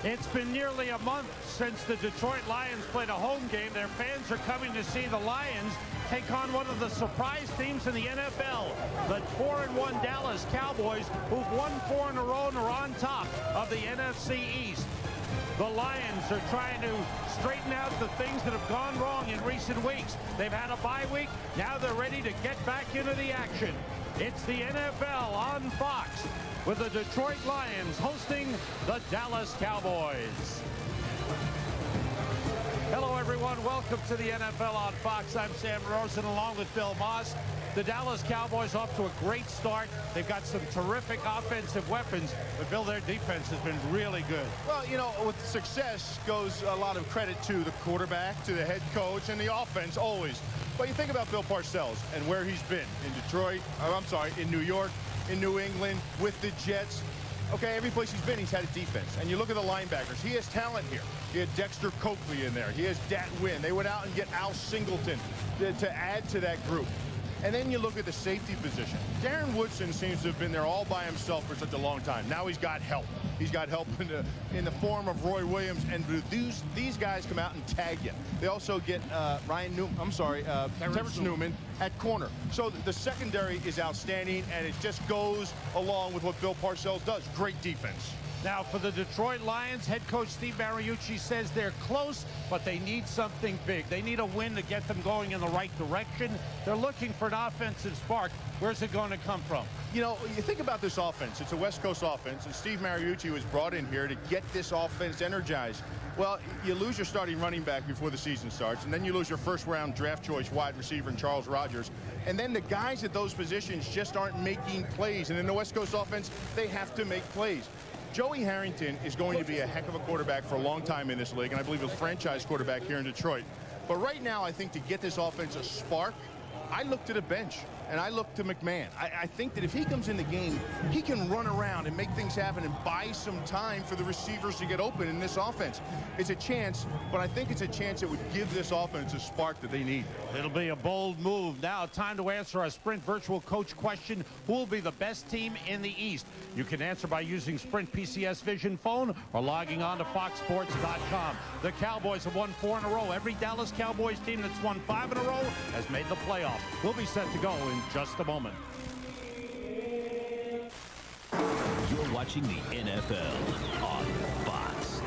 It's been nearly a month since the Detroit Lions played a home game. Their fans are coming to see the Lions take on one of the surprise teams in the NFL, the 4-1 Dallas Cowboys, who've won 4 in a row and are on top of the NFC East. The Lions are trying to straighten out the things that have gone wrong in recent weeks. They've had a bye week. Now they're ready to get back into the action. It's the NFL on Fox, with the Detroit Lions hosting the Dallas Cowboys. Hello, everyone. Welcome to the NFL on Fox. I'm Sam Rosen, along with Bill Maas. The Dallas Cowboys off to a great start. They've got some terrific offensive weapons, but Bill, their defense has been really good. Well, you know, with success goes a lot of credit to the quarterback, to the head coach, and the offense always. But you think about Bill Parcells and where he's been in Detroit, in New York, in New England, with the Jets. Okay, every place he's been, he's had a defense. And you look at the linebackers. He has talent here. He had Dexter Coakley in there. He has Dat Wynn. They went out and get Al Singleton to add to that group. And then you look at the safety position. Darren Woodson seems to have been there all by himself for such a long time. Now he's got help. He's got help in the form of Roy Williams, and these guys come out and tag you. They also get Terrence Newman at corner. So the secondary is outstanding, and it just goes along with what Bill Parcells does. Great defense. Now, for the Detroit Lions, head coach Steve Mariucci says they're close, but they need something big. They need a win to get them going in the right direction. They're looking for an offensive spark. Where's it going to come from? You know, you think about this offense. It's a West Coast offense, and Steve Mariucci was brought in here to get this offense energized. Well, you lose your starting running back before the season starts, and then you lose your first-round draft choice wide receiver in Charles Rogers. And then the guys at those positions just aren't making plays. And in the West Coast offense, they have to make plays. Joey Harrington is going to be a heck of a quarterback for a long time in this league, and I believe a franchise quarterback here in Detroit. But right now, I think to get this offense a spark, I look to the bench, and I look to McMahon. I think that if he comes in the game, he can run around and make things happen and buy some time for the receivers to get open in this offense. It's a chance, but I think it's a chance that would give this offense a spark that they need. It'll be a bold move. Now, time to answer our Sprint virtual coach question. Who will be the best team in the East? You can answer by using Sprint PCS Vision phone or logging on to foxsports.com. The Cowboys have won 4 in a row. Every Dallas Cowboys team that's won 5 in a row has made the playoffs. We'll be set to go in just a moment. You're watching the NFL on Fox.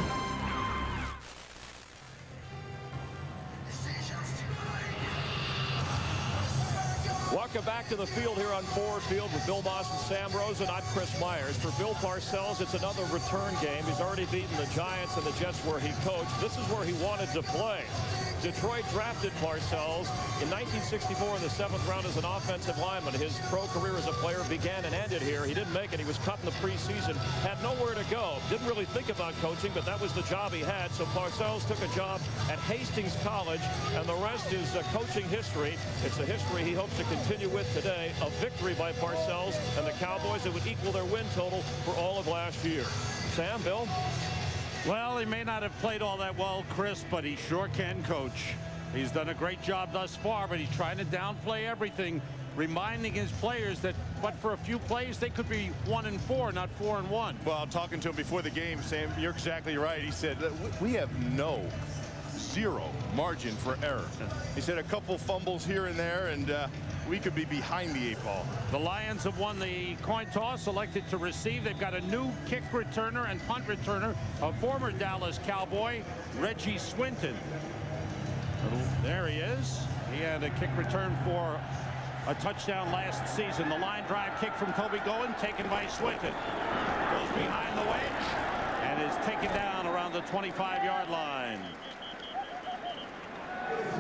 Welcome back to the field here on Ford Field with Bill Maas and Sam Rosen. I'm Chris Myers. For Bill Parcells, it's another return game. He's already beaten the Giants and the Jets where he coached. This is where he wanted to play. Detroit drafted Parcells in 1964 in the 7th round as an offensive lineman. His pro career as a player began and ended here. He didn't make it. He was cut in the preseason, had nowhere to go. Didn't really think about coaching, but that was the job he had. So Parcells took a job at Hastings College, and the rest is coaching history. It's a history he hopes to continue with today. A victory by Parcells and the Cowboys that would equal their win total for all of last year. Sam, Bill? Well, he may not have played all that well, Chris, but he sure can coach. He's done a great job thus far, but he's trying to downplay everything, reminding his players that, but for a few plays, they could be 1-4, not 4-1. Well, talking to him before the game, Sam, you're exactly right. He said, we have zero margin for error. He said a couple fumbles here and there, and we could be behind the 8 ball. The Lions have won the coin toss, elected to receive. They've got a new kick returner and punt returner, a former Dallas Cowboy, Reggie Swinton. There he is. He had a kick return for a touchdown last season. The line drive kick from Toby Goen, taken by Swinton. Goes behind the wedge and is taken down around the 25-yard line.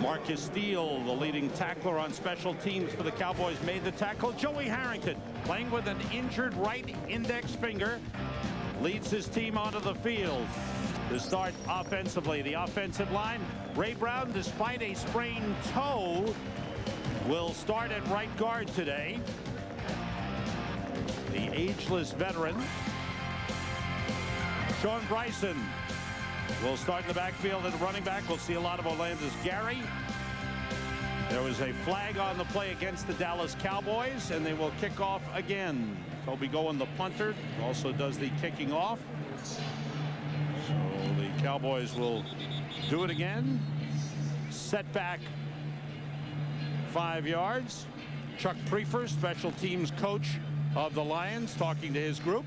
Marcus Steele, the leading tackler on special teams for the Cowboys, made the tackle. Joey Harrington, playing with an injured right index finger, leads his team onto the field to start offensively. The offensive line, Ray Brown, despite a sprained toe, will start at right guard today. The ageless veteran, Sean Bryson, will start in the backfield at running back. We'll see a lot of Orlando's Gary. There was a flag on the play against the Dallas Cowboys, and they will kick off again. Toby Goen, the punter, also does the kicking off. So the Cowboys will do it again. Set back 5 yards. Chuck Prefer, special teams coach of the Lions, talking to his group.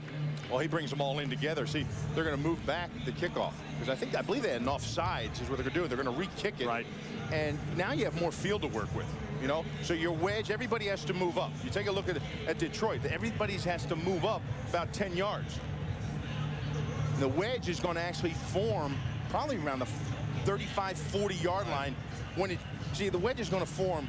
Well, he brings them all in together. See, they're going to move back the kickoff because I believe they had enough sides is what they're doing. They're going to re-kick it. Right. And now you have more field to work with, you know. So your wedge, everybody has to move up. You take a look at Detroit. Everybody has to move up about 10 yards. The wedge is going to actually form probably around the 35, 40-yard line. When it, see, the wedge is going to form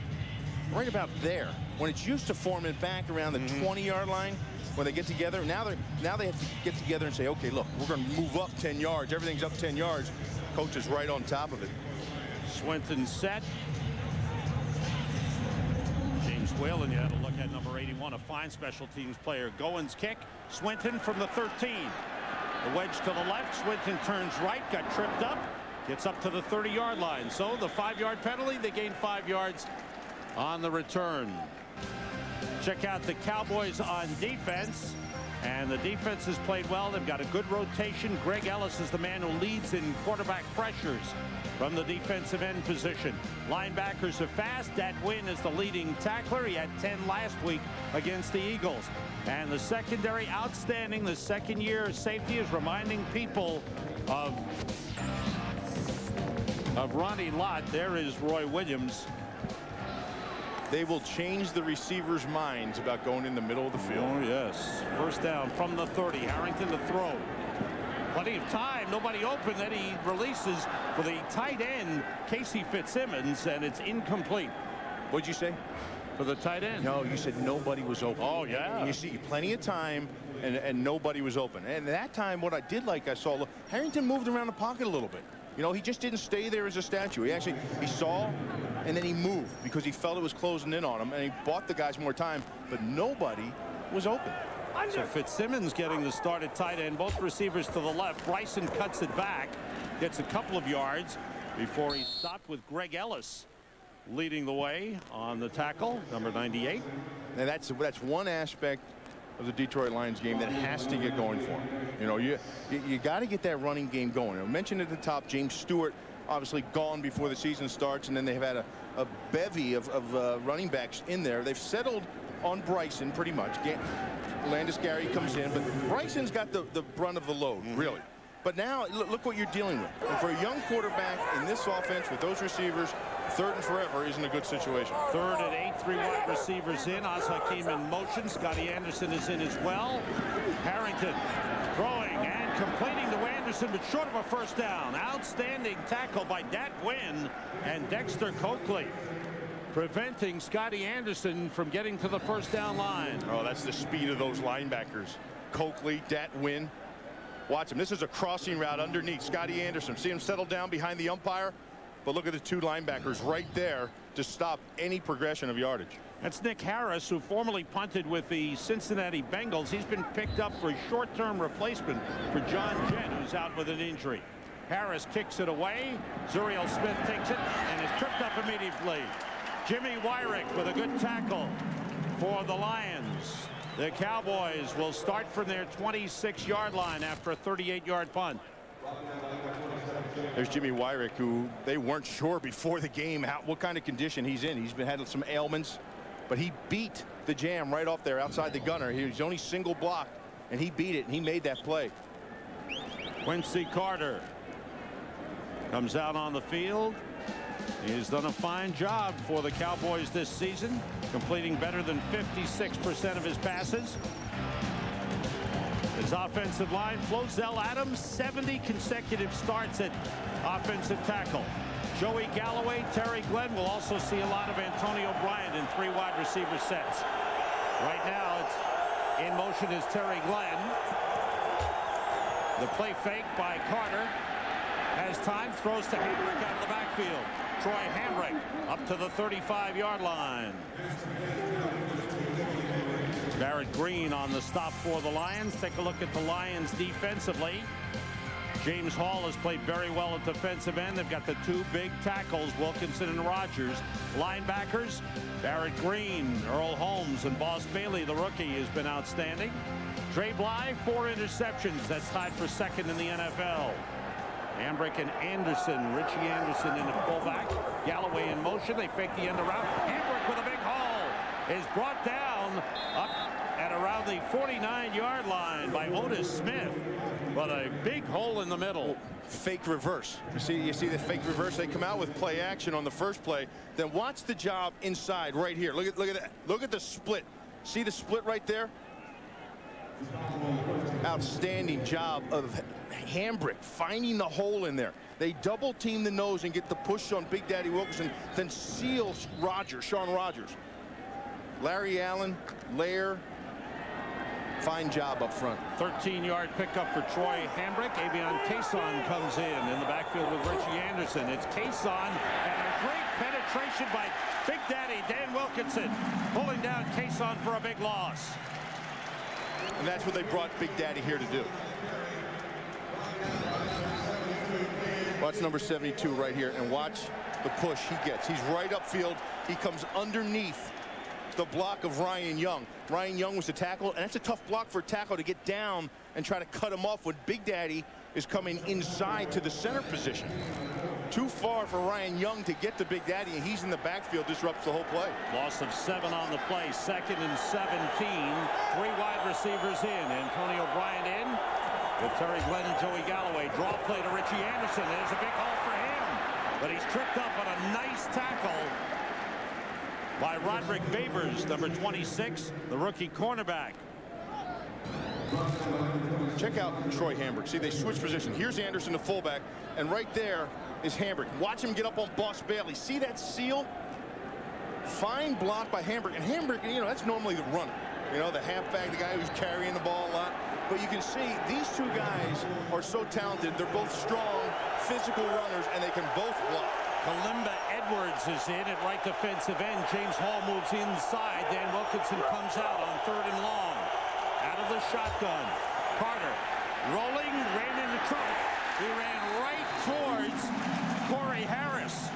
right about there. When it's used to forming back around the 20-yard line, when they get together, now they have to get together and say, okay, look, we're going to move up 10 yards. Everything's up 10 yards. Coach is right on top of it. Swinton set. James Whalen, you had to look at number 81, a fine special teams player. Goins kick. Swinton from the 13. The wedge to the left. Swinton turns right, got tripped up, gets up to the 30-yard line. So the 5-yard penalty, they gain 5 yards on the return. Check out the Cowboys on defense, and the defense has played well. They've got a good rotation. Greg Ellis is the man who leads in quarterback pressures from the defensive end position. Linebackers are fast. Dat Wynn is the leading tackler. He had 10 last week against the Eagles. And the secondary, outstanding. The second-year safety is reminding people of Ronnie Lott. There is Roy Williams. They will change the receivers' minds about going in the middle of the field. Oh, yes. First down from the 30. Harrington to throw. Plenty of time. Nobody open. Then he releases for the tight end, Casey Fitzsimmons, and it's incomplete. What'd you say? For the tight end. No, you said nobody was open. Oh, yeah. You see plenty of time, and nobody was open. And that time, what I did like, I saw, look, Harrington moved around the pocket a little bit. You know, he just didn't stay there as a statue. He saw, and then he moved because he felt it was closing in on him, and he bought the guys more time, but nobody was open. So Fitzsimmons getting the start at tight end. Both receivers to the left. Bryson cuts it back, gets a couple of yards before he stopped with Greg Ellis leading the way on the tackle, number 98. And that's one aspect of the Detroit Lions game that has to get going for him. You know, you got to get that running game going. I mentioned at the top, James Stewart obviously gone before the season starts, and then they've had a bevy of running backs in there. They've settled on Bryson pretty much. Landis Gary comes in, but Bryson's got the brunt of the load, really. But now look what you're dealing with. And for a young quarterback in this offense with those receivers, third and forever isn't a good situation. Third and 8, 3 wide receivers in. Oz Hakeem in motion. Scotty Anderson is in as well. Harrington throwing and completing to Anderson, but short of a first down. Outstanding tackle by Dat Wynn and Dexter Coakley, preventing Scotty Anderson from getting to the first down line. Oh, that's the speed of those linebackers. Coakley, Dat Wynn. Watch him. This is a crossing route underneath Scotty Anderson. See him settle down behind the umpire? But look at the two linebackers right there to stop any progression of yardage. That's Nick Harris, who formerly punted with the Cincinnati Bengals. He's been picked up for a short-term replacement for John Jett, who's out with an injury. Harris kicks it away. Zuriel Smith takes it and is tripped up immediately. Jimmy Wyrick with a good tackle for the Lions. The Cowboys will start from their 26-yard line after a 38-yard punt. There's Jimmy Wyrick, who they weren't sure before the game what kind of condition he's in. He's been had some ailments, but he beat the jam right off there outside the gunner. He was only single blocked, and he beat it, and he made that play. Quincy Carter comes out on the field. He's done a fine job for the Cowboys this season, completing better than 56% of his passes. His offensive line, Flozell Adams, 70 consecutive starts at offensive tackle. Joey Galloway, Terry Glenn will also see a lot of Antonio Bryant in 3 wide receiver sets. Right now, it's in motion is Terry Glenn. The play fake by Carter. Has time, throws to Hamrick out of the backfield. Troy Hamrick up to the 35-yard line. Barrett Green on the stop for the Lions. Take a look at the Lions defensively. James Hall has played very well at defensive end. They've got the 2 big tackles, Wilkinson and Rogers. Linebackers, Barrett Green, Earl Holmes, and Boss Bailey, the rookie, has been outstanding. Dre Bly, 4 interceptions. That's tied for second in the NFL. Hambrick and Anderson. Richie Anderson in the fullback. Galloway in motion. They fake the end around. Hambrick with a big haul is brought down up at around the 49-yard line by Otis Smith. But a big hole in the middle. Fake reverse. You see the fake reverse? They come out with play action on the first play. Then watch the job inside right here. Look at that. Look at the split. See the split right there? Outstanding job of Hambrick finding the hole in there. They double team the nose and get the push on Big Daddy Wilkerson, then seals Shawn Rogers. Larry Allen, Lair, fine job up front. 13-yard pickup for Troy Hambrick. Avion Cason comes in the backfield with Richie Anderson. It's Cason and a great penetration by Big Daddy Dan Wilkinson, pulling down Cason for a big loss. And that's what they brought Big Daddy here to do. Watch number 72 right here, and watch the push he gets. He's right upfield. He comes underneath the block of Ryan Young. Ryan Young was the tackle, and that's a tough block for a tackle to get down and try to cut him off when Big Daddy is coming inside to the center position. Too far for Ryan Young to get to Big Daddy, and he's in the backfield, disrupts the whole play. Loss of 7 on the play. 2nd and 17. 3 wide receivers in. Antonio Bryant in with Terry Glenn and Joey Galloway. Draw play to Richie Anderson. There's a big hole for him, but he's tripped up on a nice tackle by Roderick Babers, number 26, the rookie cornerback. Check out Troy Hambrick. See, they switch position. Here's Anderson, the fullback, and right there is Hambrick. Watch him get up on Boss Bailey. See that seal? Fine block by Hambrick. And Hambrick, you know, that's normally the runner. You know, the halfback, the guy who's carrying the ball a lot. But you can see these two guys are so talented. They're both strong, physical runners, and they can both block. Kalimba Edwards is in at right defensive end. James Hall moves inside. Dan Wilkinson comes out on 3rd and long. Out of the shotgun. Carter rolling, ran into trouble. He ran right towards Corey Harris.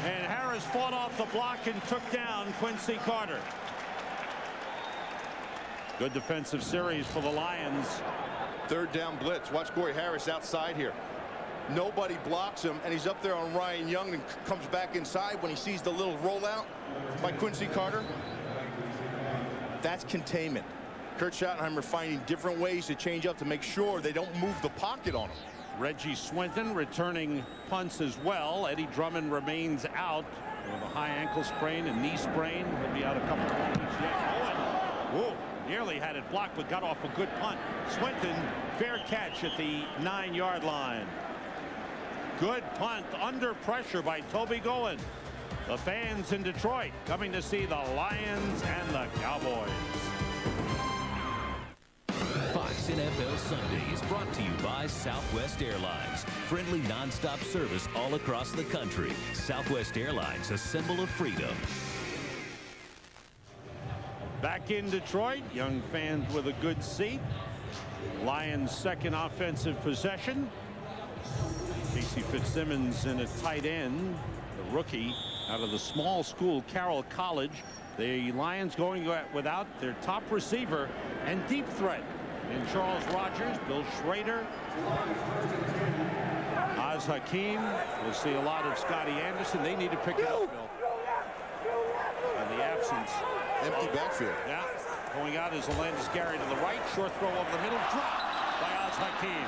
And Harris fought off the block and took down Quincy Carter. Good defensive series for the Lions. 3rd down blitz. Watch Corey Harris outside here. Nobody blocks him, and he's up there on Ryan Young and comes back inside when he sees the little rollout by Quincy Carter. That's containment. Kurt Schottenheimer finding different ways to change up to make sure they don't move the pocket on him. Reggie Swinton returning punts as well. Eddie Drummond remains out with a high ankle sprain and knee sprain. He'll be out a couple of weeks yet. Whoa, nearly had it blocked, but got off a good punt. Swinton, fair catch at the 9-yard line. Good punt under pressure by Toby Goen. The fans in Detroit coming to see the Lions and the Cowboys. Fox NFL Sunday is brought to you by Southwest Airlines. Friendly nonstop service all across the country. Southwest Airlines, a symbol of freedom. Back in Detroit, young fans with a good seat. Lions' 2nd offensive possession. Casey Fitzsimmons in a tight end, the rookie out of the small school Carroll College. The Lions going without their top receiver and deep threat in Charles Rogers, Bill Schrader, Oz Hakeem. We'll see a lot of Scotty Anderson. They need to pick it up, Bill. In the absence. Empty backfield. Yeah. Going out is Alandis Gary to the right. Short throw over the middle. Drop by Oz Hakeem.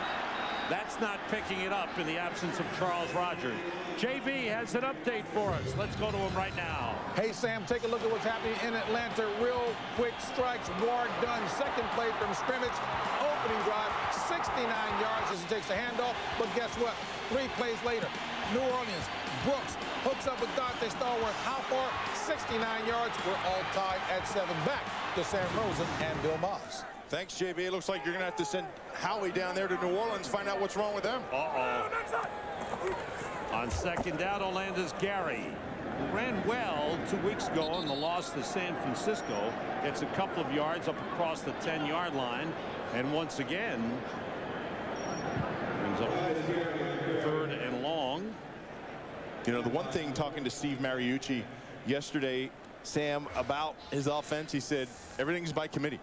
That's not picking it up in the absence of Charles Rogers. JB has an update for us. Let's go to him right now. Hey, Sam, take a look at what's happening in Atlanta. Real quick strikes. Ward done. 2nd play from scrimmage. Opening drive. 69 yards as he takes the handoff. But guess what? 3 plays later. New Orleans. Brooks hooks up with Dante Stallworth. How far? 69 yards. We're all tied at 7. Back to Sam Rosen and Bill Maas. Thanks, JB. It looks like you're going to have to send Howie down there to New Orleans, find out what's wrong with them. On 2nd down, Alandis Gary ran well 2 weeks ago on the loss to San Francisco. Gets a couple of yards up across the 10-yard line. And once again, brings up 3rd and long. You know, the one thing talking to Steve Mariucci yesterday, Sam, about his offense, he said everything's by committee.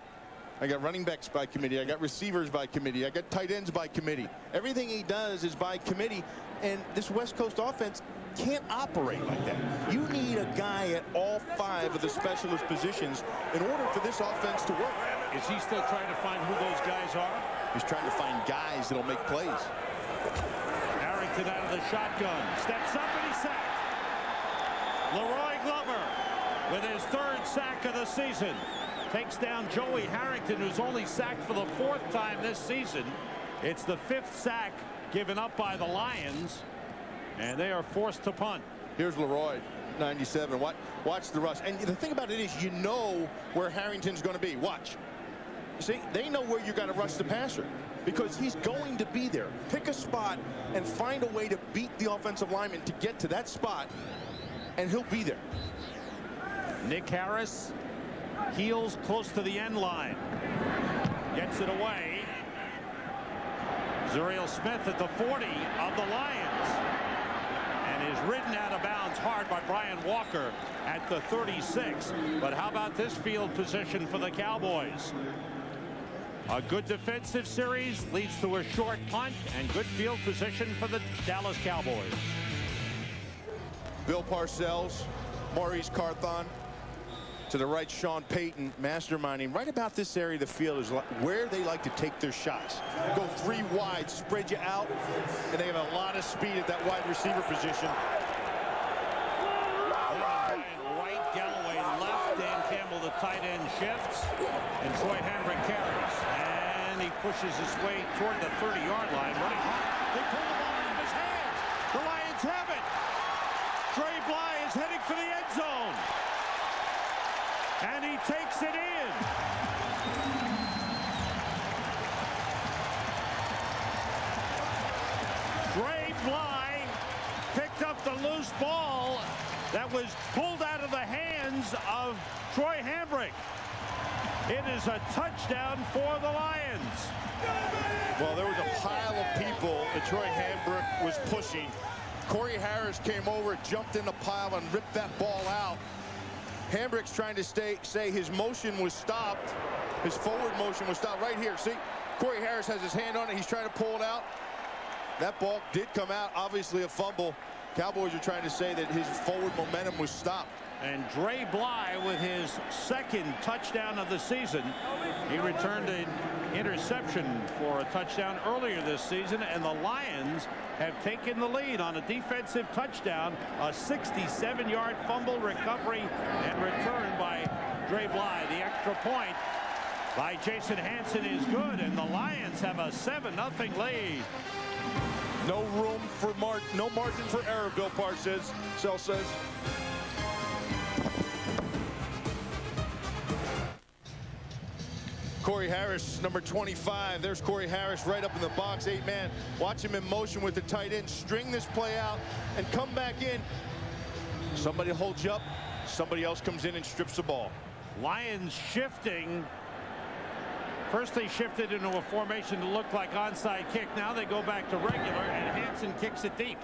I got running backs by committee. I got receivers by committee. I got tight ends by committee. Everything he does is by committee. And this West Coast offense can't operate like that. You need a guy at all 5 of the specialist positions in order for this offense to work. Is he still trying to find who those guys are? He's trying to find guys that'll make plays. Harrington out of the shotgun. Steps up and he's sacked. Leroy Glover with his 3rd sack of the season. Takes down Joey Harrington, who's only sacked for the 4th time this season. It's the 5th sack given up by the Lions, and they are forced to punt. Here's Leroy, 97. Watch the rush. And the thing about it is, you know where Harrington's going to be. Watch. See, they know where you got to rush the passer because he's going to be there. Pick a spot and find a way to beat the offensive lineman to get to that spot, and he'll be there. Nick Harris heels close to the end line. Gets it away. Zuriel Smith at the 40 of the Lions. And is ridden out of bounds hard by Brian Walker at the 36. But how about this field position for the Cowboys? A good defensive series leads to a short punt, and good field position for the Dallas Cowboys. Bill Parcells, Maurice Carthon. To the right, Sean Payton masterminding. Right about this area of the field is where they like to take their shots. Go 3 wide, spread you out, and they have a lot of speed at that wide receiver position. Right, Galloway left, Dan Campbell the tight end shifts, and Troy Hambrick carries. And he pushes his way toward the 30-yard line. Running hard. They pull the ball out of his hands. The Lions have it. Trey Bly is heading for the end zone. And he takes it in. Trey Bly picked up the loose ball that was pulled out of the hands of Troy Hambrick. It is a touchdown for the Lions. Well, there was a pile of people that Troy Hambrick was pushing. Corey Harris came over, jumped in the pile, and ripped that ball out. Hambrick's trying to say his motion was stopped. His forward motion was stopped right here. See, Corey Harris has his hand on it. He's trying to pull it out. That ball did come out. Obviously a fumble. Cowboys are trying to say that his forward momentum was stopped. And Trey Bly with his 2nd touchdown of the season. He returned an interception for a touchdown earlier this season, and the Lions have taken the lead on a defensive touchdown, a 67-yard fumble recovery and return by Trey Bly. The extra point by Jason Hanson is good, and the Lions have a 7-0 lead. No room for no margin for error, Bill Parcells says. Corey Harris, number 25. There's Corey Harris right up in the box, 8-man. Watch him in motion with the tight end. String this play out and come back in. Somebody holds you up. Somebody else comes in and strips the ball. Lions shifting. First they shifted into a formation to look like onside kick. Now they go back to regular, and Hanson kicks it deep.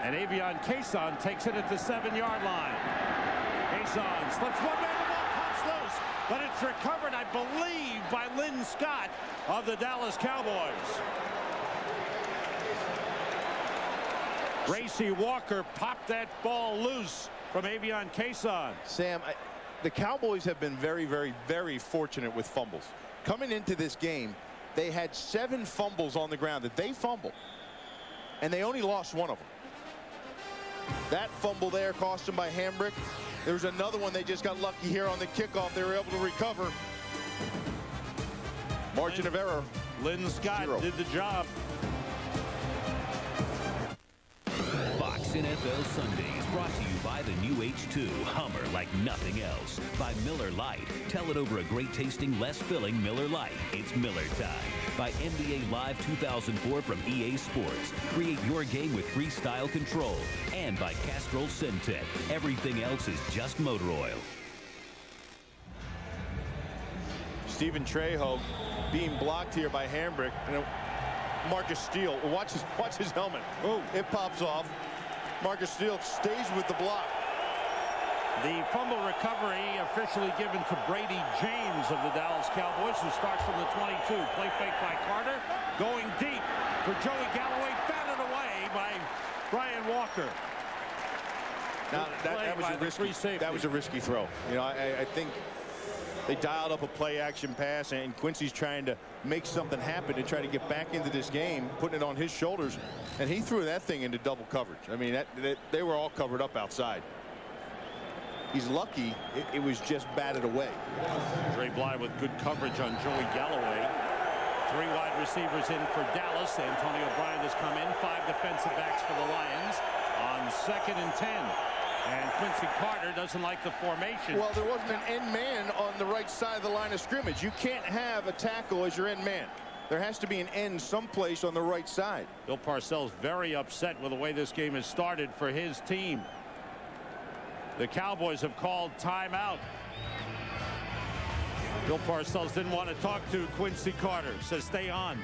And Avion Cason takes it at the 7-yard line. Cason slips one man, the ball pops loose, but it's recovered, I believe, by Lynn Scott of the Dallas Cowboys. Gracie Walker popped that ball loose from Avion Cason. Sam, the Cowboys have been very, very, very fortunate with fumbles. Coming into this game, they had 7 fumbles on the ground that they fumbled, and they only lost 1 of them. That fumble there cost them by Hambrick. There was another one they just got lucky here on the kickoff. They were able to recover. Margin of error. Lynn Scott 0. did the job. Fox NFL Sundays brought to you by the new H2 Hummer like nothing else. By Miller Lite. Tell it over a great tasting, less filling Miller Lite. It's Miller time. By NBA Live 2004 from EA Sports. Create your game with freestyle control. And by Castrol Syntec. Everything else is just motor oil. Stephen Trejo being blocked here by Hambrick. And Marcus Steele. Watch his helmet. Oh, it pops off. Marcus Steele stays with the block. The fumble recovery officially given to Brady James of the Dallas Cowboys, who starts from the 22. Play fake by Carter. Going deep for Joey Galloway. Batted away by Brian Walker. Now, that was a risky throw. You know, I think they dialed up a play action pass, and Quincy's trying to make something happen to try to get back into this game, putting it on his shoulders, and he threw that thing into double coverage. I mean, they were all covered up outside. He's lucky it was just batted away. Dre Bly with good coverage on Joey Galloway. 3 wide receivers in for Dallas. Antonio Bryant has come in. 5 defensive backs for the Lions on 2nd and 10. And Quincy Carter doesn't like the formation. Well, there wasn't an end man on the right side of the line of scrimmage. You can't have a tackle as your end man. There has to be an end someplace on the right side. Bill Parcells very upset with the way this game has started for his team. The Cowboys have called timeout. Bill Parcells didn't want to talk to Quincy Carter. Says stay on.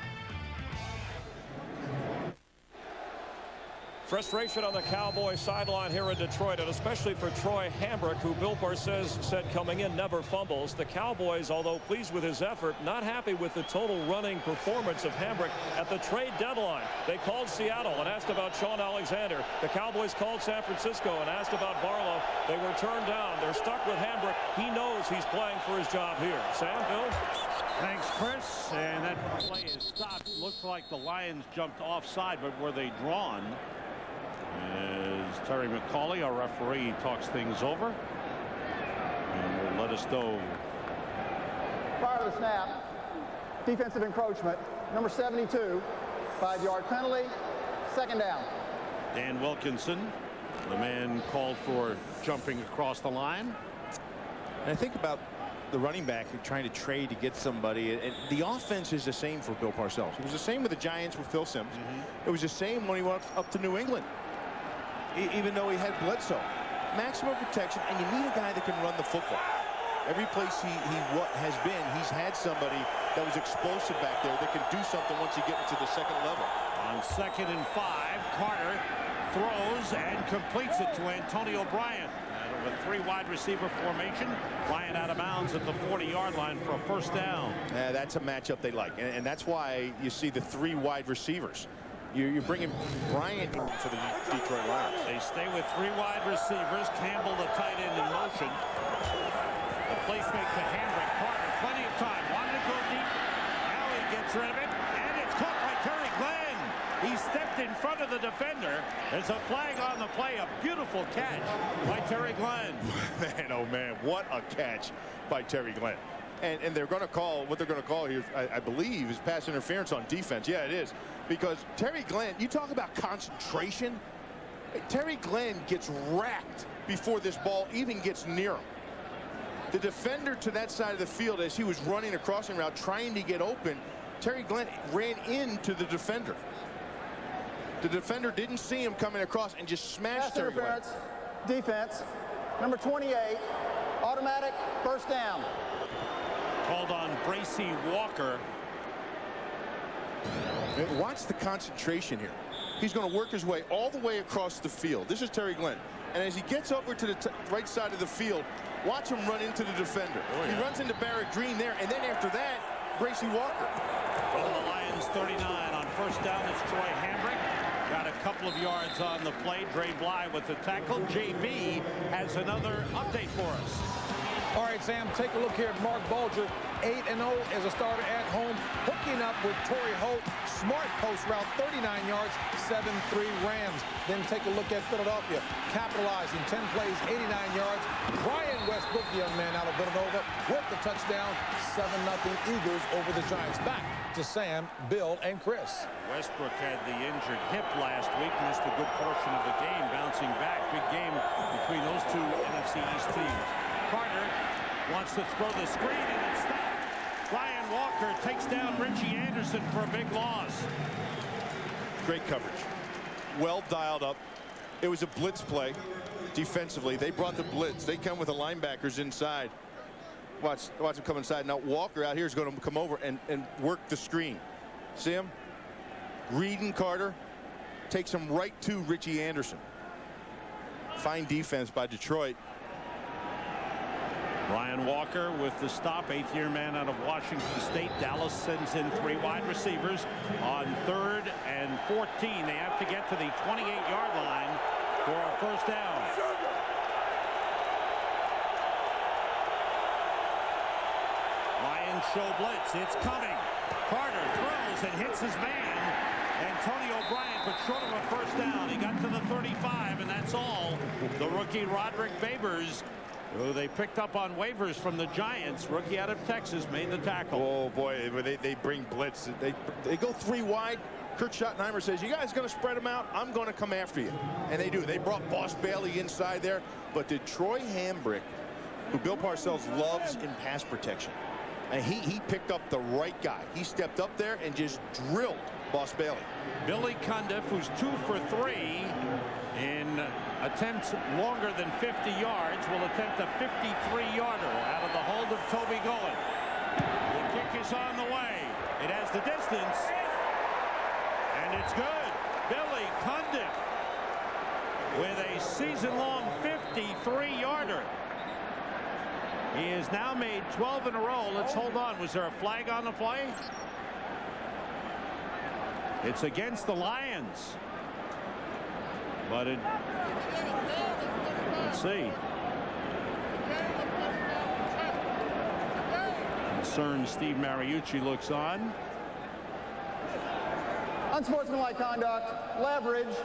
Frustration on the Cowboys sideline here in Detroit, and especially for Troy Hambrick, who Bill Parcells said coming in never fumbles. The Cowboys, although pleased with his effort, not happy with the total running performance of Hambrick at the trade deadline. They called Seattle and asked about Sean Alexander. The Cowboys called San Francisco and asked about Barlow. They were turned down. They're stuck with Hambrick. He knows he's playing for his job here. Sam, Bill? Thanks, Chris. And that play is stopped. Looks like the Lions jumped offside, but were they drawn? As Terry McCauley, our referee, talks things over and will let us know. Prior to the snap, defensive encroachment, number 72, 5-yard penalty, 2nd down. Dan Wilkinson, the man called for jumping across the line. And I think about the running back trying to trade to get somebody, and the offense is the same for Bill Parcells. It was the same with the Giants with Phil Simms. It was the same when he went up to New England. Even though he had Bledsoe. Maximum protection, and you need a guy that can run the football. Every place he has been, he's had somebody that was explosive back there that can do something once you get into the 2nd level. On 2nd and 5, Carter throws and completes it to Antonio Bryant. Out of a 3 wide receiver formation, Bryant out of bounds at the 40-yard line for a 1st down. That's a matchup they like, and that's why you see the 3 wide receivers. You're bringing Bryant in for the Detroit Lions. They stay with 3 wide receivers. Campbell, the tight end, in motion. The play fake to Hambrick. Carter, plenty of time. Wanted to go deep. Now he gets rid of it. And it's caught by Terry Glenn. He stepped in front of the defender. There's a flag on the play. A beautiful catch by Terry Glenn. Man, oh man, what a catch by Terry Glenn. And they're going to call, what they're going to call here, I believe, is pass interference on defense. Yeah, it is. Because Terry Glenn, you talk about concentration. Terry Glenn gets racked before this ball even gets near him. The defender to that side of the field, as he was running a crossing route trying to get open, Terry Glenn ran into the defender. The defender didn't see him coming across and just smashed Terry Glenn. Defense, number 28, automatic 1st down. Called on Bracy Walker. Watch the concentration here. He's going to work his way all the way across the field. This is Terry Glenn. And as he gets over to the right side of the field, watch him run into the defender. Oh, yeah. He runs into Barrett Green there, and then after that, Bracy Walker. From the Lions 39 on 1st down, it's Troy Hambrick. Got a couple of yards on the play. Dre Bly with the tackle. JB has another update for us. All right, Sam, take a look here at Mark Bulger, 8-0 as a starter at home, hooking up with Torrey Holt. Smart post route, 39 yards, 7-3 Rams. Then take a look at Philadelphia, capitalizing 10 plays, 89 yards. Brian Westbrook, the young man out of Villanova, with the touchdown, 7-0 Eagles over the Giants. Back to Sam, Bill, and Chris. Westbrook had the injured hip last week, missed a good portion of the game, bouncing back. Big game between those 2 NFC East teams. Carter wants to throw the screen, and it's stopped. Brian Walker takes down Richie Anderson for a big loss. Great coverage. Well dialed up. It was a blitz play defensively. They brought the blitz. They come with the linebackers inside. Watch him come inside. Now Walker out here is going to come over and work the screen. See him? Reading Carter takes him right to Richie Anderson. Fine defense by Detroit. Ryan Walker with the stop, 8th-year man out of Washington State. Dallas sends in 3 wide receivers on 3rd and 14. They have to get to the 28-yard line for a first down. Lions show blitz. It's coming. Carter throws and hits his man. And Tony O'Brien put short of a first down. He got to the 35, and that's all. The rookie Roderick Babers, who they picked up on waivers from the Giants, rookie out of Texas, made the tackle. Oh boy, they bring blitz. They go 3 wide. Kurt Schottenheimer says, you guys going to spread them out? I'm going to come after you. And they do. They brought Boss Bailey inside there. But did Troy Hambrick, who Bill Parcells loves in pass protection, and he picked up the right guy. He stepped up there and just drilled Boss Bailey. Billy Cundiff, who's 2 for 3 in attempts longer than 50 yards, will attempt a 53-yarder out of the hold of Toby Goen. The kick is on the way. It has the distance, and it's good. Billy Cundiff with a season-long 53-yarder. He has now made 12 in a row. Let's hold on. Was there a flag on the play? It's against the Lions. But it, let's see. Concerned Steve Mariucci looks on. Unsportsmanlike conduct, leverage,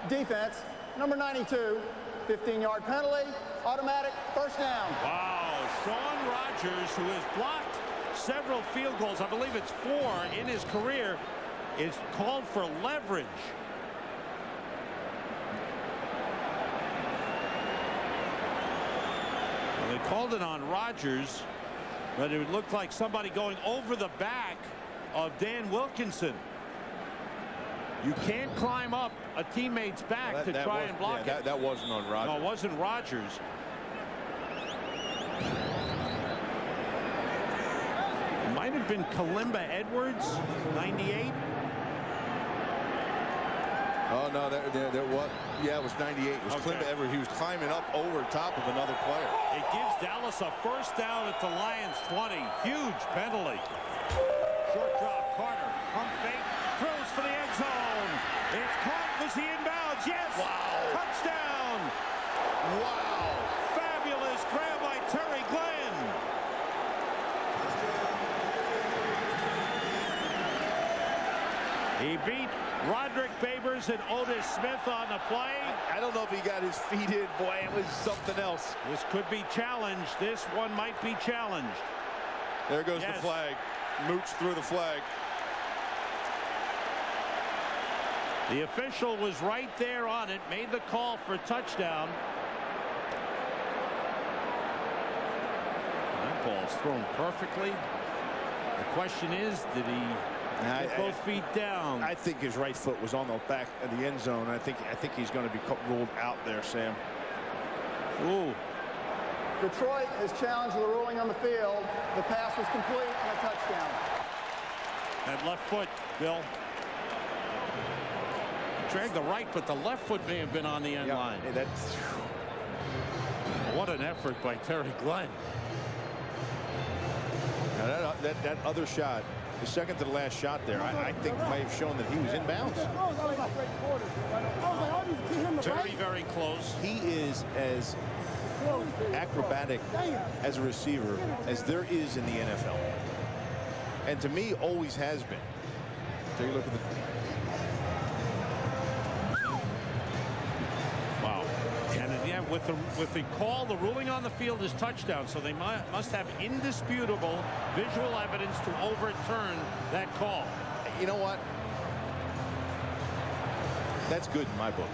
defense, number 92, 15-yard penalty, automatic first down. Wow, Sean Rogers, who has blocked several field goals, I believe it's 4 in his career, is called for leverage. Well, they called it on Rogers, but it looked like somebody going over the back of Dan Wilkinson. You can't climb up a teammate's back to try and block it. That wasn't on Rogers. No, it wasn't Rogers. It might have been Kalimba Edwards, 98. Oh no, there was. Yeah, it was 98. It was Kalimba Edwards. He was climbing up over top of another player. It gives Dallas a first down at the Lions 20. Huge penalty. Short drop. Carter pump fake, throws for the end zone. It's caught. Was he inbounds? Yes. Wow. Touchdown. Wow. Fabulous grab by Terry Glenn. He beat Roderick Babers and Otis Smith on the play. I don't know if he got his feet in. Boy, it was something else. This could be challenged. This one might be challenged. There goes the flag. Mooch threw the flag. The official was right there on it, made the call for touchdown. That ball's thrown perfectly. The question is, did he get both feet down? I think his right foot was on the back of the end zone. I think he's going to be ruled out there, Sam. Ooh. Detroit has challenged the ruling on the field. The pass was complete and a touchdown. That left foot, Bill. Dragged the right, but the left foot may have been on the end line. That's... What an effort by Terry Glenn. Now that other shot, the second to the last shot there, I think might have shown that he was in bounds. Very, very close. He is as acrobatic as a receiver as there is in the NFL. And to me, always has been. Take a look at the... Wow. And yeah, with the call, the ruling on the field is touchdown, so they must have indisputable visual evidence to overturn that call. You know what? That's good in my book.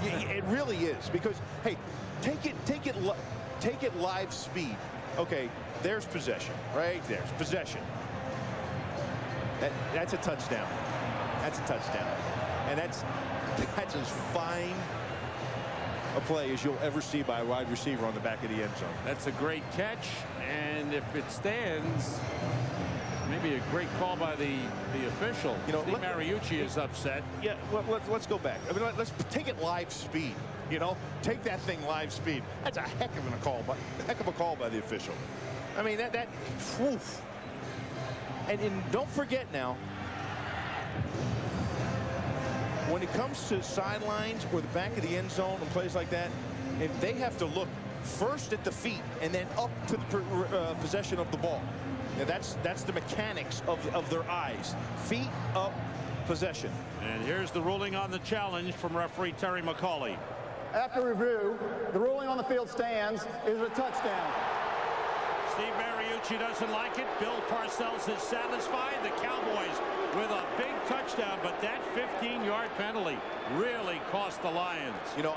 It really is, because hey, take it live speed. Okay, there's possession. Right there's possession. That's a touchdown. That's a touchdown. And that's as fine a play as you'll ever see by a wide receiver on the back of the end zone. That's a great catch, and if it stands, Maybe a great call by the official. You know, Steve Mariucci is upset. Yeah, let's go back. I mean, let's take it live speed. You know, take that thing live speed. That's a heck of a call by the official. I mean, whew. And don't forget now, when it comes to sidelines or the back of the end zone and plays like that, if they have to look first at the feet and then up to the possession of the ball. Now that's the mechanics of their eyes. Feet up, possession. And here's the ruling on the challenge from referee Terry McCauley. After review, the ruling on the field stands is a touchdown. Steve Mariucci doesn't like it. Bill Parcells is satisfied. The Cowboys with a big touchdown, but that 15-yard penalty really cost the Lions. You know,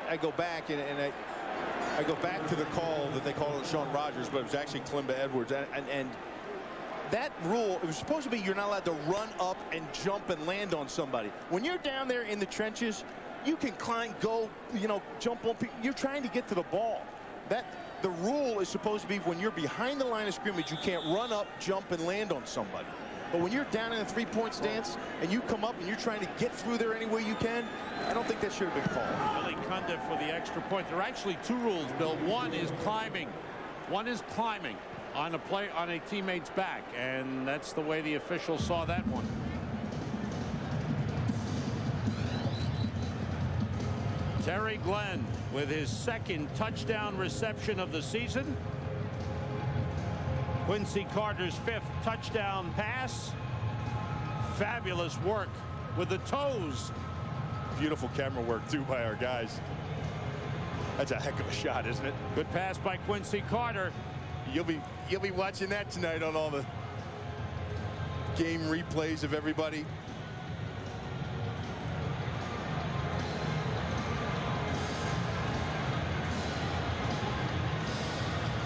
I go back and I go back to the call that they called it Sean Rogers, but it was actually Klimba Edwards. And that rule, it was supposed to be you're not allowed to run up and jump and land on somebody. When you're down there in the trenches, you can climb, go, you know, jump on people. You're trying to get to the ball. The rule is supposed to be when you're behind the line of scrimmage, you can't run up, jump, and land on somebody. But when you're down in a three-point stance and you come up and you're trying to get through there any way you can, I don't think that should have been called. Billy Cundiff for the extra point. There are actually two rules, Bill. One is climbing. One is climbing on a teammate's back, and that's the way the official saw that one. Terry Glenn with his second touchdown reception of the season. Quincy Carter's fifth touchdown pass. Fabulous work with the toes. Beautiful camera work too by our guys. That's a heck of a shot, isn't it? Good pass by Quincy Carter. You'll be watching that tonight on all the game replays of everybody.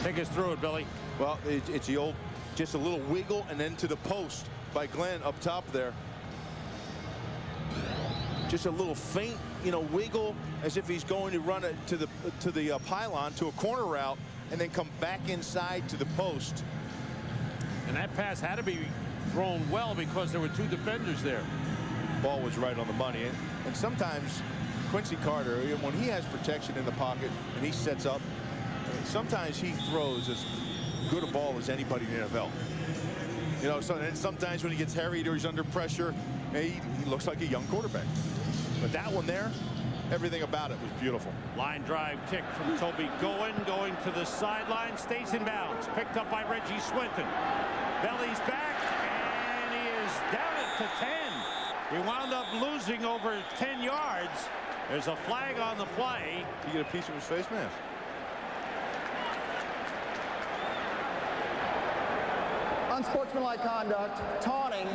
Take us through it, Billy. Well, it's the old, just a little wiggle and then to the post by Glenn up top there. Just a little faint, you know, wiggle as if he's going to run it to the pylon, to a corner route, and then come back inside to the post. And that pass had to be thrown well because there were two defenders there. Ball was right on the money. And sometimes Quincy Carter, when he has protection in the pocket and he sets up, sometimes he throws as good a ball as anybody in the NFL. You know, and sometimes when he gets harried or he's under pressure, he looks like a young quarterback. But that one there, everything about it was beautiful. Line drive kick from Toby going to the sideline, stays in bounds, picked up by Reggie Swinton. Belly's back, and he is down it to 10. He wound up losing over 10 yards. There's a flag on the play. You get a piece of his face mask. Unsportsmanlike conduct, taunting,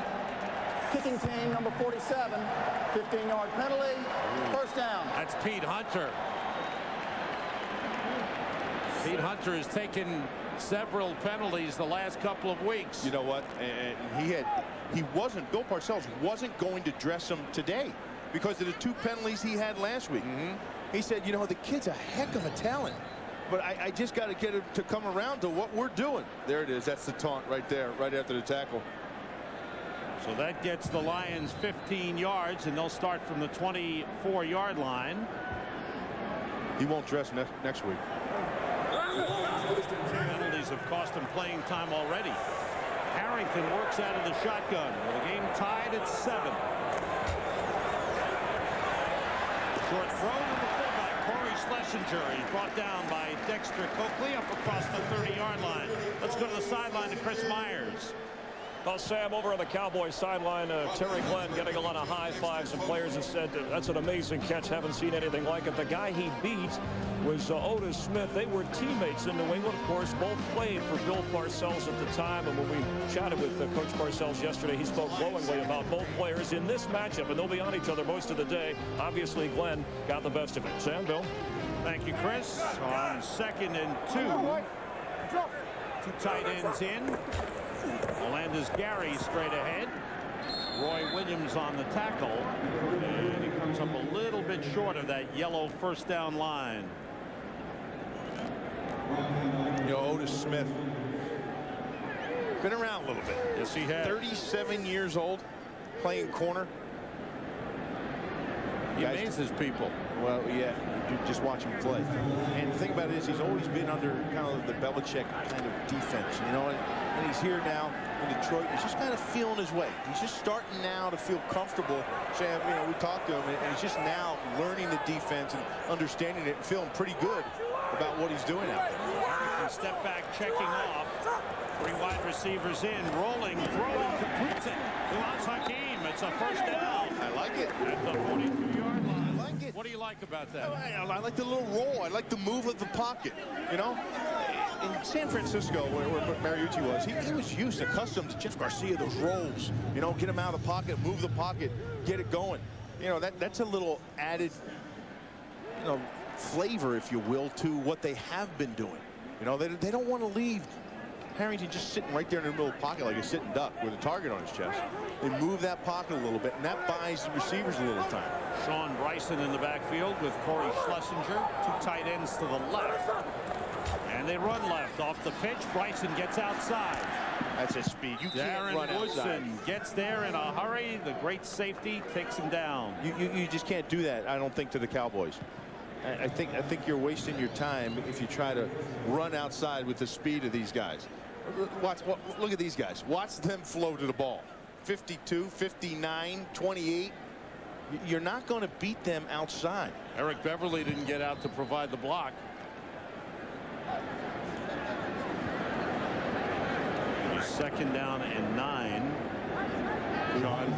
kicking team number 47, 15-yard penalty, first down. That's Pete Hunter. Pete Hunter has taken several penalties the last couple of weeks. You know what? Bill Parcells wasn't going to dress him today because of the two penalties he had last week. He said, you know, the kid's a heck of a talent, but I just got to get him to come around to what we're doing. There it is. That's the taunt right there, right after the tackle. So that gets the Lions 15 yards, and they'll start from the 24-yard line. He won't dress next week. Penalties have cost him playing time already. Harrington works out of the shotgun with the game tied at 7. Short throw to the fullback, Corey Schlesinger. He's brought down by Dexter Coakley up across the 30-yard line. Let's go to the sideline to Chris Myers. Well, Sam, over on the Cowboys sideline, Terry Glenn getting a lot of high fives, and players have said that's an amazing catch. Haven't seen anything like it. The guy he beat was Otis Smith. They were teammates in New England, of course. Both played for Bill Parcells at the time. And when we chatted with Coach Parcells yesterday, he spoke glowingly about both players in this matchup, and they'll be on each other most of the day. Obviously, Glenn got the best of it. Sam, Bill. Thank you, Chris. On 2nd and 2. Two tight ends in. Melandis Gary straight ahead. Roy Williams on the tackle. And he comes up a little bit short of that yellow first down line. You know, Otis Smith, Been around a little bit. Yes, he has. 37 years old, playing corner. He amazes people. Well, yeah, you just watch him play. And the thing about it is he's always been under kind of the Belichick kind of defense, you know, and he's here now in Detroit. He's just kind of feeling his way. He's just starting now to feel comfortable. Sam, you know, we talked to him, and he's just now learning the defense and understanding it and feeling pretty good about what he's doing out there. Step back, checking off. 3 wide receivers in, rolling, throwing, completes it. Maas Hakeem, it's a first down. I like it. At the 42-yard line. I like it. What do you like about that? I like the little roll. I like the move of the pocket. You know, in San Francisco, where Mariucci was, he was used, accustomed to Jeff Garcia, those rolls. You know, get him out of the pocket, move the pocket, get it going. You know, that's a little added, you know, flavor, if you will, to what they have been doing. You know, they don't want to leave Harrington just sitting right there in the middle of the pocket like a sitting duck with a target on his chest. They move that pocket a little bit, and that buys the receivers a little time. Sean Bryson in the backfield with Corey Schlesinger, 2 tight ends to the left. And they run left off the pitch. Bryson gets outside. That's his speed. You can't run outside. Woodson gets there in a hurry. The great safety takes him down. You just can't do that, I don't think, to the Cowboys. I think you're wasting your time if you try to run outside with the speed of these guys. Look at these guys. Watch them flow to the ball. 52, 59, 28. You're not going to beat them outside. Eric Beverly didn't get out to provide the block. Second down and 9. Sean,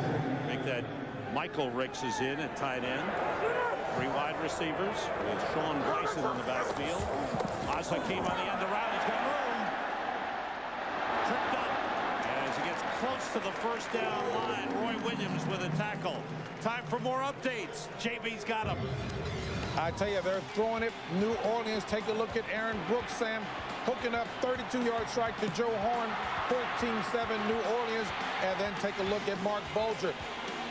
make that. Michael Ricks is in at tight end. 3 wide receivers with Sean Bryson in the backfield. Maas Hakeem on the end around. He's got room. Tripped up as he gets close to the first down line. Roy Williams with a tackle. Time for more updates. JB's got him. I tell you, they're throwing it. New Orleans, take a look at Aaron Brooks, Sam. Hooking up 32-yard strike to Joe Horn. 14-7 New Orleans. And then take a look at Mark Bulger.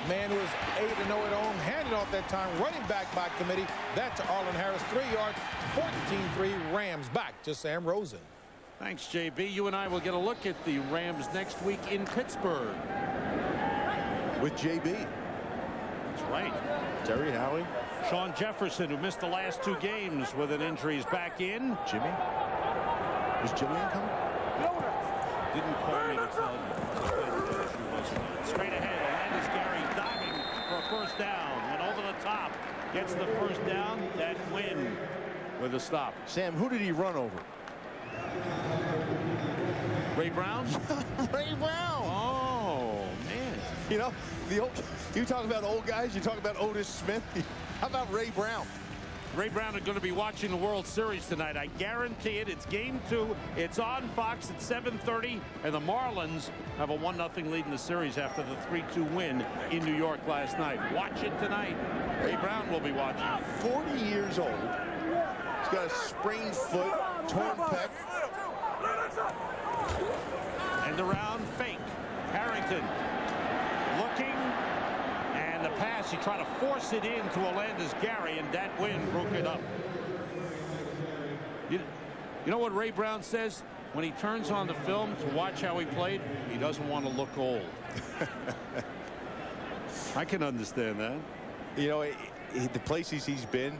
Man who is 8-0 at home, handed off that time, running back by committee. That to Arlen Harris, 3 yards, 14-3 Rams. Back to Sam Rosen. Thanks, JB. You and I will get a look at the Rams next week in Pittsburgh. With JB. That's right. Terry Howie. Sean Jefferson, who missed the last 2 games with an injury, is back in. Jimmy? Was Jimmy incoming? Didn't call me to tell you. Straight ahead. First down, went over the top, gets the first down. That win with a stop. Sam, who did he run over? Ray Brown. Ray Brown. Oh man. You know, you talk about old guys, you talk about Otis Smith. How about Ray Brown? Ray Brown are going to be watching the World Series tonight. I guarantee it. It's game 2. It's on Fox at 7:30. And the Marlins have a 1-0 lead in the series after the 3-2 win in New York last night. Watch it tonight. Ray Brown will be watching. 40 years old. He's got a sprained foot, torn pec. And around fake. Harrington looking. And the pass, he tried to force it in to Alandis Gary, and that wind broke it up. You know what Ray Brown says? When he turns on the film to watch how he played, he doesn't want to look old. I can understand that. You know, the places he's been,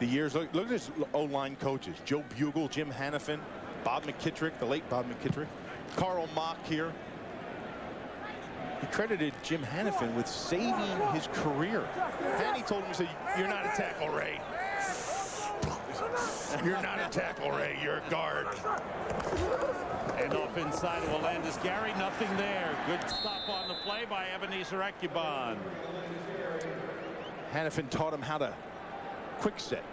the years. Look at his O-line coaches. Joe Bugle, Jim Hannafin, Bob McKittrick, the late Bob McKittrick, Carl Mock here. He credited Jim Hannafin with saving his career. And he told him, he said, "You're not a tackle, Ray. You're not a tackle, Ray. You're a guard." And off inside of Alandis Gary, nothing there. Good stop on the play by Ebenezer Ekubon. Hannafin taught him how to quick set.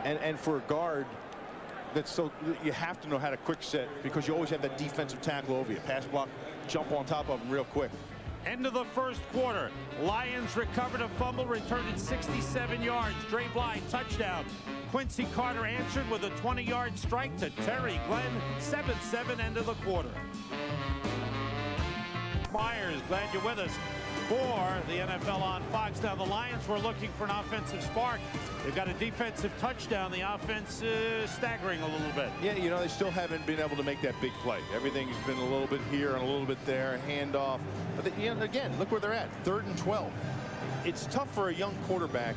And for a guard, you have to know how to quick set because you always have that defensive tackle over you. Pass block, jump on top of him real quick. End of the first quarter. Lions recovered a fumble, returned it 67 yards. Dre Bly, touchdown. Quincy Carter answered with a 20-yard strike to Terry Glenn. 7-7 end of the quarter. Myers, glad you're with us. for the NFL on Fox. Now, the Lions were looking for an offensive spark. They've got a defensive touchdown. The offense staggering a little bit. Yeah, you know, they still haven't been able to make that big play. Everything's been a little bit here and a little bit there, handoff. But you know, again, look where they're at, 3rd and 12. It's tough for a young quarterback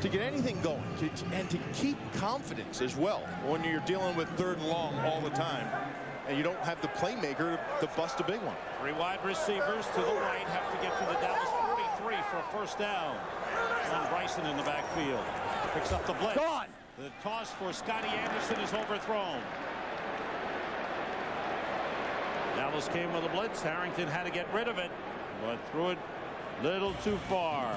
to get anything going and to keep confidence as well when you're dealing with 3rd and long all the time and you don't have the playmaker to bust a big one. 3 wide receivers to the right have to get to the Dallas 43 for a first down. And Bryson in the backfield picks up the blitz. Gone. The toss for Scotty Anderson is overthrown. Dallas came with a blitz. Harrington had to get rid of it, but threw it little too far.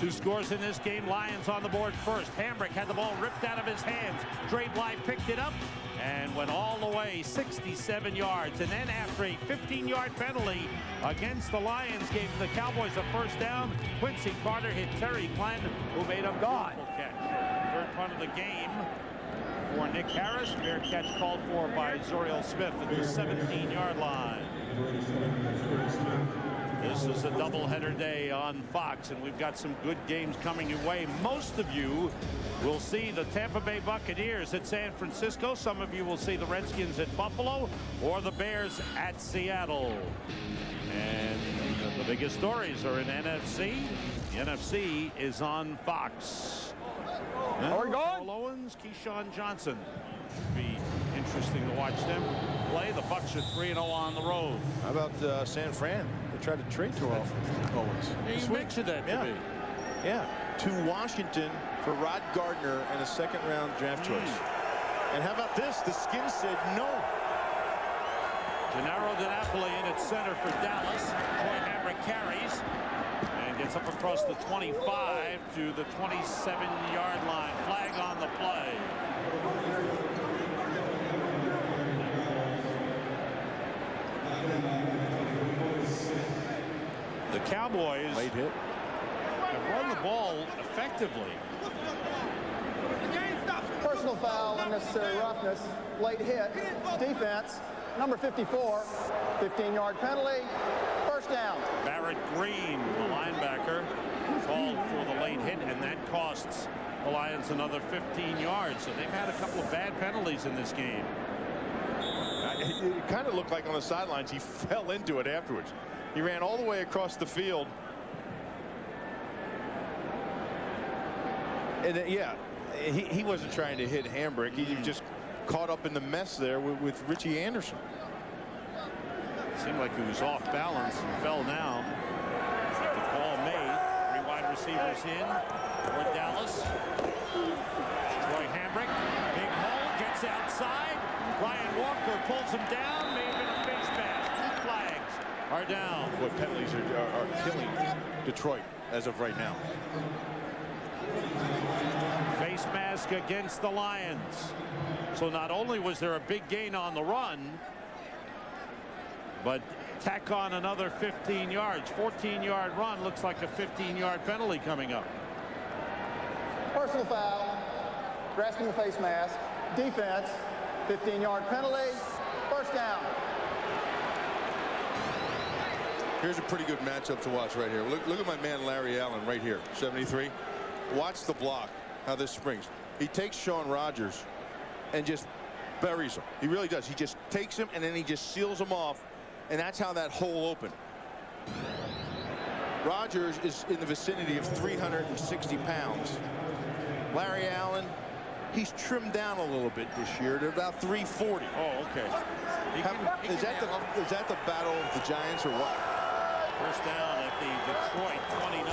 2 scores in this game. Lions on the board first. Hambrick had the ball ripped out of his hands. Dre Bly picked it up and went all the way 67 yards. And then after a 15-yard penalty against the Lions, gave the Cowboys a first down. Quincy Carter hit Terry Glenn, who made a beautiful catch. 3rd punt of the game for Nick Harris. Fair catch called for by Zoriel Smith at the 17-yard line. This is a doubleheader day on Fox, and we've got some good games coming your way. Most of you will see the Tampa Bay Buccaneers at San Francisco. Some of you will see the Redskins at Buffalo or the Bears at Seattle. And the biggest stories are in NFC. The NFC is on Fox. Are we going? Paul Owens, Keyshawn Johnson. Be interesting to watch them play. The Bucs are 3-0 on the road. How about San Fran? They tried to trade to Owens. You mentioned that to me. Yeah, to Washington for Rod Gardner and a 2nd-round draft choice. And how about this? The Skins said no. Gennaro DiNapoli in at center for Dallas. Troy Hambrick carries and gets up across the 25 to the 27-yard line. Flag on the play. The Cowboys Late hit. have run the ball effectively. Personal foul, unnecessary roughness, late hit, defense, number 54, 15-yard penalty, first down. Barrett Green, the linebacker, called for the late hit, and that costs the Lions another 15 yards. So they've had a couple of bad penalties in this game. It kind of looked like on the sidelines he fell into it afterwards. He ran all the way across the field. And yeah, he wasn't trying to hit Hambrick. He just caught up in the mess there with Richie Anderson. Seemed like he was off balance and fell down. The call made. 3 wide receivers in for Dallas. Troy Hambrick, big hole, gets outside. Ryan Walker pulls him down. May have been a face mask. 2 flags are down. What penalties are killing Detroit as of right now. Face mask against the Lions. So not only was there a big gain on the run, but tack on another 15 yards. 14-yard run. Looks like a 15-yard penalty coming up. Personal foul, grasping the face mask, defense, 15-yard penalty, first down. Here's a pretty good matchup to watch right here. Look at my man Larry Allen right here, 73. Watch the block, how this springs. He takes Sean Rogers and just buries him. He really does. He just takes him and then he just seals him off, and that's how that hole opened. Rogers is in the vicinity of 360 pounds. Larry Allen, he's trimmed down a little bit this year to about 340. Oh, okay. Is that the battle of the Giants or what? First down at the Detroit 29.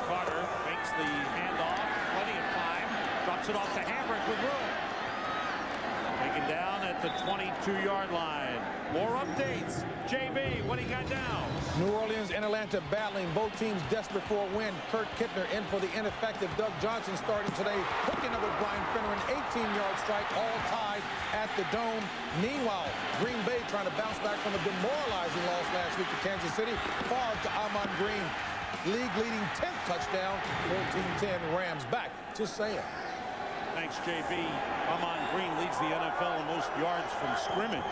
Carter makes the handoff. Plenty of time. Drops it off to Hambrick with room. Taken down at the 22-yard line. More updates. JB, what do you got now? New Orleans and Atlanta battling, both teams desperate for a win. Kurt Kittner in for the ineffective Doug Johnson starting today, hooking up with Brian Finneran, 18-yard strike, all tied at the Dome. Meanwhile, Green Bay trying to bounce back from a demoralizing loss last week to Kansas City. Favre to Ahman Green, league-leading 10th touchdown, 14-10 Rams back to Sam. Thanks, JB. Ahman Green leads the NFL in most yards from scrimmage.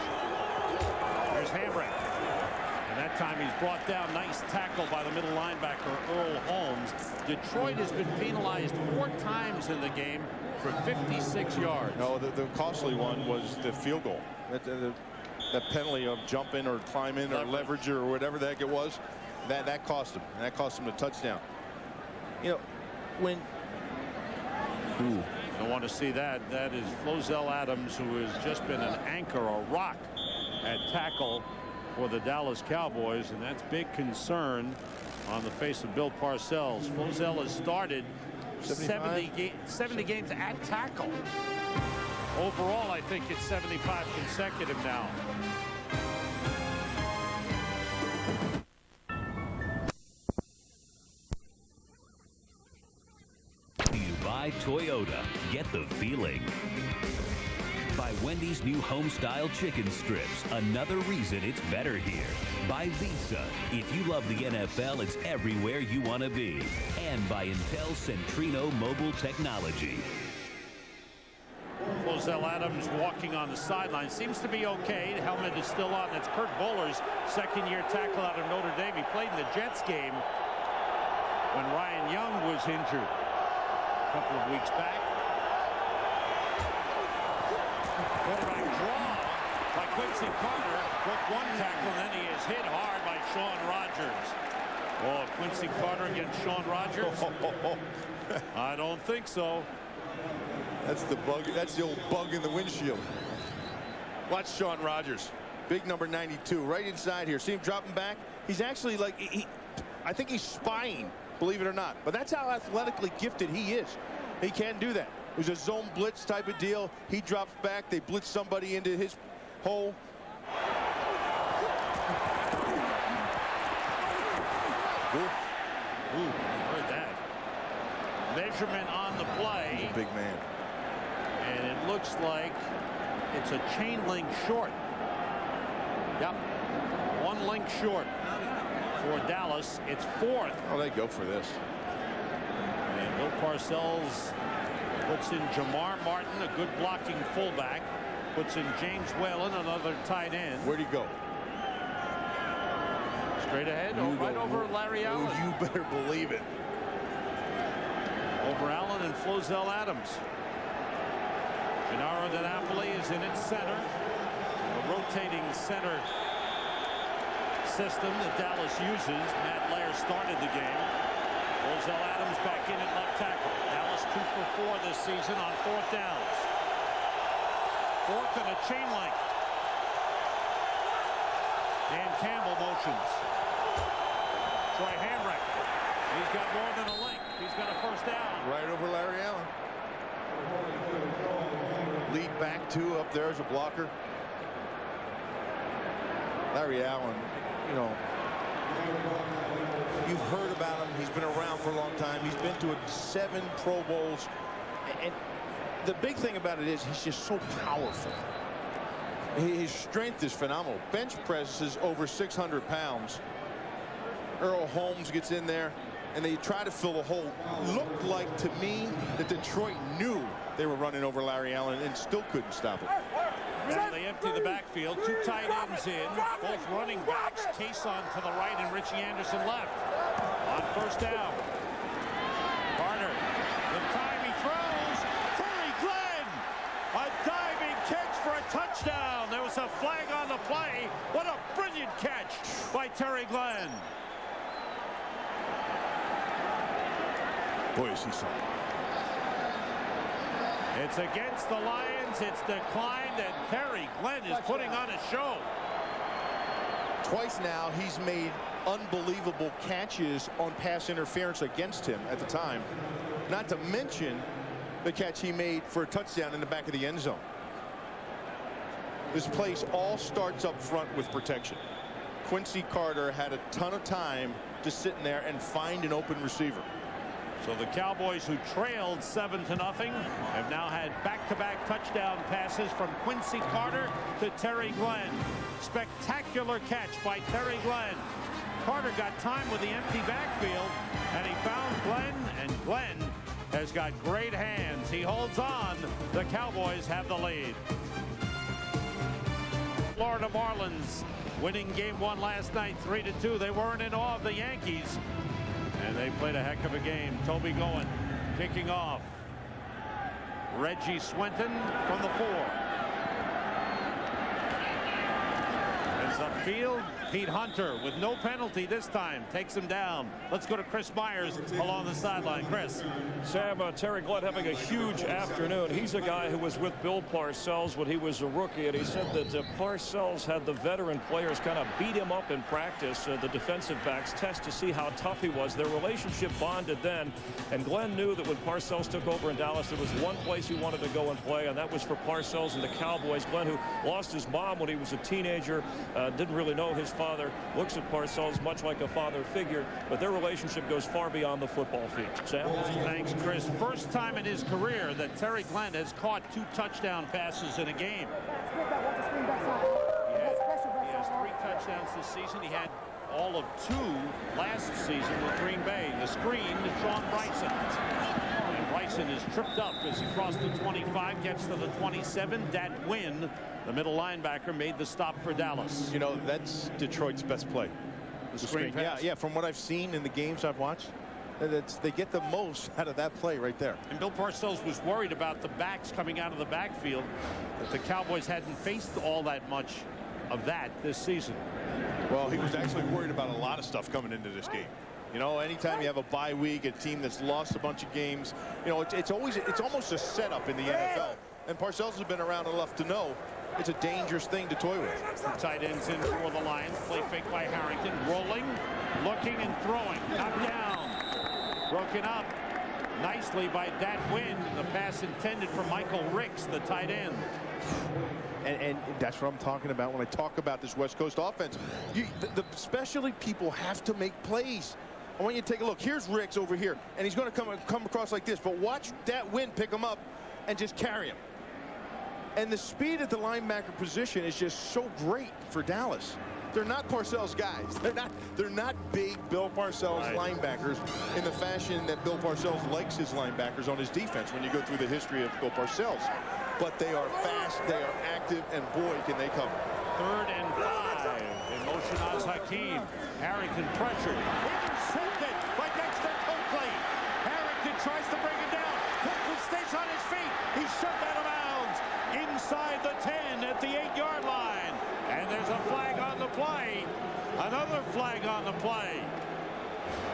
Here's Hambrick. And that time he's brought down. Nice tackle by the middle linebacker, Earl Holmes. Detroit has been penalized 4 times in the game for 56 yards. No, the costly one was the field goal. That penalty of jumping or climbing or leverage or whatever the heck it was, that cost him. And that cost him the touchdown. You know, when... Ooh. I want to see that. That is Rosen Adams, who has just been an anchor, a rock at tackle for the Dallas Cowboys, and that's big concern on the face of Bill Parcells. Rosen has started 70 games at tackle. Overall, I think it's 75 consecutive now. By Toyota, get the feeling. By Wendy's new home-style chicken strips, another reason it's better here. By Visa, if you love the NFL, it's everywhere you want to be. And by Intel Centrino Mobile Technology. Rosen Adams walking on the sideline. Seems to be okay. The helmet is still on. That's Kurt Bowler's second-year tackle out of Notre Dame. He played in the Jets game when Ryan Young was injured a couple of weeks back. Quarterback draw by Quincy Carter. Broke one tackle, and then he is hit hard by Sean Rogers. Oh, Quincy Carter against Sean Rogers? I don't think so. That's the bug. That's the old bug in the windshield. Watch Sean Rogers. Big number 92 right inside here. See him dropping back? He's actually like, I think he's spying, believe it or not. But that's how athletically gifted he is. He can do that. It was a zone blitz type of deal. He drops back. They blitz somebody into his hole. Ooh, heard that. Measurement on the play. He's a big man. And it looks like it's a chain link short. Yep. 1 link short for Dallas. It's 4th. Oh, they go for this. And Bill Parcells puts in Jamar Martin, a good blocking fullback. Puts in James Whalen, another tight end. Where'd he go? Straight ahead, right over Larry Allen. You better believe it. Over Allen and Rosen Adams. Gennaro De Napoli is in its center. A rotating center system that Dallas uses. Matt Lair started the game. Rosen Adams back in at left tackle. Dallas 2 for 4 this season on 4th downs. 4th and a chain link. Dan Campbell motions. Troy Hamrick. He's got more than a link. He's got a first down. Right over Larry Allen. Lead back 2 up there as a blocker. Larry Allen, you know, you've heard about him. He's been around for a long time. He's been to 7 Pro Bowls. And the big thing about it is he's just so powerful. His strength is phenomenal. Bench presses over 600 pounds. Earl Holmes gets in there, and they try to fill the hole. Looked like to me that Detroit knew they were running over Larry Allen and still couldn't stop it. Now they empty the backfield. 2 tight ends in. Both running backs. Cason to the right and Richie Anderson left. On first down. Carter. The time he throws. Terry Glenn. A diving catch for a touchdown. There was a flag on the play. What a brilliant catch by Terry Glenn. Boy, is he something. It's against the Lions. It's declined, and Terry Glenn is putting on a show. Twice now he's made unbelievable catches on pass interference against him at the time. Not to mention the catch he made for a touchdown in the back of the end zone. This place all starts up front with protection. Quincy Carter had a ton of time just sitting there and find an open receiver. So the Cowboys, who trailed 7-0, have now had back-to-back touchdown passes from Quincy Carter to Terry Glenn. Spectacular catch by Terry Glenn. Carter got time with the empty backfield, and he found Glenn, and Glenn has got great hands. He holds on. The Cowboys have the lead. Florida Marlins winning game 1 last night 3-2. They weren't in awe of the Yankees, and they played a heck of a game. Toby going, kicking off. Reggie Swinton from the 4. Ends upfield. Pete Hunter with no penalty this time takes him down. Let's go to Chris Myers along the sideline. Chris. Sam, Terry Glenn having a huge afternoon. He's a guy who was with Bill Parcells when he was a rookie, and he said that Parcells had the veteran players kind of beat him up in practice, the defensive backs, test to see how tough he was. Their relationship bonded then, and Glenn knew that when Parcells took over in Dallas, there was one place he wanted to go and play, and that was for Parcells and the Cowboys. Glenn, who lost his mom when he was a teenager, didn't really know his father, looks at Parcells much like a father figure, but their relationship goes far beyond the football field. Sam? Thanks, Chris. First time in his career that Terry Glenn has caught 2 touchdown passes in a game. He has 3 touchdowns this season. He had all of 2 last season with Green Bay. The screen to Sean Bryson. And Bryson is tripped up as he crossed the 25, gets to the 27. Dat Nguyen, the middle linebacker, made the stop for Dallas. You know, that's Detroit's best play. The screen pass. Yeah, from what I've seen in the games I've watched, they get the most out of that play right there. And Bill Parcells was worried about the backs coming out of the backfield, that the Cowboys hadn't faced all that much of that this season. Well, he was actually worried about a lot of stuff coming into this game. You know, anytime you have a bye week, a team that's lost a bunch of games, you know, it's almost a setup in the NFL. And Parcells has been around enough to know it's a dangerous thing to toy with. 2 tight ends in for the Lions. Play fake by Harrington. Rolling, looking, and throwing. Knocked down. Broken up nicely by Dat Nguyen. The pass intended for Michael Ricks, the tight end. And that's what I'm talking about when I talk about this West Coast offense. The specialty people have to make plays. I want you to take a look. Here's Ricks over here, and he's going to come across like this. But watch Dat Nguyen pick him up and just carry him. And the speed at the linebacker position is just so great for Dallas. They're not Parcells guys. They're not big Bill Parcells linebackers in the fashion that Bill Parcells likes his linebackers on his defense when you go through the history of Bill Parcells. But they are fast, they are active, and boy, can they cover. 3rd and 5. In motion Oz Hakeem. Harrington pressured. Intercepted by Dexter Coakley. Harrington tries to bring him down. Coakley stays on his feet. He's shoved out of bounds inside the 10 at the 8-yard line. And there's a flag on the play. Another flag on the play.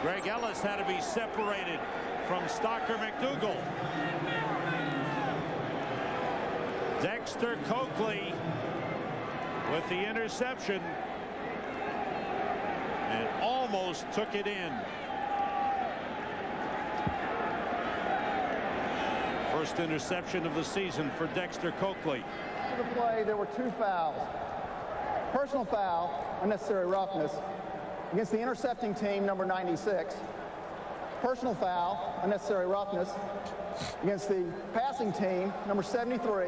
Greg Ellis had to be separated from Stalker McDougal. Dexter Coakley with the interception and almost took it in. First interception of the season for Dexter Coakley. For the play, there were 2 fouls. Personal foul, unnecessary roughness, against the intercepting team, number 96. Personal foul, unnecessary roughness, against the passing team, number 73.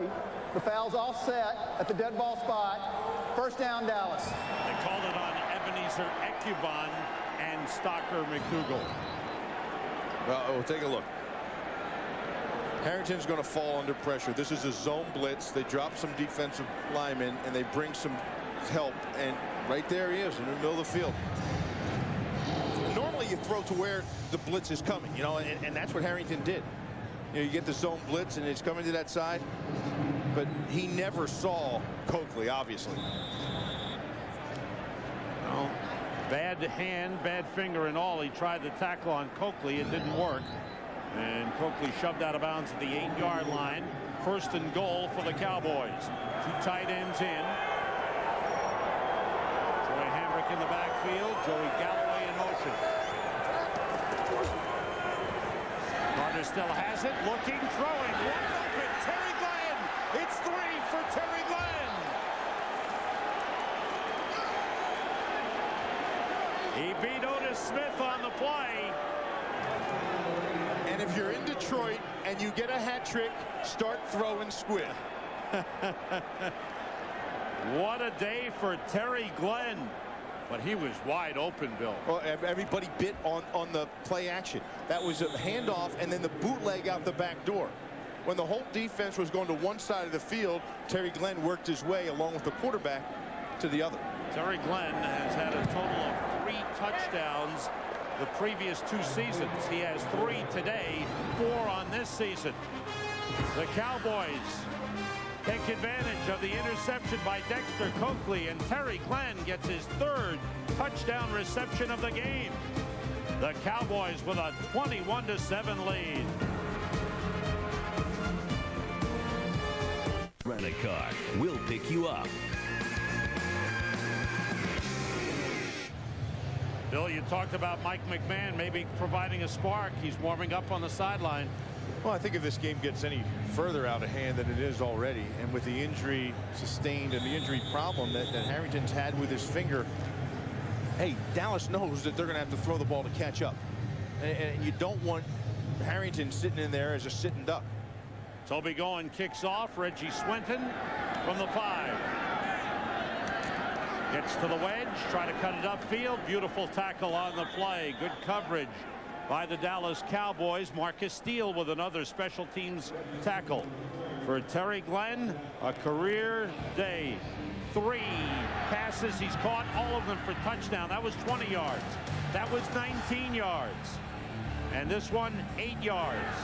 The foul's offset at the dead ball spot. 1st down, Dallas. They called it on Ebenezer Ecubon and Stalker McDougal. Well, take a look. Harrington's going to fall under pressure. This is a zone blitz. They drop some defensive linemen, and they bring some help. And right there he is in the middle of the field. Normally you throw to where the blitz is coming, you know, and that's what Harrington did. You know, you get the zone blitz, and it's coming to that side. But he never saw Coakley, obviously. Well, bad hand, bad finger and all. He tried to tackle on Coakley. It didn't work. And Coakley shoved out of bounds at the 8-yard line. 1st and goal for the Cowboys. 2 tight ends in. Joey Hamrick in the backfield. Joey Galloway in motion. Carter still has it. Looking, throwing. Wide open. Terry Glenn. It's 3 for Terry Glenn. He beat Otis Smith on the play. And if you're in Detroit and you get a hat trick, start throwing squid. What a day for Terry Glenn. But he was wide open, Bill. Well, everybody bit on the play action. That was a handoff and then the bootleg out the back door. When the whole defense was going to one side of the field, Terry Glenn worked his way along with the quarterback to the other. Terry Glenn has had a total of 3 touchdowns the previous 2 seasons. He has 3 today, 4 on this season. The Cowboys take advantage of the interception by Dexter Coakley, and Terry Glenn gets his 3rd touchdown reception of the game. The Cowboys with a 21-7 lead. Rent a car. We'll pick you up. Bill, you talked about Mike McMahon maybe providing a spark. He's warming up on the sideline. Well, I think if this game gets any further out of hand than it is already, and with the injury sustained and the injury problem that Harrington's had with his finger, hey, Dallas knows that they're going to have to throw the ball to catch up. And you don't want Harrington sitting in there as a sitting duck. Toby Goen kicks off. Reggie Swinton from the 5. Gets to the wedge, try to cut it upfield. Beautiful tackle on the play. Good coverage by the Dallas Cowboys. Marcus Steele with another special teams tackle. For Terry Glenn, a career day. 3 passes he's caught, all of them for touchdown. That was 20 yards. That was 19 yards. And this one, 8 yards.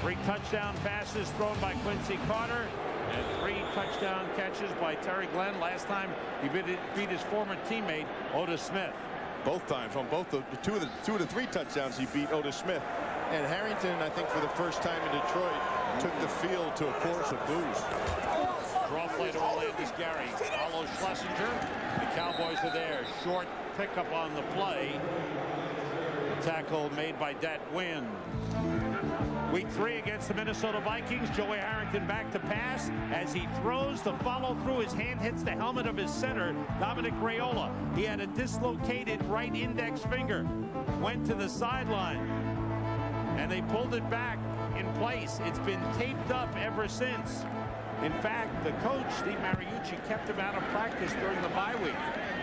3 touchdown passes thrown by Quincy Carter, and 3 touchdown catches by Terry Glenn. Last time he beat his former teammate Otis Smith. Both times on both the two of the 3 touchdowns he beat Otis Smith. And Harrington, I think for the first time in Detroit, took the field to a chorus of boos. Draw play to Orlandis Gary. Arlo Schlesinger. The Cowboys are there. Short pickup on the play. The tackle made by Det Nguyen. Week 3 against the Minnesota Vikings. Joey Harrington back to pass. As he throws, the follow through, his hand hits the helmet of his center, Dominic Raiola. He had a dislocated right index finger. Went to the sideline, and they pulled it back in place. It's been taped up ever since. In fact, the coach, Steve Mariucci, kept him out of practice during the bye week,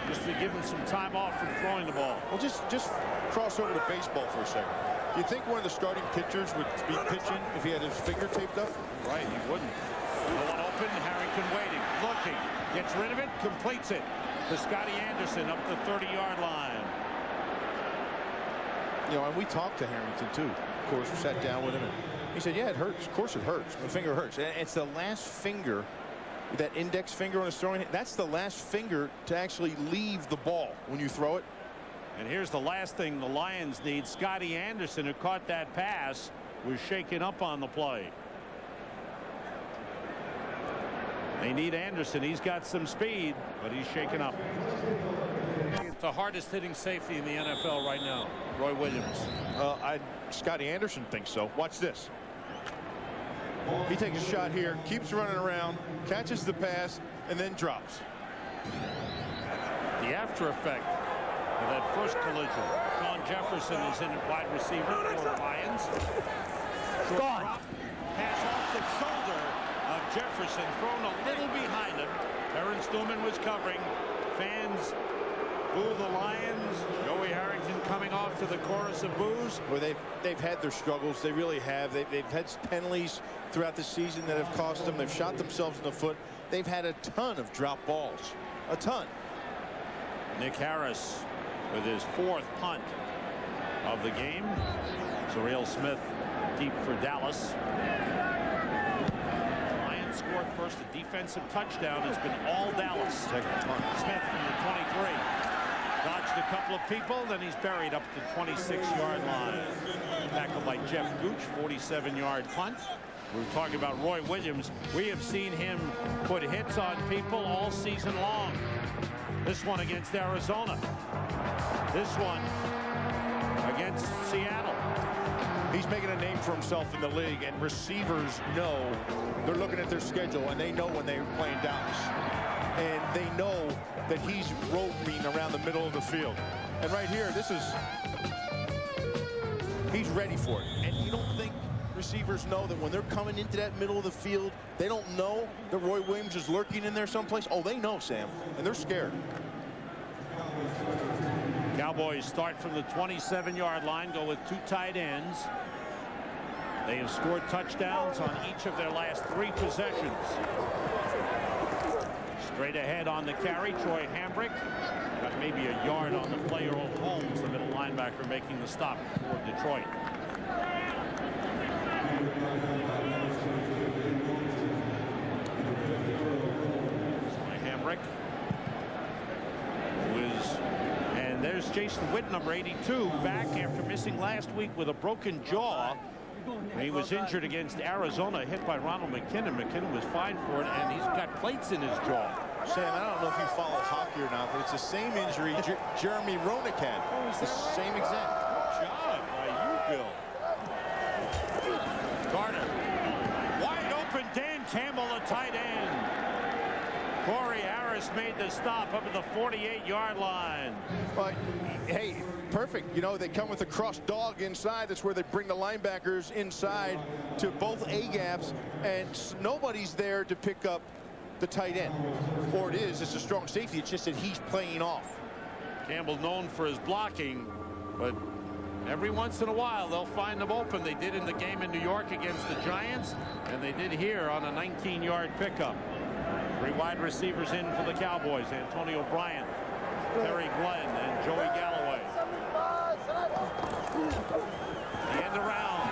just to give him some time off from throwing the ball. Well, just cross over to baseball for a second. Do you think one of the starting pitchers would be pitching if he had his finger taped up? Right, he wouldn't. No one open, Harrington waiting, looking, gets rid of it, completes it to Scotty Anderson up the 30-yard line. You know, and we talked to Harrington too. Of course, we sat down with him, and he said, yeah, it hurts. Of course it hurts. My finger hurts. And it's the last finger, that index finger on his throwing, that's the last finger to actually leave the ball when you throw it. And here's the last thing the Lions need. Scotty Anderson, who caught that pass, was shaken up on the play. They need Anderson. He's got some speed, but he's shaken up. The hardest hitting safety in the NFL right now, Roy Williams. Scotty Anderson thinks so. Watch this. He takes a shot here, keeps running around, catches the pass, and then drops. The after effect of that first collision. Sean Jefferson is in at wide receiver for the Lions. Short drop, pass off the shoulder of Jefferson, thrown a little behind him. Terrence Newman was covering. Fans boo the Lions. Joey Harrington coming off to the chorus of boos. Well, they've had their struggles. They really have. They've had penalties throughout the season that have cost them. They've shot themselves in the foot. They've had a ton of drop balls. A ton. Nick Harris with his 4th punt of the game. Surreal Smith deep for Dallas. Lions scored first. A defensive touchdown has been all Dallas. Second punt. Smith from the 23. Dodged a couple of people, then he's buried up the 26-yard line. Tackled by Jeff Gooch, 47-yard punt. We were talking about Roy Williams. We have seen him put hits on people all season long. This one against Arizona. This one against Seattle. He's making a name for himself in the league, and receivers know. They're looking at their schedule, and they know when they're playing Dallas. And they know that he's roving around the middle of the field. And right here, he's ready for it. And you don't think receivers know that when they're coming into that middle of the field, they don't know that Roy Williams is lurking in there someplace? Oh, they know, Sam, and they're scared. Cowboys start from the 27-yard line, go with 2 tight ends. They have scored touchdowns on each of their last 3 possessions. Straight ahead on the carry, Troy Hambrick. Got maybe a yard on the play. Earl Holmes, the middle linebacker, making the stop for Detroit. Troy Hambrick. And there's Jason Witt, number 82, back after missing last week with a broken jaw. He was injured against Arizona, hit by Ronald McKinnon. McKinnon was fined for it, and he's got plates in his jaw. Sam, I don't know if you follow hockey or not, but it's the same injury Jeremy Roenick had. It's the same exact. Good job by you, Bill. Carter. Wide open, Dan Campbell, the tight end. Corey Harris made the stop up at the 48-yard line. But, hey, perfect. You know, they come with a cross dog inside. That's where they bring the linebackers inside to both A-gaps, and nobody's there to pick up the tight end. Or it's a strong safety. It's just that he's playing off. Campbell known for his blocking, but every once in a while they'll find them open. They did in the game in New York against the Giants, and they did here on a 19-yard pickup. 3 wide receivers in for the Cowboys. Antonio Bryant, Terry Glenn, and Joey Galloway. The end around.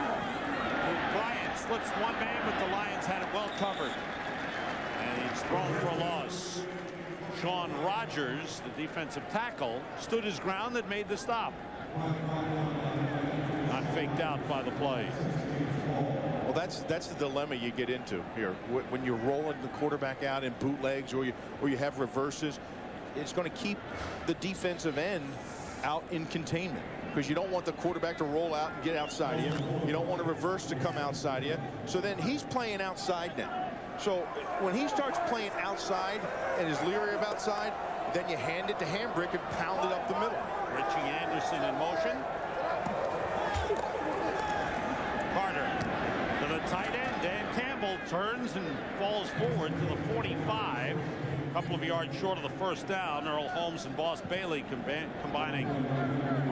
Bryant slips one man, but the Lions had it well covered. And he's thrown for a loss. Sean Rogers, the defensive tackle, stood his ground and made the stop. Not faked out by the play. Well, that's the dilemma you get into here when you're rolling the quarterback out in bootlegs or you have reverses. It's going to keep the defensive end out in containment because you don't want the quarterback to roll out and get outside of you. You don't want a reverse to come outside of you. So then he's playing outside now. So when he starts playing outside and is leery of outside, then you hand it to Hambrick and pound it up the middle. Richie Anderson in motion. Carter to the tight end. Dan Campbell turns and falls forward to the 45. A couple of yards short of the first down. Earl Holmes and Boss Bailey combining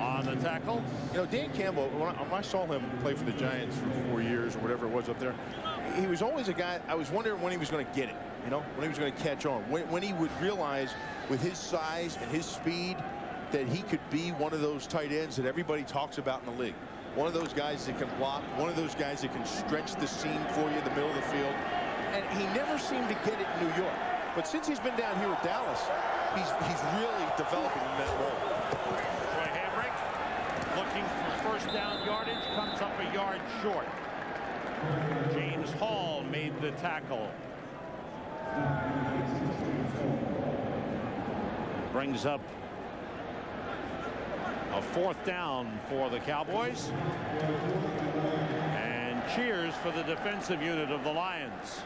on the tackle. You know, Dan Campbell, when I saw him play for the Giants for 4 years or whatever it was up there, he was always a guy, I was wondering when he was going to get it, you know, when he was going to catch on, when he would realize with his size and his speed that he could be one of those tight ends that everybody talks about in the league. One of those guys that can block, one of those guys that can stretch the seam for you in the middle of the field. And he never seemed to get it in New York. But since he's been down here with Dallas, he's really developing in that role. Troy Hambrick looking for first down yardage, comes up a yard short. James Hall made the tackle. Brings up a 4th down for the Cowboys. And cheers for the defensive unit of the Lions.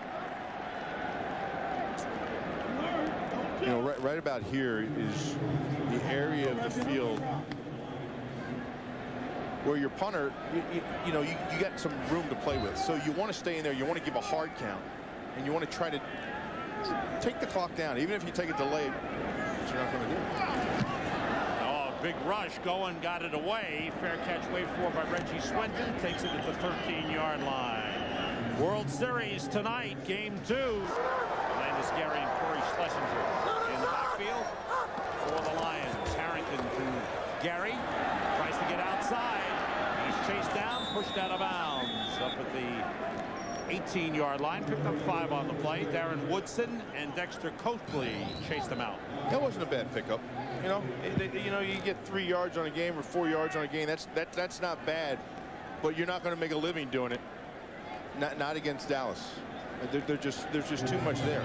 You know, right about here is the area of the field where your punter, you know, you got some room to play with. So you want to stay in there. You want to give a hard count. And you want to try to take the clock down. Even if you take it delayed, which you're not going to do. Oh, big rush. Going, got it away. Fair catch, wait for by Reggie Swinton. Takes it at the 13-yard line. World Series tonight, game 2. Landis Gary and Corey Schlesinger in the backfield for the Lions. Harrington to Gary. Tries to get outside. He's chased down, pushed out of bounds up at the 18-yard line. Picked up 5 on the play. Darren Woodson and Dexter Coakley chased him out. That wasn't a bad pickup. You know, you get 3 yards on a game or 4 yards on a game. That's not bad, but you're not going to make a living doing it. Not against Dallas. There's just too much there.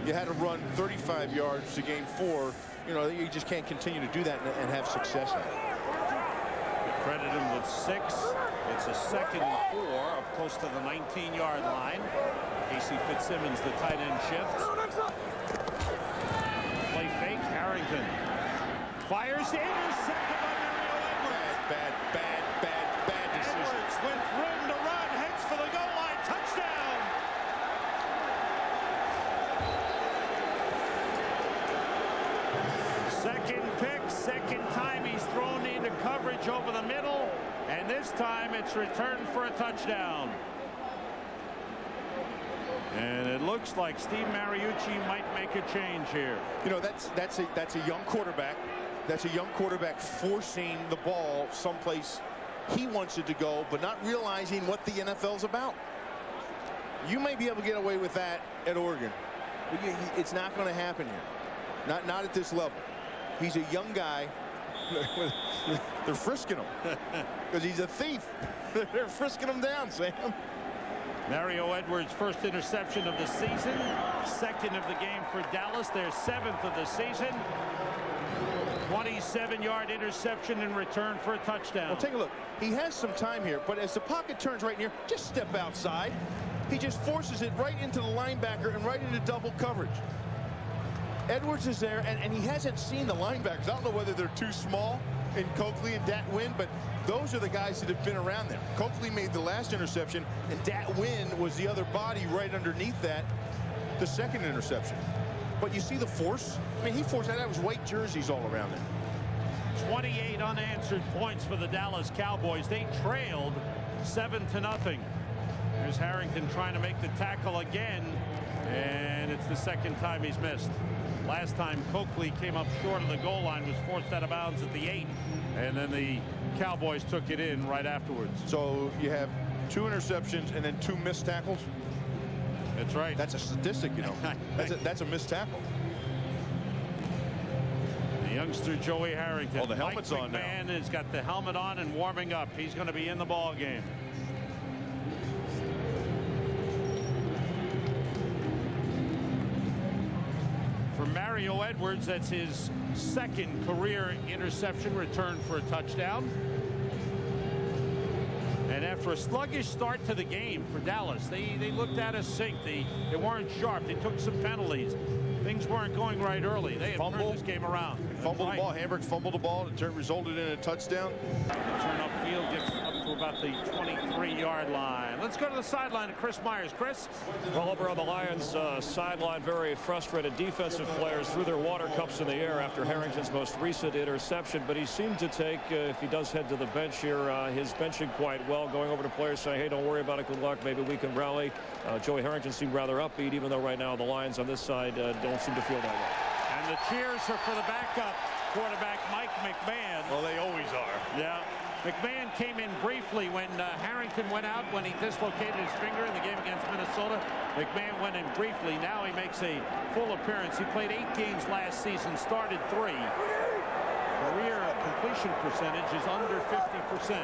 You had to run 35 yards to gain 4. You know, you just can't continue to do that and have success in it. Credit him with 6. It's a 2nd and 4 up close to the 19-yard line. Casey Fitzsimmons, the tight end, shifts. Play fake. Harrington fires. Intercepted by Mario Edwards. Bad decision. Edwards with room to run. Heads for the goal line. Touchdown. Second pick. Second time he's thrown into coverage over the middle. And this time it's returned for a touchdown. And it looks like Steve Mariucci might make a change here. You know, that's a young quarterback. That's a young quarterback forcing the ball someplace he wants it to go, but not realizing what the NFL's about. You may be able to get away with that at Oregon, but it's not going to happen here. Not at this level. He's a young guy. They're frisking him because he's a thief. They're frisking him down, Sam. Mario Edwards' first interception of the season, second of the game for Dallas, their 7th of the season. 27-yard interception in return for a touchdown. Well, take a look. He has some time here, but as the pocket turns right near, just step outside. He just forces it right into the linebacker and right into double coverage. Edwards is there, and he hasn't seen the linebackers. I don't know whether they're too small in Coakley and Dat Wynn, but those are the guys that have been around them. Coakley made the last interception, and Dat Wynn was the other body right underneath that, the second interception. But you see the force? I mean, he forced that. That was white jerseys all around him. 28 unanswered points for the Dallas Cowboys. They trailed 7-0. Here's Harrington trying to make the tackle again, and it's the second time he's missed. Last time Coakley came up short of the goal line, was forced out of bounds at the 8, and then the Cowboys took it in right afterwards. So you have 2 interceptions and then 2 missed tackles. That's right. That's a statistic, you know. That's a missed tackle. The youngster Joey Harrington. Oh, the helmet's Mike on now. McMahon has got the helmet on and warming up. He's going to be in the ball game. For Mario Edwards, that's his second career interception return for a touchdown. And after a sluggish start to the game for Dallas, they looked at a sink. They weren't sharp. They took some penalties. Things weren't going right early. They had turned this game around. Fumbled the ball. Hamburg fumbled the ball. It resulted in a touchdown. Turn upfield, gets up to about the 23-yard line. Let's go to the sideline of Chris Myers. Chris? Well, over on the Lions sideline, very frustrated defensive players threw their water cups in the air after Harrington's most recent interception. But he seemed to take, if he does head to the bench here, his benching quite well, going over to players saying, hey, don't worry about it. Good luck. Maybe we can rally. Joey Harrington seemed rather upbeat, even though right now the Lions on this side don't seem to feel that way. And the cheers are for the backup quarterback, Mike McMahon. Well, they always are. Yeah. McMahon came in briefly when Harrington went out, when he dislocated his finger in the game against Minnesota. McMahon went in briefly. Now he makes a full appearance. He played 8 games last season, started 3. Career completion percentage is under 50%.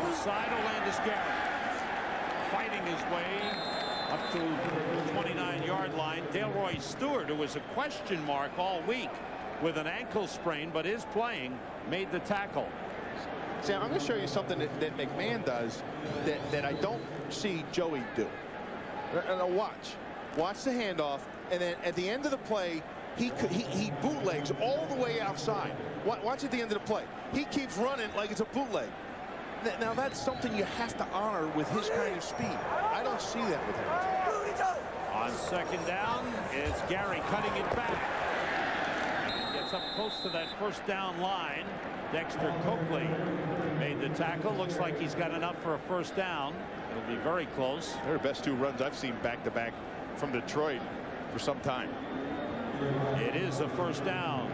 Inside, Olandis Garrett fighting his way up to the 29-yard line. Delroy Stewart, who was a question mark all week with an ankle sprain, but is playing, made the tackle. Sam, I'm going to show you something that McMahon does that I don't see Joey do. Now watch the handoff, and then at the end of the play, he bootlegs all the way outside. Watch at the end of the play. He keeps running like it's a bootleg. Now that's something you have to honor with his kind of speed. I don't see that with him. On second down, it's Gary cutting it back. Gets up close to that first down line. Dexter Coakley made the tackle. Looks like he's got enough for a first down. It'll be very close. They're the best 2 runs I've seen back-to-back from Detroit for some time. It is a first down.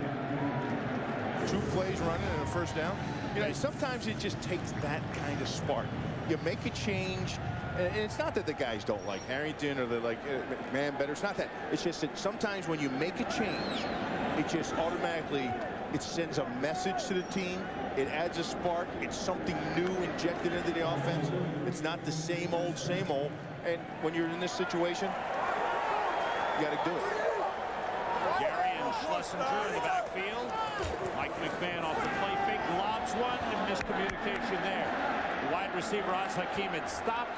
2 plays running and a first down. You know, sometimes it just takes that kind of spark. You make a change, and it's not that the guys don't like Harrington or they're like McMahon better. It's not that. It's just that sometimes when you make a change, it just automatically sends a message to the team. It adds a spark. It's something new injected into the offense. It's not the same old, same old. And when you're in this situation, you got to do it. Gary and Schlesinger in the backfield. Mike McMahon off the play fake, lobs one, and miscommunication there. The wide receiver Oz Hakeem had stopped.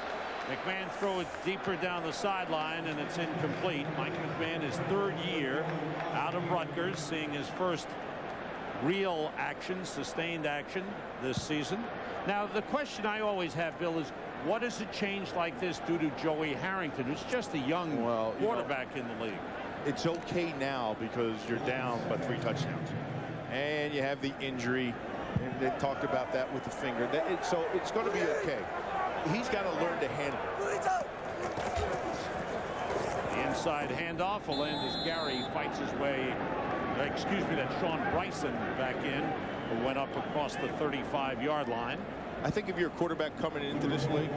McMahon throw it deeper down the sideline, and it's incomplete. Mike McMahon, his 3rd year out of Rutgers, seeing his first real action, sustained action this season. Now, the question I always have, Bill, is what does a change like this do to Joey Harrington, who's just a young quarterback in the league? It's okay now because you're down by 3 touchdowns. And you have the injury. And they talked about that with the finger. So it's going to be okay. He's got to learn to handle it. Inside handoff. Alandis Gary fights his way. Excuse me, that's Sean Bryson back in, who went up across the 35-yard line. I think if you're a quarterback coming into this league,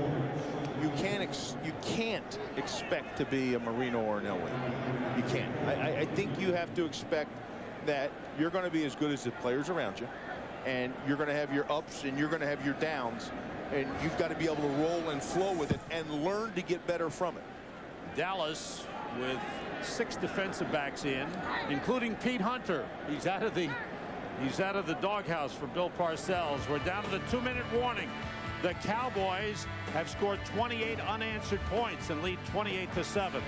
you can't expect to be a Marino or an Elway. You can't. I think you have to expect that you're going to be as good as the players around you, and you're going to have your ups and you're going to have your downs, and you've got to be able to roll and flow with it and learn to get better from it. Dallas with 6 defensive backs in, including Pete Hunter. He's out of the doghouse for Bill Parcells. We're down to the 2-minute warning. The Cowboys have scored 28 unanswered points and lead 28-7.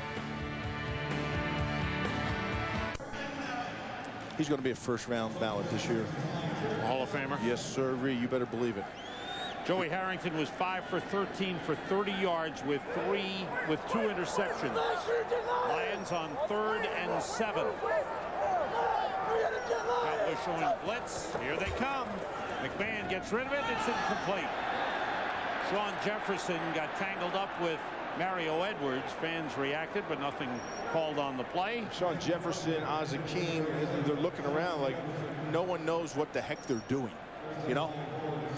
He's going to be a first-round ballot this year. Hall of Famer? Yes, sir. You better believe it. Joey Harrington was 5 for 13 for 30 yards with 2 interceptions. Lions on 3rd and 7. Cowboys showing blitz. Here they come. McMahon gets rid of it. It's incomplete. Sean Jefferson got tangled up with Mario Edwards. Fans reacted, but nothing called on the play. Sean Jefferson, Azakim, they're looking around like no one knows what the heck they're doing. You know,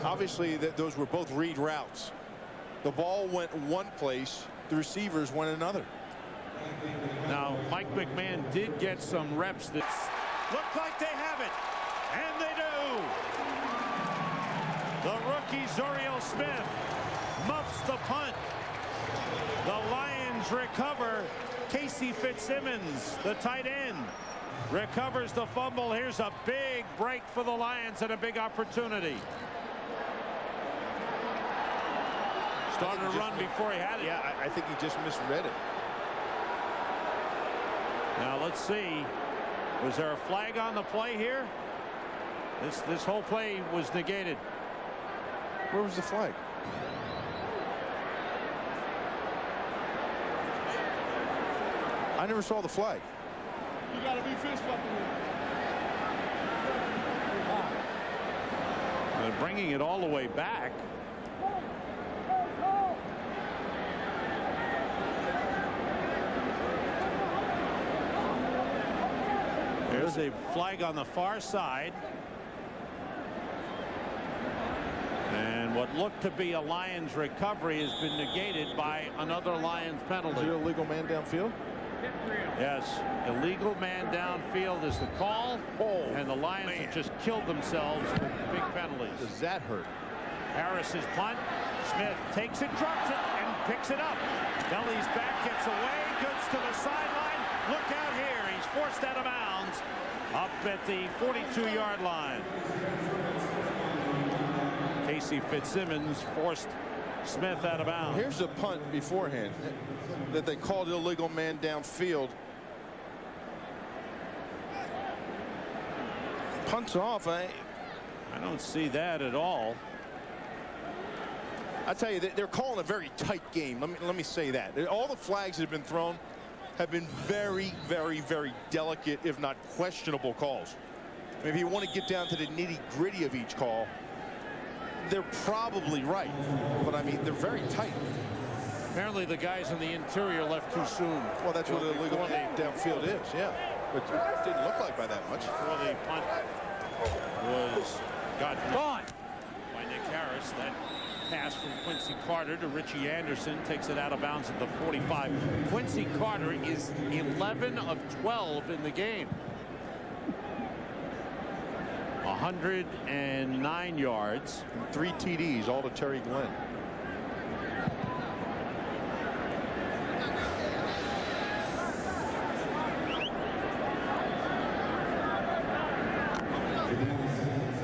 obviously those were both read routes. The ball went one place, the receivers went another. Now, Mike McMahon did get some reps that look like they have it, and they do. The rookie Zuriel Smith muffs the punt. The Lions recover. Casey Fitzsimmons, the tight end, recovers the fumble. Here's a big break for the Lions and a big opportunity. Started to run before he had it. Yeah, I think he just misread it. Now let's see. Was there a flag on the play here? This whole play was negated. Where was the flag? I never saw the flag. You gotta be fist bumping. They're bringing it all the way back. There's a flag on the far side. And what looked to be a Lions recovery has been negated by another Lions penalty. Is it an illegal man downfield? Yes, illegal man downfield is the call. And the Lions have just killed themselves with big penalties. Does that hurt? Harris's punt. Smith takes it, drops it, and picks it up. Belly's back, gets away, goods to the sideline. Look out here. He's forced out of bounds up at the 42-yard line. Casey Fitzsimmons forced Smith out of bounds. Here's a punt beforehand that they called illegal man downfield. Punts off. I don't see that at all. I tell you, they're calling a very tight game. Let me say that. All the flags that have been thrown have been very, very, very delicate, if not questionable calls. I mean, if you want to get down to the nitty-gritty of each call, they're probably right. But I mean, they're very tight. Apparently the guys in the interior left too soon. Well, that's what illegal downfield is, yeah. But it didn't look like by that much. Before the punt was gone by Nick Harris. That pass from Quincy Carter to Richie Anderson takes it out of bounds at the 45. Quincy Carter is 11 of 12 in the game. 109 yards. And 3 TDs, all to Terry Glenn.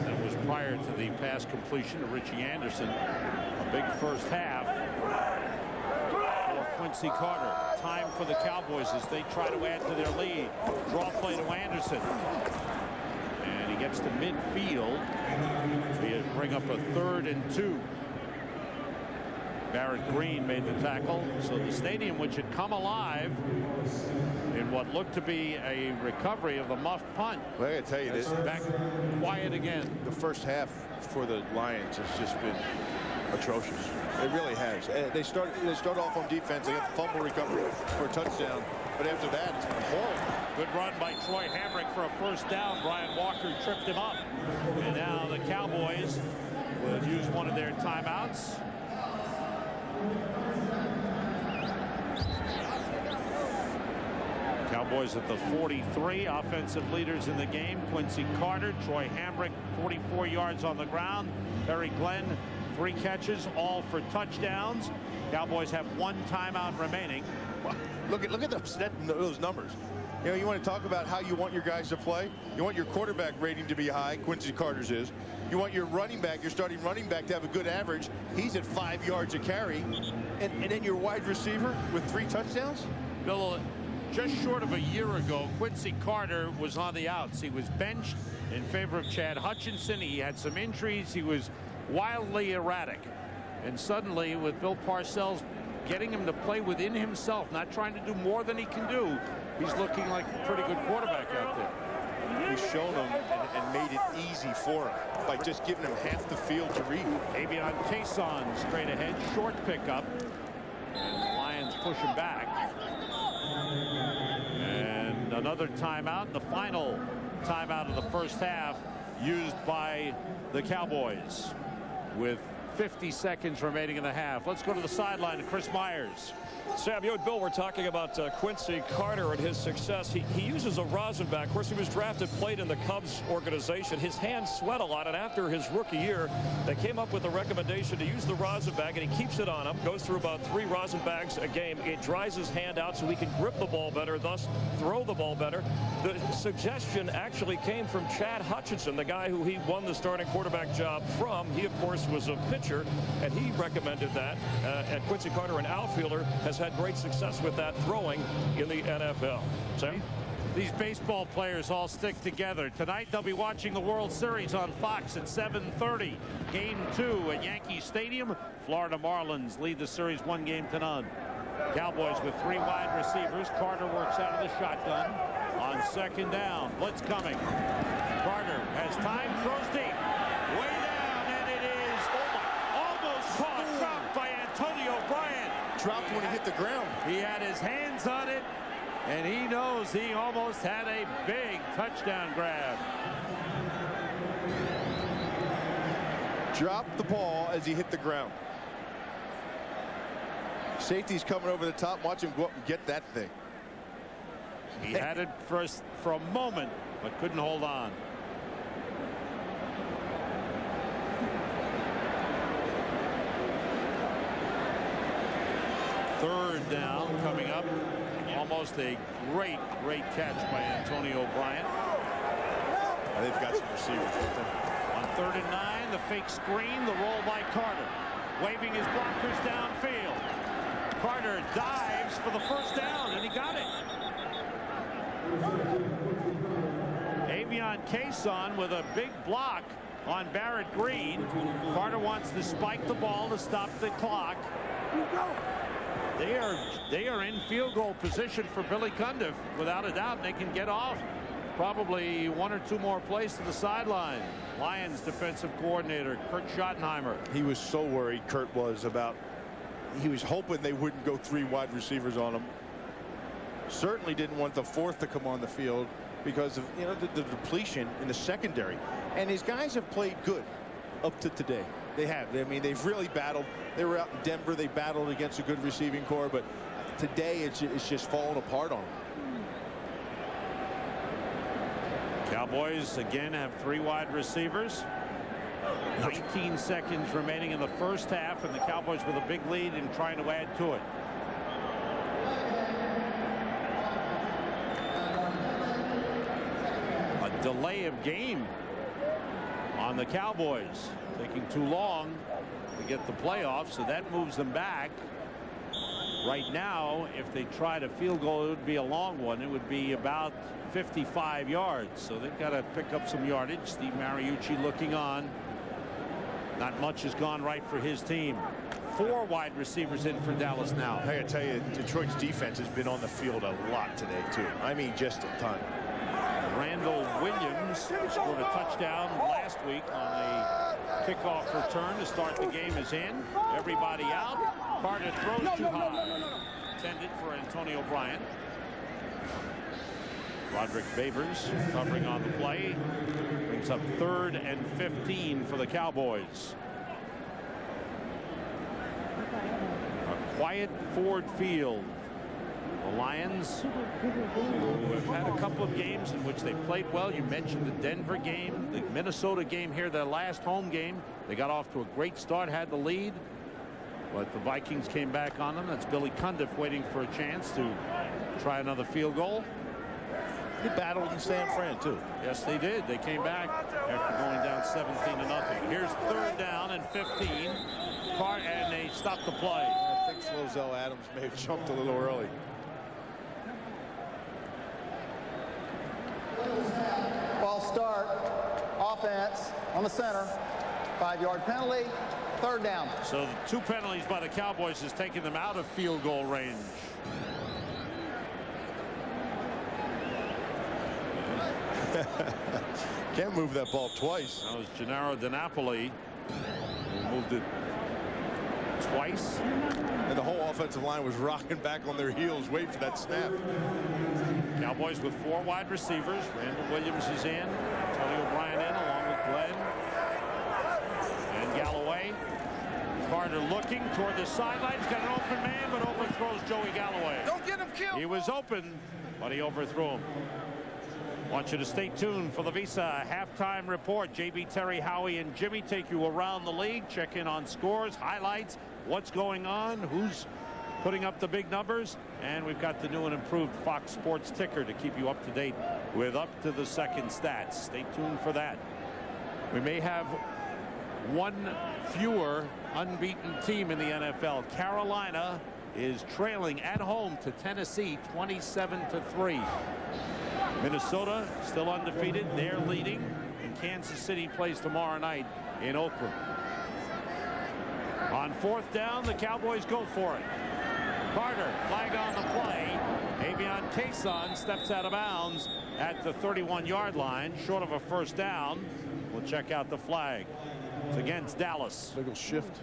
That was prior to the pass completion to Richie Anderson. A big first half for Quincy Carter. Time for the Cowboys as they try to add to their lead. Draw play to Anderson. And he gets to midfield. They bring up a 3rd and 2. Barrett Green made the tackle. So the stadium, which had come alive in what looked to be a recovery of the muffed punt, Well, I gotta tell you, this back quiet again. the first half for the Lions has just been atrocious. It really has. They start off on defense. They get the fumble recovery for a touchdown. but after that, it's been horrible. Good run by Troy Hamrick for a first down. Brian Walker tripped him up. And now the Cowboys will use one of their timeouts. Cowboys at the 43, offensive leaders in the game. Quincy Carter, Troy Hamrick, 44 yards on the ground. Terry Glenn, 3 catches, all for touchdowns. Cowboys have 1 timeout remaining. Look at those numbers. You know, you want to talk about how you want your guys to play. You want your quarterback rating to be high. Quincy Carter's is. You want your running back, your starting running back, to have a good average. He's at 5 yards a carry. And then your wide receiver with 3 touchdowns? Bill, just short of a year ago, Quincy Carter was on the outs. He was benched in favor of Chad Hutchinson. He had some injuries. He was wildly erratic. And suddenly, with Bill Parcells getting him to play within himself, not trying to do more than he can do, he's looking like a pretty good quarterback out there. He's shown him and made it easy for him by just giving him half the field to read. Avion Cason straight ahead, short pickup. And the Lions push him back. And another timeout, the final timeout of the first half, used by the Cowboys with 50 seconds remaining in the half. Let's go to the sideline to Chris Myers. Sam, you and Bill were talking about Quincy Carter and his success. He uses a rosin back. Of course, he was drafted, played in the Cubs organization. His hands sweat a lot, and after his rookie year, they came up with a recommendation to use the rosin bag, and he keeps it on him. Goes through about 3 rosin bags a game. It dries his hand out so he can grip the ball better, thus throw the ball better. The suggestion actually came from Chad Hutchinson, the guy who he won the starting quarterback job from. He, of course, was a pitcher, and he recommended that. And Quincy Carter, an outfielder, has had great success with that throwing in the NFL. Sam? These baseball players all stick together. Tonight they'll be watching the World Series on Fox at 7:30. Game 2 at Yankee Stadium. Florida Marlins lead the series 1-0. Cowboys with 3 wide receivers. Carter works out of the shotgun on second down. Blitz coming. Carter has time, throws deep. Way down, and it is almost caught, dropped by Antonio Bryant. Dropped when he hit the ground. He had his hands on it, and he knows he almost had a big touchdown grab. Dropped the ball as he hit the ground. Safety's coming over the top. Watch him go up and get that thing. He had it for a moment, but couldn't hold on. Third down coming up. Almost a great catch by Antonio Bryant. They've got some receivers with them. On 3rd and 9, the fake screen, the roll by Carter. Waving his blockers downfield. Carter dives for the first down, and he got it. Avion Cason with a big block on Barrett Green. Carter wants to spike the ball to stop the clock. They are in field goal position for Billy Cundiff, without a doubt. They can get off probably 1 or 2 more plays to the sideline. Lions defensive coordinator Kurt Schottenheimer. He was so worried, Kurt was, about, he was hoping they wouldn't go 3 wide receivers on him. Certainly didn't want the 4th to come on the field because of, you know, the depletion in the secondary. And his guys have played good up to today. They have. I mean, they've really battled. They were out in Denver. They battled against a good receiving corps, but today it's just fallen apart on them. Cowboys again have 3 wide receivers. 19 seconds remaining in the first half, and the Cowboys with a big lead and trying to add to it. A delay of game on the Cowboys, taking too long to get the playoffs, so that moves them back. Right now, if they tried a field goal, it would be a long one. It would be about 55 yards, so they've got to pick up some yardage. Steve Mariucci looking on. Not much has gone right for his team. 4 wide receivers in for Dallas now. I gotta tell you, Detroit's defense has been on the field a lot today too. I mean, just a ton. Randall Williams scored a touchdown last week on a kickoff return to start the game. Is in. Everybody out. Carter throws too high. Intended for Antonio Bryant. Roderick Favors covering on the play. Brings up 3rd and 15 for the Cowboys. A quiet Ford Field. The Lions, who have had a couple of games in which they played well. You mentioned the Denver game, the Minnesota game here, their last home game. They got off to a great start, had the lead, but the Vikings came back on them. That's Billy Cundiff waiting for a chance to try another field goal. They battled in San Fran, too. Yes, they did. They came back after going down 17-0. Here's 3rd down and 15. And they stopped the play. I think Flozell Adams may have jumped a little early. False start. Offense on the center. 5-yard penalty. 3rd down. So the 2 penalties by the Cowboys has taken them out of field goal range. Can't move that ball twice. That was Gennaro DiNapoli who moved it twice. And the whole offensive line was rocking back on their heels waiting for that snap. Cowboys with 4 wide receivers. Randall Williams is in. Tony O'Brien in along with Glenn and Galloway. Carter looking toward the sidelines. Got an open man, but overthrows Joey Galloway. Don't get him killed. He was open, but he overthrew him. Want you to stay tuned for the Visa halftime report. JB, Terry, Howie, and Jimmy take you around the league. Check in on scores, highlights, what's going on, who's putting up the big numbers, and we've got the new and improved Fox Sports ticker to keep you up to date with up to the second stats. Stay tuned for that. We may have one fewer unbeaten team in the NFL. Carolina is trailing at home to Tennessee 27-3. Minnesota still undefeated. They're leading, and Kansas City plays tomorrow night in Oakland. On 4th down, the Cowboys go for it. Carter, flag on the play. Avion Cason steps out of bounds at the 31-yard line, short of a 1st down. We'll check out the flag. It's against Dallas. Big shift.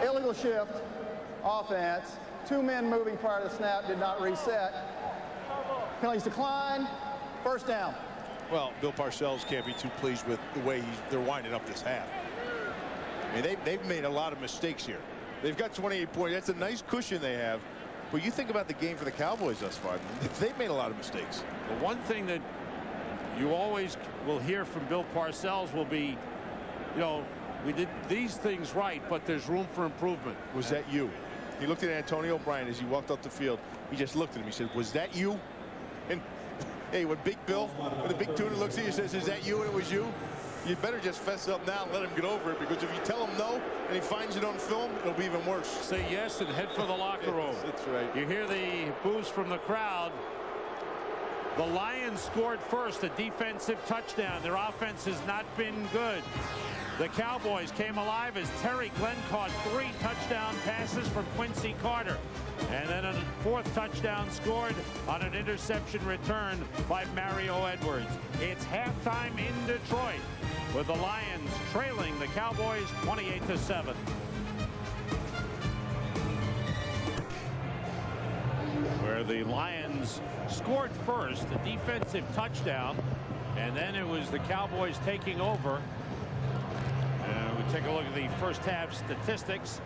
Illegal shift. Offense. 2 men moving prior to the snap, did not reset. Penalties decline. 1st down. Well, Bill Parcells can't be too pleased with the way they're winding up this half. I mean, they've made a lot of mistakes here. They've got 28 points. That's a nice cushion they have. But you think about the game for the Cowboys thus far. They've made a lot of mistakes. The one thing that you always will hear from Bill Parcells will be, you know, we did these things right, but there's room for improvement. Was that you? He looked at Antonio O'Brien as he walked up the field. He just looked at him. He said, was that you? And hey, when Big Bill, when the big tuna looks at you and says, is that you? And it was you? You better just fess up now and let him get over it, because if you tell him no and he finds it on film, it'll be even worse. Say yes and head for the locker room. That's right. You hear the boos from the crowd. The Lions scored first, a defensive touchdown. Their offense has not been good. The Cowboys came alive as Terry Glenn caught 3 touchdown passes from Quincy Carter. And then a 4th touchdown scored on an interception return by Mario Edwards. It's halftime in Detroit, with the Lions trailing the Cowboys 28-7. Where the Lions scored first, a defensive touchdown, and then it was the Cowboys taking over. We take a look at the first half statistics.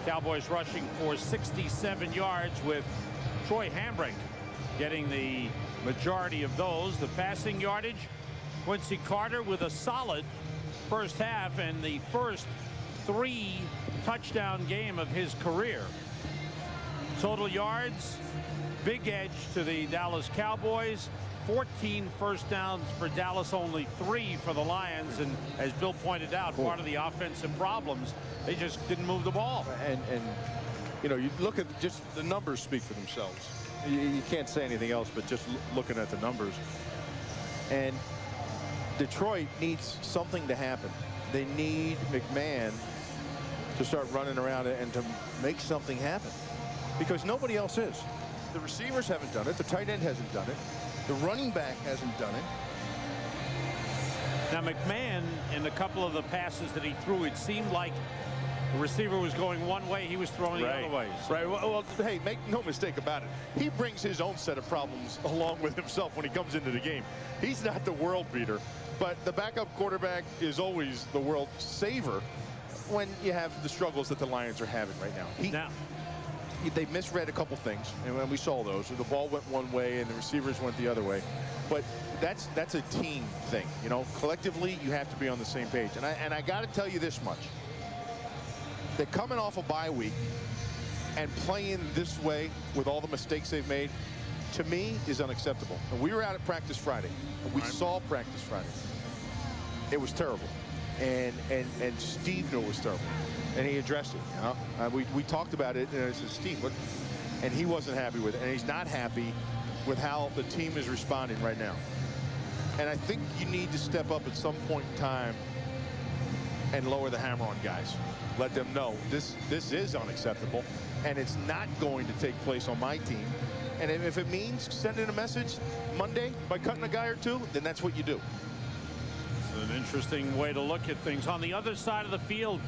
Cowboys rushing for 67 yards, with Troy Hambrick getting the majority of those. The passing yardage, Quincy Carter with a solid first half and the first 3 touchdown game of his career. Total yards, big edge to the Dallas Cowboys. 14 first downs for Dallas, only 3 for the Lions. And as Bill pointed out, part of the offensive problems, they just didn't move the ball. And you know, you look at just the numbers speak for themselves. You can't say anything else but just looking at the numbers. And Detroit needs something to happen. They need McMahon to start running around and to make something happen, because nobody else is. The receivers haven't done it. The tight end hasn't done it. The running back hasn't done it. Now McMahon, in a couple of the passes that he threw, it seemed like The receiver was going one way, he was throwing the other ways. Right. Well, hey, make no mistake about it. He brings his own set of problems along with himself when he comes into the game. He's not the world beater, but the backup quarterback is always the world saver when you have the struggles that the Lions are having right now. They misread a couple things, and when we saw those, the ball went one way and the receivers went the other way. But that's a team thing, you know. Collectively, you have to be on the same page. And I got to tell you this much: they're coming off a bye week, and playing this way with all the mistakes they've made, to me, is unacceptable. And we were out at practice Friday, and we saw practice Friday. It was terrible, and Steve knew it was terrible. And he addressed it. You know? We talked about it, and I said, Steve, what? And he wasn't happy with it, and he's not happy with how the team is responding right now. And I think you need to step up at some point in time and lower the hammer on guys. Let them know this is unacceptable, and it's not going to take place on my team. And if it means sending a message Monday by cutting a guy or two, then that's what you do. It's an interesting way to look at things. On the other side of the field,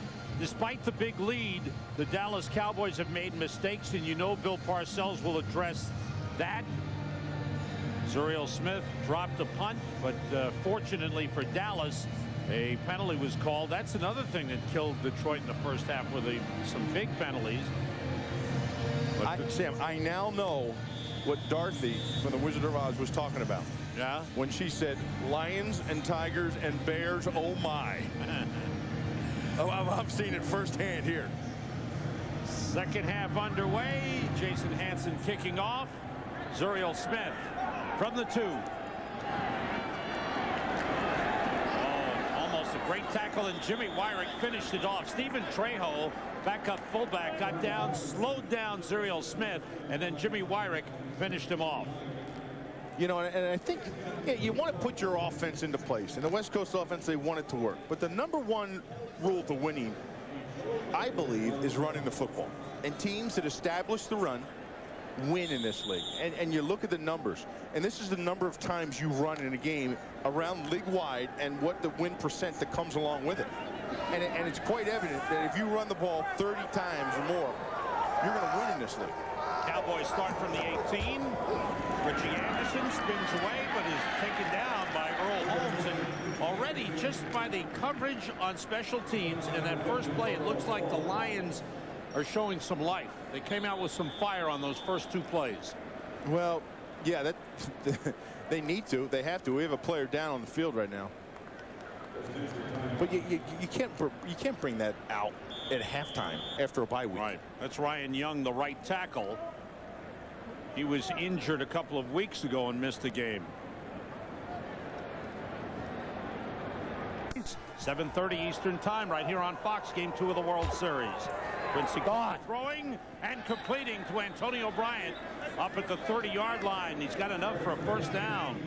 despite the big lead, the Dallas Cowboys have made mistakes, and you know Bill Parcells will address that. Zuriel Smith dropped a punt, but fortunately for Dallas, a penalty was called. That's another thing that killed Detroit in the first half, with some big penalties. Sam, I now know what Dorothy from the Wizard of Oz was talking about. Yeah? When she said lions and tigers and bears, oh my. I'm seeing it firsthand here. Second half underway. Jason Hanson kicking off. Zuriel Smith from the 2. Almost a great tackle, and Jimmy Wyrick finished it off. Stephen Trejo, backup fullback, got down, slowed down Zuriel Smith, and then Jimmy Wyrick finished him off. You know, and I think you want to put your offense into place. In the West Coast offense, they want it to work. But the #1 rule to winning, I believe, is running the football. And teams that establish the run win in this league. And you look at the numbers, and this is the number of times you run in a game around league-wide and what the win percent that comes along with it. And it's quite evident that if you run the ball 30 times or more, you're going to win in this league. Cowboys start from the 18. Richie Anderson spins away, but is taken down by Earl Holmes. And already, just by the coverage on special teams in that first play, it looks like the Lions are showing some life. They came out with some fire on those first 2 plays. Well, yeah, they need to. They have to. We have a player down on the field right now. But you can't bring that out at halftime after a bye week. Right. That's Ryan Young, the right tackle. He was injured a couple of weeks ago and missed the game. 7:30 Eastern time right here on Fox, game 2 of the World Series. Quincy throwing and completing to Antonio Bryant up at the 30-yard line. He's got enough for a first down.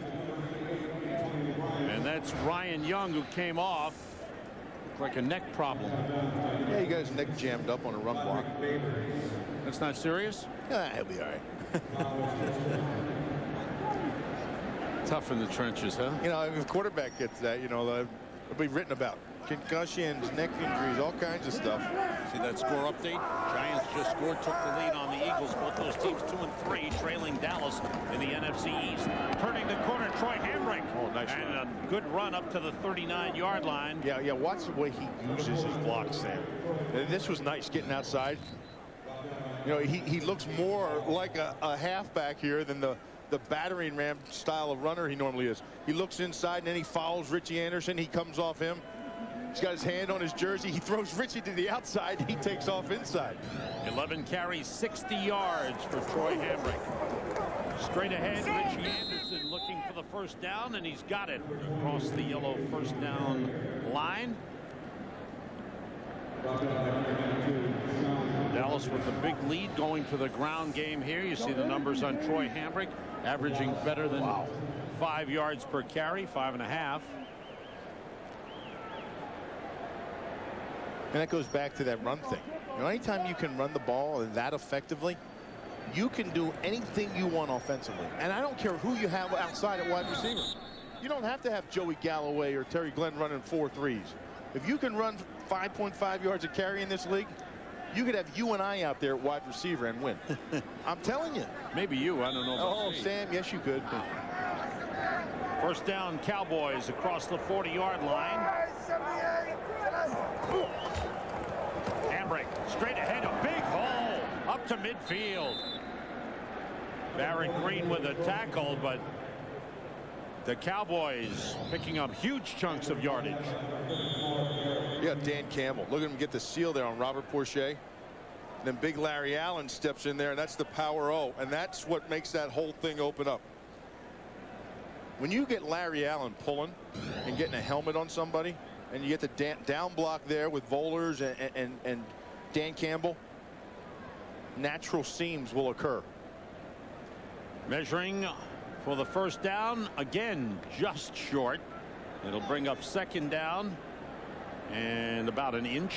And that's Ryan Young, who came off. Looked like a neck problem. Yeah, he got his neck jammed up on a run block. That's not serious? Yeah, he'll be all right. Tough in the trenches, huh? You know, if a quarterback gets that, you know, it'll be written about. Concussions, neck injuries, all kinds of stuff. See that score update? Giants just scored, took the lead on the Eagles. Both those teams 2 and 3, trailing Dallas in the NFC East. Turning the corner, Troy Hamrick. Oh, nice and run. a good run up to the 39-yard line. Yeah, watch the way he uses his blocks, Sam. And this was nice, getting outside. You know, he looks more like a halfback here than the battering ram style of runner he normally is. He looks inside, and then he follows Richie Anderson. He comes off him. He's got his hand on his jersey. He throws Richie to the outside. He takes off inside. 11 carries, 60 yards for Troy Hamrick. Straight ahead, Richie Anderson looking for the first down, and he's got it across the yellow first down line. Dallas with a big lead going to the ground game here. You see the numbers on Troy Hamrick, averaging better than 5 yards per carry, 5.5. And that goes back to that run thing. You know, anytime you can run the ball that effectively, you can do anything you want offensively. And I don't care who you have outside at wide receiver. You don't have to have Joey Galloway or Terry Glenn running 4 threes. If you can run 5.5 yards a carry in this league, you could have you and I out there at wide receiver and win. I'm telling you. Maybe you. I don't know about Oh, me. Sam, yes, you could. First down, Cowboys across the 40-yard line. Hambrick straight ahead, a big hole up to midfield. Barrett Green with a tackle, but the Cowboys picking up huge chunks of yardage. You got Dan Campbell. Look at him get the seal there on Robert Porcher. Then big Larry Allen steps in there, and that's the power O, and that's what makes that whole thing open up. When you get Larry Allen pulling and getting a helmet on somebody, and you get the down block there with Vollers and Dan Campbell, natural seams will occur. Measuring for the first down, again just short. It'll bring up second down and about an inch.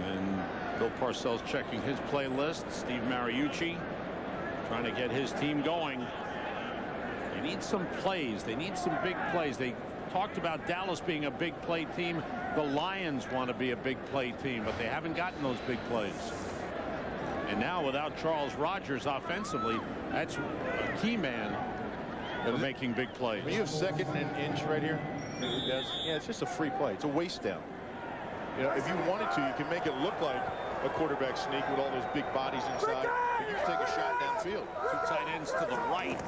And Bill Parcells checking his playlist. Steve Mariucci trying to get his team going. They need some plays. They need some big plays. They talked about Dallas being a big play team. The Lions want to be a big play team, but they haven't gotten those big plays. And now without Charles Rogers offensively, that's a key man for making big plays. When you have second and an inch right here, yeah, it's just a free play. It's a waste down. You know, if you wanted to, you can make it look like a quarterback sneak with all those big bodies inside, but you can take a shot downfield. Two tight ends to the right.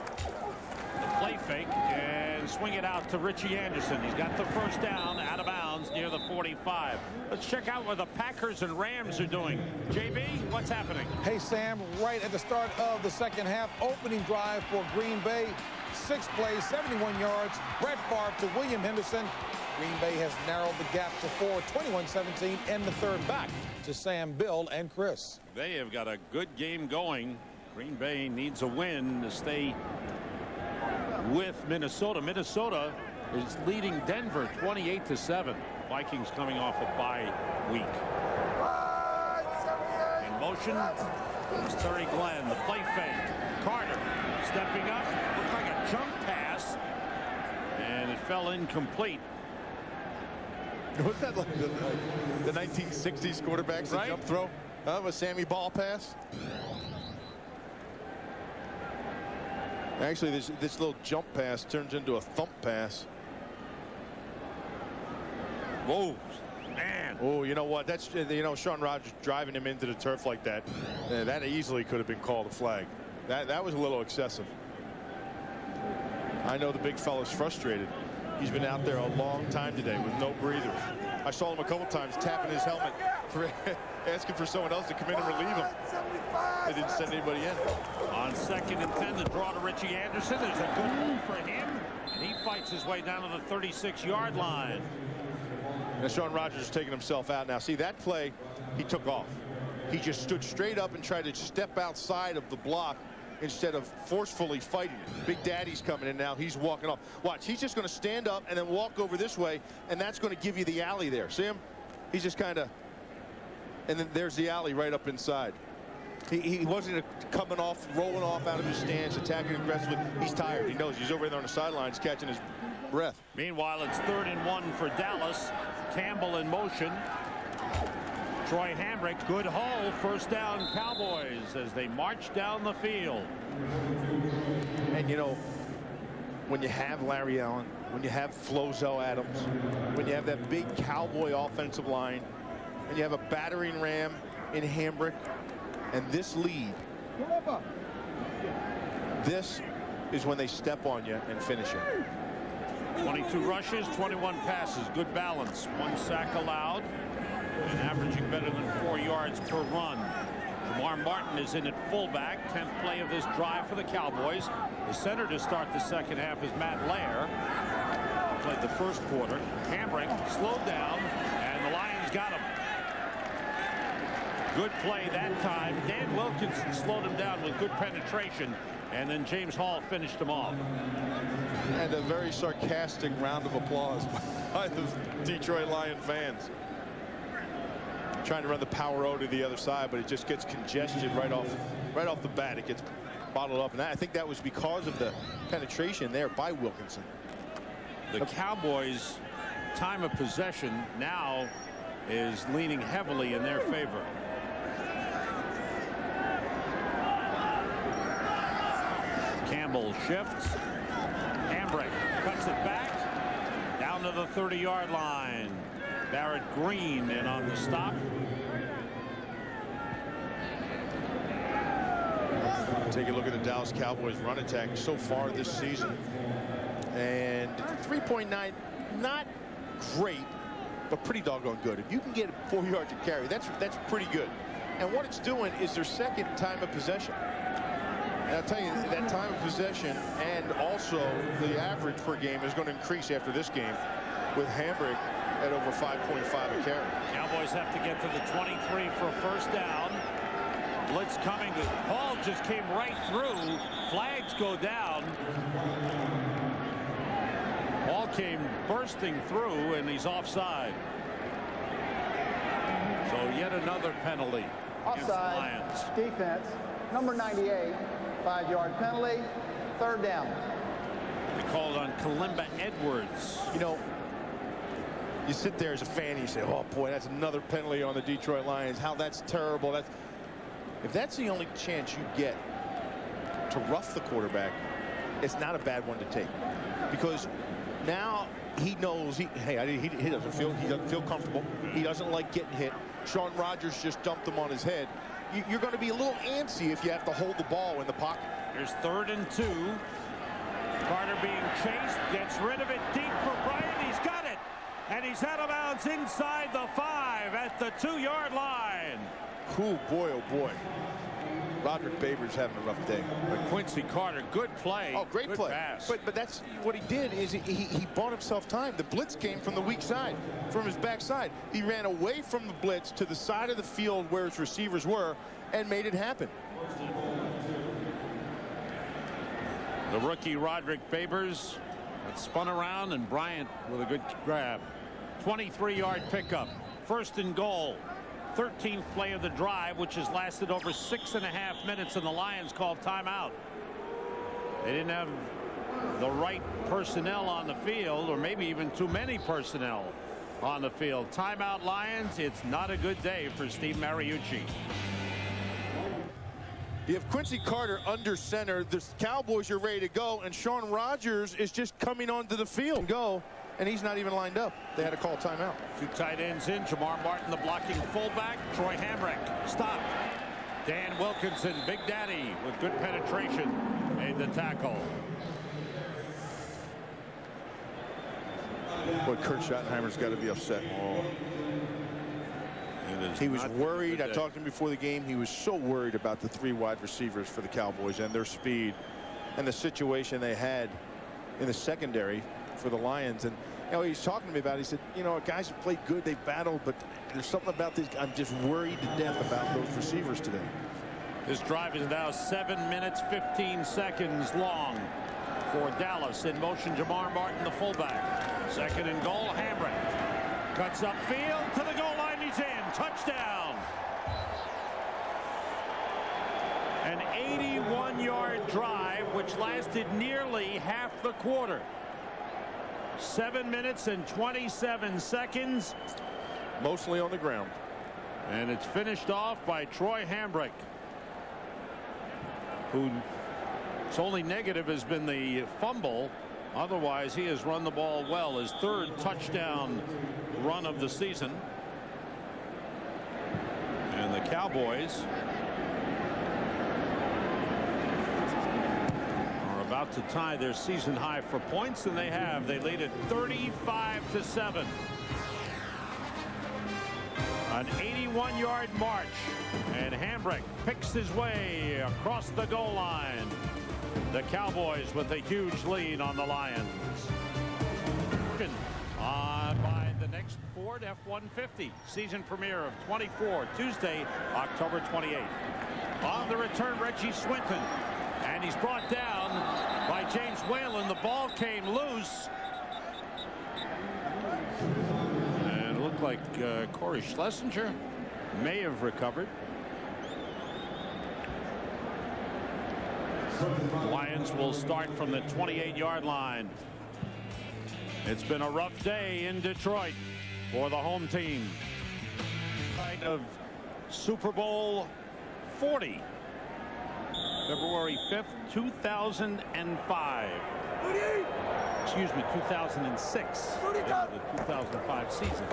The play fake and swing it out to Richie Anderson. He's got the first down out of bounds near the 45. Let's check out what the Packers and Rams are doing. JB, what's happening? Hey, Sam, right at the start of the second half, opening drive for Green Bay. 6 plays, 71 yards. Brett Favre to William Henderson. Green Bay has narrowed the gap to 4, 21-17, and the third back to Sam, Bill, and Chris. They have got a good game going. Green Bay needs a win to stay with Minnesota. Minnesota is leading Denver 28-7. Vikings coming off a bye week. In motion is Terry Glenn. The play fake. Carter stepping up. Looked like a jump pass. And it fell incomplete. Wasn't that like the 1960s quarterbacks, the jump throw? That was Sammy ball pass. Actually, this little jump pass turns into a thump pass. Whoa, man. Oh, you know what? That's, you know, Sean Rogers driving him into the turf like that. That easily could have been called a flag. That was a little excessive. I know the big fella's frustrated. He's been out there a long time today with no breathers. I saw him a couple times tapping his helmet, asking for someone else to come in and relieve him. They didn't send anybody in. On 2nd and 10, the draw to Richie Anderson. There's a good move for him. And he fights his way down to the 36-yard line. Now Sean Rogers is taking himself out now. See, that play, he took off. He just stood straight up and tried to step outside of the block instead of forcefully fighting it. Big Daddy's coming in now. He's walking off. Watch, he's just going to stand up and then walk over this way, and that's going to give you the alley there. See him? He's just kind of, and then there's the alley right up inside. He wasn't coming off, rolling off out of his stance, attacking aggressively. He's tired. He knows he's over there on the sidelines catching his breath. Meanwhile, it's 3rd and 1 for Dallas. Campbell in motion. Troy Hambrick, good hole. First down, Cowboys as they march down the field. And you know, when you have Larry Allen, when you have Flozo Adams, when you have that big Cowboy offensive line, and you have a battering ram in Hambrick, and this lead, this is when they step on you and finish it. 22 rushes, 21 passes, good balance. 1 sack allowed. And averaging better than 4 yards per run. Jamar Martin is in at fullback. 10th play of this drive for the Cowboys. The center to start the second half is Matt Lair. Played the first quarter. Hambrick slowed down, and the Lions got him. Good play that time. Dan Wilkinson slowed him down with good penetration, and then James Hall finished him off. And a very sarcastic round of applause by the Detroit Lion fans. Trying to run the power O to the other side, but it just gets congested right off the bat. It gets bottled up, and I think that was because of the penetration there by Wilkinson. The Cowboys time of possession now is leaning heavily in their favor. Campbell shifts. Hambrick cuts it back down to the 30-yard line. Barrett Green in on the stop. Take a look at the Dallas Cowboys run attack so far this season. And 3.9, not great, but pretty doggone good. If you can get 4 yards a carry, that's pretty good. And what it's doing is their second time of possession. And I'll tell you, that time of possession and also the average per game is going to increase after this game with Hambrick at over 5.5 a carry. Cowboys have to get to the 23 for a first down. Blitz coming. Hall just came right through. Flags go down. Hall came bursting through, and he's offside. So yet another penalty. Offside. Defense. Number 98. 5-yard penalty. Third down. They called on Kalimba Edwards. You know, you sit there as a fan and you say, oh boy, that's another penalty on the Detroit Lions. How that's terrible. If that's the only chance you get to rough the quarterback, it's not a bad one to take, because now he knows he doesn't feel comfortable. He doesn't like getting hit. Sean Rogers just dumped him on his head. You're going to be a little antsy if you have to hold the ball in the pocket. Here's 3rd and 2. Carter being chased, gets rid of it deep for Bryant. He's got it, and he's out of bounds inside the 5 at the 2-yard line. Cool boy, oh boy. Roderick Baber's having a rough day. But Quincy Carter, good play. Oh, great good play. Pass. But that's what he did, is he bought himself time. The blitz came from the weak side, from his backside. He ran away from the blitz to the side of the field where his receivers were and made it happen. The rookie Roderick Babers spun around, and Bryant with a good grab. 23-yard pickup. 1st and goal. 13th play of the drive, which has lasted over 6.5 minutes, and the Lions called timeout. They didn't have the right personnel on the field, or maybe even too many personnel on the field. Timeout, Lions. It's not a good day for Steve Mariucci. You have Quincy Carter under center. The Cowboys are ready to go, and Sean Rogers is just coming onto the field. And he's not even lined up. They had to call timeout. 2 tight ends in. Jamar Martin, the blocking fullback. Troy Hambrick stopped. Dan Wilkinson, Big Daddy, with good penetration, made the tackle. Boy, Kurt Schottenheimer's got to be upset. Oh. He was worried. I talked to him before the game. He was so worried about the 3 wide receivers for the Cowboys and their speed and the situation they had in the secondary for the Lions. And he's talking to me about it. He said, guys have played good, they've battled, but there's something about this. I'm just worried to death about those receivers today. This drive is now 7 minutes 15 seconds long for Dallas. In motion, Jamar Martin, the fullback. 2nd and goal. Hambrick cuts upfield to the goal line. He's in. Touchdown. An 81-yard drive, which lasted nearly half the quarter. 7 minutes and 27 seconds. Mostly on the ground. And it's finished off by Troy Hambrick, whose only negative has been the fumble. Otherwise, he has run the ball well. His 3rd touchdown run of the season. And the Cowboys about to tie their season high for points, and they have. They lead it 35-7. An 81-yard march, and Hambrick picks his way across the goal line. The Cowboys with a huge lead on the Lions. By the next Ford F-150 season premiere of 24, Tuesday, October 28th. On the return, Reggie Swinton. And he's brought down by James Whalen. The ball came loose. And it looked like Corey Schlesinger may have recovered. The Lions will start from the 28-yard line. It's been a rough day in Detroit for the home team. Of Super Bowl 40, February 5th, 2005. Excuse me, 2006. The 2005 season.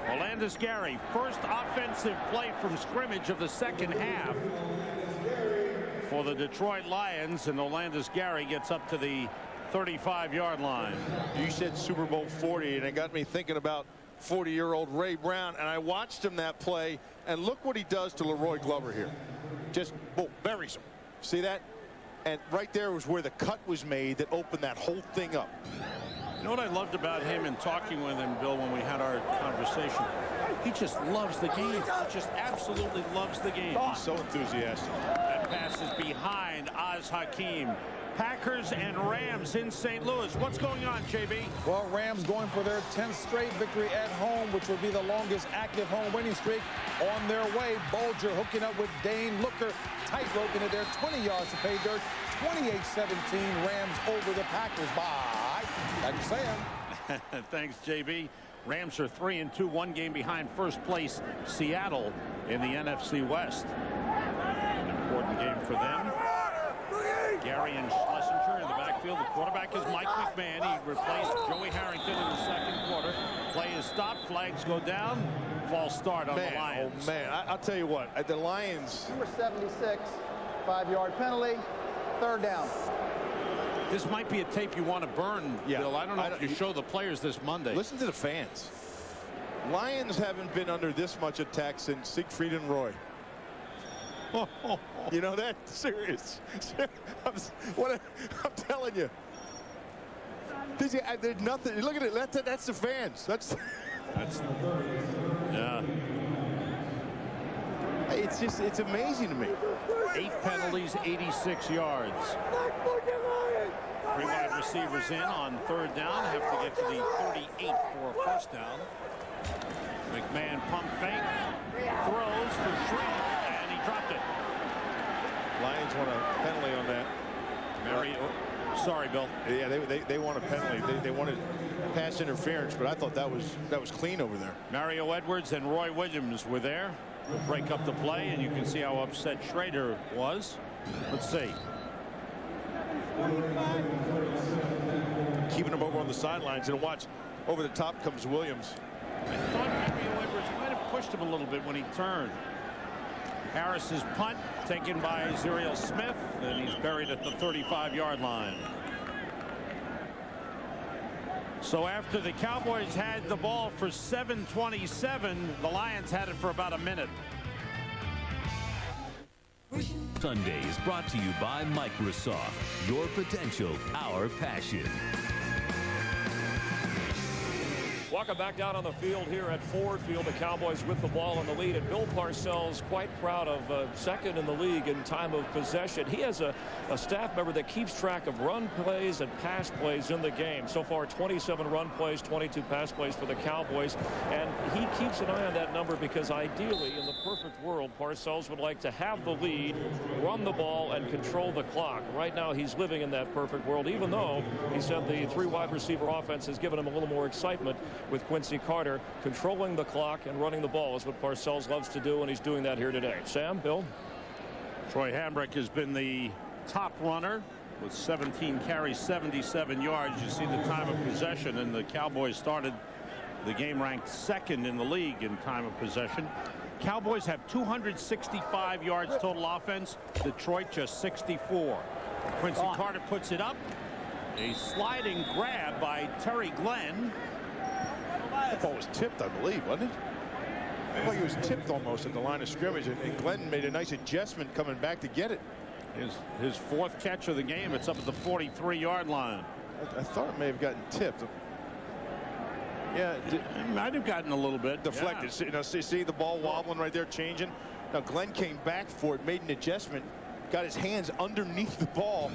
Olandis Gary, first offensive play from scrimmage of the second half for the Detroit Lions, and Olandis Gary gets up to the 35-yard line. You said Super Bowl 40, and it got me thinking about 40-year-old Ray Brown, and I watched him that play, and look what he does to Leroy Glover here. Just boom, buries him. See that? And right there was where the cut was made that opened that whole thing up. You know what I loved about him and talking with him, Bill, when we had our conversation? He just loves the game. He just absolutely loves the game. He's so enthusiastic. That pass is behind Oz Hakeem. Packers and Rams in St. Louis. What's going on, JB? Well, Rams going for their 10th straight victory at home, which will be the longest active home winning streak on their way. Bolger hooking up with Dane Looker, tight roping it there, 20 yards to pay dirt. 28-17, Rams over the Packers. Bye. Thanks, Sam. Thanks, JB. Rams are 3-2, one game behind first place Seattle in the NFC West. An important game for them. Gary and Schlesinger in the backfield. The quarterback is Mike McMahon. He replaced Joey Harrington in the second quarter. Play is stopped. Flags go down. False start on the Lions. Oh, man. I'll tell you what. The Lions. Number 76, 5-yard penalty, third down. This might be a tape you want to burn, Bill. I don't know if you show the players this Monday. Listen to the fans. Lions haven't been under this much attack since Siegfried and Roy. You know that? Serious. I'm telling you. There's nothing. Look at it. That's the fans. That's yeah. It's amazing to me. 8 penalties, 86 yards. 3 wide receivers in on third down. Have to get to the 38 for a first down. McMahon pump fake. Throws for Shreve. Dropped it. Lions want a penalty on that. Sorry, Bill. Yeah, they want a penalty. They wanted pass interference, but I thought that was clean over there. Mario Edwards and Roy Williams were there. Break up the play, and you can see how upset Schrader was. Let's see. Keeping him over on the sidelines, and watch over the top comes Williams. I thought Mario Edwards might have pushed him a little bit when he turned. Harris's punt taken by Zuriel Smith, and he's buried at the 35-yard line. So after the Cowboys had the ball for 7:27, the Lions had it for about a minute. Sundays brought to you by Microsoft. Your potential, our passion. Welcome back down on the field here at Ford Field. The Cowboys with the ball in the lead, and Bill Parcells quite proud of second in the league in time of possession. He has a staff member that keeps track of run plays and pass plays in the game. So far, 27 run plays, 22 pass plays for the Cowboys, and he keeps an eye on that number because ideally, in the perfect world, Parcells would like to have the lead, run the ball, and control the clock. Right now, he's living in that perfect world, even though he said the 3 wide receiver offense has given him a little more excitement with Quincy Carter. Controlling the clock and running the ball is what Parcells loves to do, and he's doing that here today. Sam, Bill? Troy Hambrick has been the top runner with 17 carries, 77 yards. You see the time of possession, and the Cowboys started the game ranked second in the league in time of possession. Cowboys have 265 yards total offense. Detroit just 64. Quincy Carter puts it up. A sliding grab by Terry Glenn. That ball was tipped, I believe, wasn't it? I think it was tipped almost at the line of scrimmage, and Glenn made a nice adjustment coming back to get it. His 4th catch of the game. It's up at the 43-yard line. I thought it may have gotten tipped. Yeah, it might have gotten a little bit deflected. Yeah. You know, see the ball wobbling right there, changing. Now Glenn came back for it, made an adjustment, got his hands underneath the ball.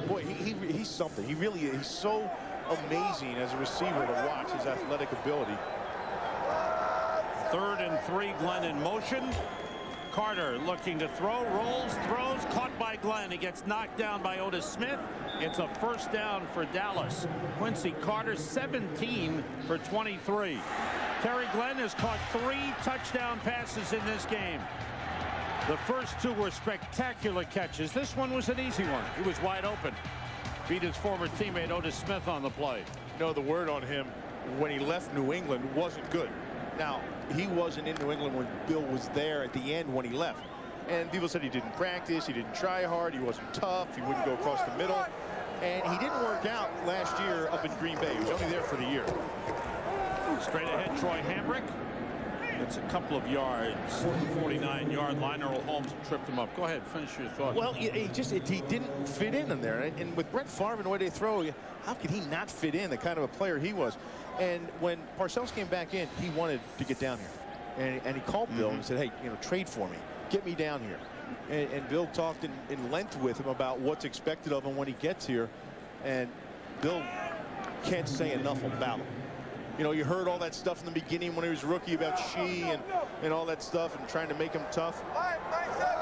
Boy, he's something. He really is. He's so amazing as a receiver to watch, his athletic ability. 3rd and 3, Glenn in motion. Carter looking to throw, rolls, throws, caught by Glenn. He gets knocked down by Otis Smith. It's a first down for Dallas. Quincy Carter 17 for 23. Terry Glenn has caught 3 touchdown passes in this game. The first 2 were spectacular catches. This one was an easy one. He was wide open. Beat his former teammate Otis Smith on the play. No, the word on him when he left New England wasn't good. Now, he wasn't in New England when Bill was there at the end when he left. And people said he didn't practice, he didn't try hard, he wasn't tough, he wouldn't go across the middle. And he didn't work out last year up in Green Bay. He was only there for the year. Straight ahead, Troy Hambrick. It's a couple of yards. 49-yard line. Earl Holmes tripped him up. Go ahead, finish your thought. Well, he didn't fit in there. And with Brett Favre and the way they throw, how could he not fit in, the kind of a player he was? And when Parcells came back in, he wanted to get down here. And he called Bill and said, hey, trade for me. Get me down here. And Bill talked in length with him about what's expected of him when he gets here. And Bill can't say enough about him. You heard all that stuff in the beginning when he was a rookie about Shea and all that stuff and trying to make him tough.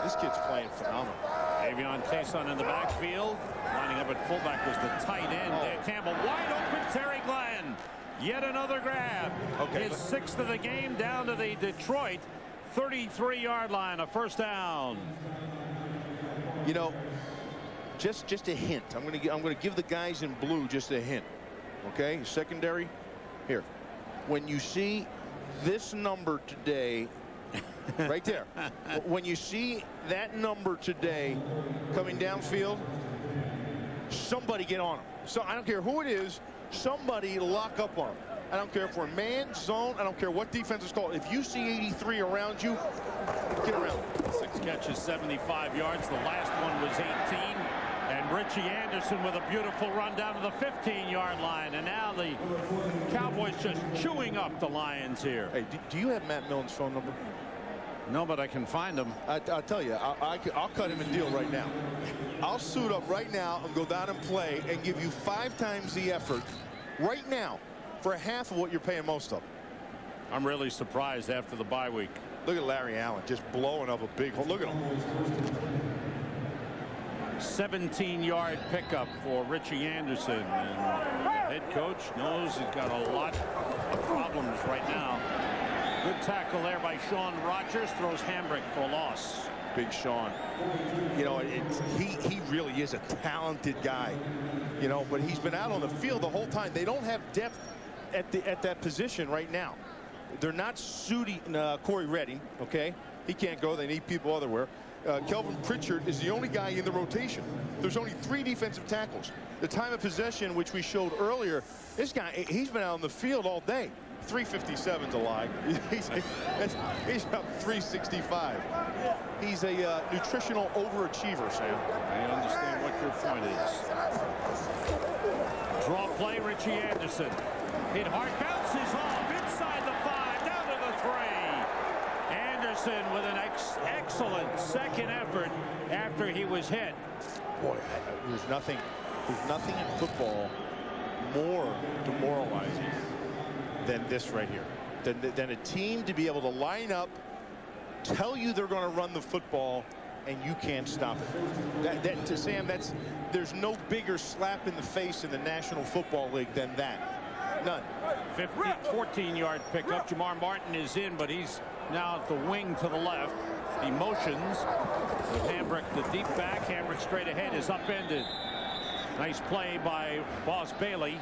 This kid's playing phenomenal. Avion Cason in the backfield. Lining up at fullback was the tight end. Dan Campbell wide open. Terry Glenn. Yet another grab. Okay. His 6th of the game down to the Detroit 33-yard line. A first down. Just a hint. I'm gonna give the guys in blue just a hint. Okay, secondary. Here, when you see this number today, right there, when you see that number today coming downfield, somebody get on him. So I don't care who it is, somebody lock up on him. I don't care if we're man, zone, I don't care what defense is called. If you see 83 around you, get around. 6 catches, 75 yards. The last one was 18. And Richie Anderson with a beautiful run down to the 15-yard line. And now the Cowboys just chewing up the Lions here. Hey, do you have Matt Millen's phone number? No, but I can find him. I'll tell you, I'll cut him a deal right now. I'll suit up right now and go down and play and give you 5 times the effort right now for half of what you're paying most of them. I'm really surprised after the bye week. Look at Larry Allen just blowing up a big hole. Look at him. 17-yard pickup for Richie Anderson. And the head coach knows he's got a lot of problems right now. Good tackle there by Sean Rogers. Throws Hambrick for a loss. Big Sean. He really is a talented guy. But he's been out on the field the whole time. They don't have depth at that position right now. They're not suiting Corey Redding. Okay, he can't go. They need people otherwhere. Kelvin Pritchard is the only guy in the rotation. There's only 3 defensive tackles. The time of possession, which we showed earlier, this guy, he's been out on the field all day. 357's a lie. He's about 365. He's a nutritional overachiever, Sam. I understand what your point is. Draw play, Richie Anderson. Hit hard, bounces off inside the 5, down to the 3. Anderson with an excellent second effort after he was hit. Boy, there's nothing in football more demoralizing than this right here. Than a team to be able to line up, tell you they're going to run the football, and you can't stop it. To Sam, there's no bigger slap in the face in the National Football League than that. None. 14-yard pickup. Jamar Martin is in, but he's now at the wing to the left. He motions with Hambrick, the deep back. Hambrick straight ahead is upended. Nice play by Boss Bailey.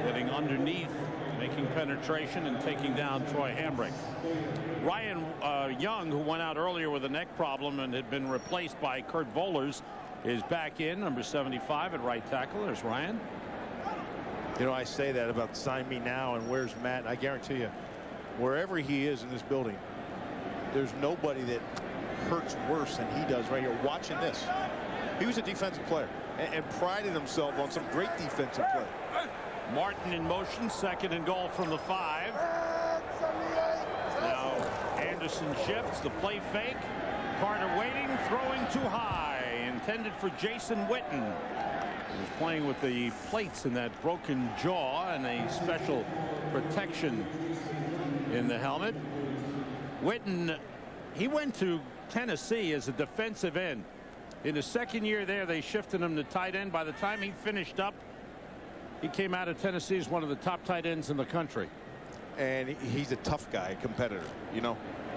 Getting underneath, making penetration and taking down Troy Hambrick. Ryan Young, who went out earlier with a neck problem and had been replaced by Kurt Vollers, is back in, number 75 at right tackle. There's Ryan. I say that about sign me now and where's Matt. I guarantee you, wherever he is in this building, there's nobody that hurts worse than he does right here. Watching this. He was a defensive player and prided himself on some great defensive play. Martin in motion, 2nd and goal from the 5. Now Anderson shifts, the play fake. Carter waiting, throwing too high. Intended for Jason Witten. He was playing with the plates in that broken jaw and a special protection in the helmet. Witten, he went to Tennessee as a defensive end. In his second year there, they shifted him to tight end. By the time he finished up, he came out of Tennessee as one of the top tight ends in the country. And he's a tough guy, competitor. You know,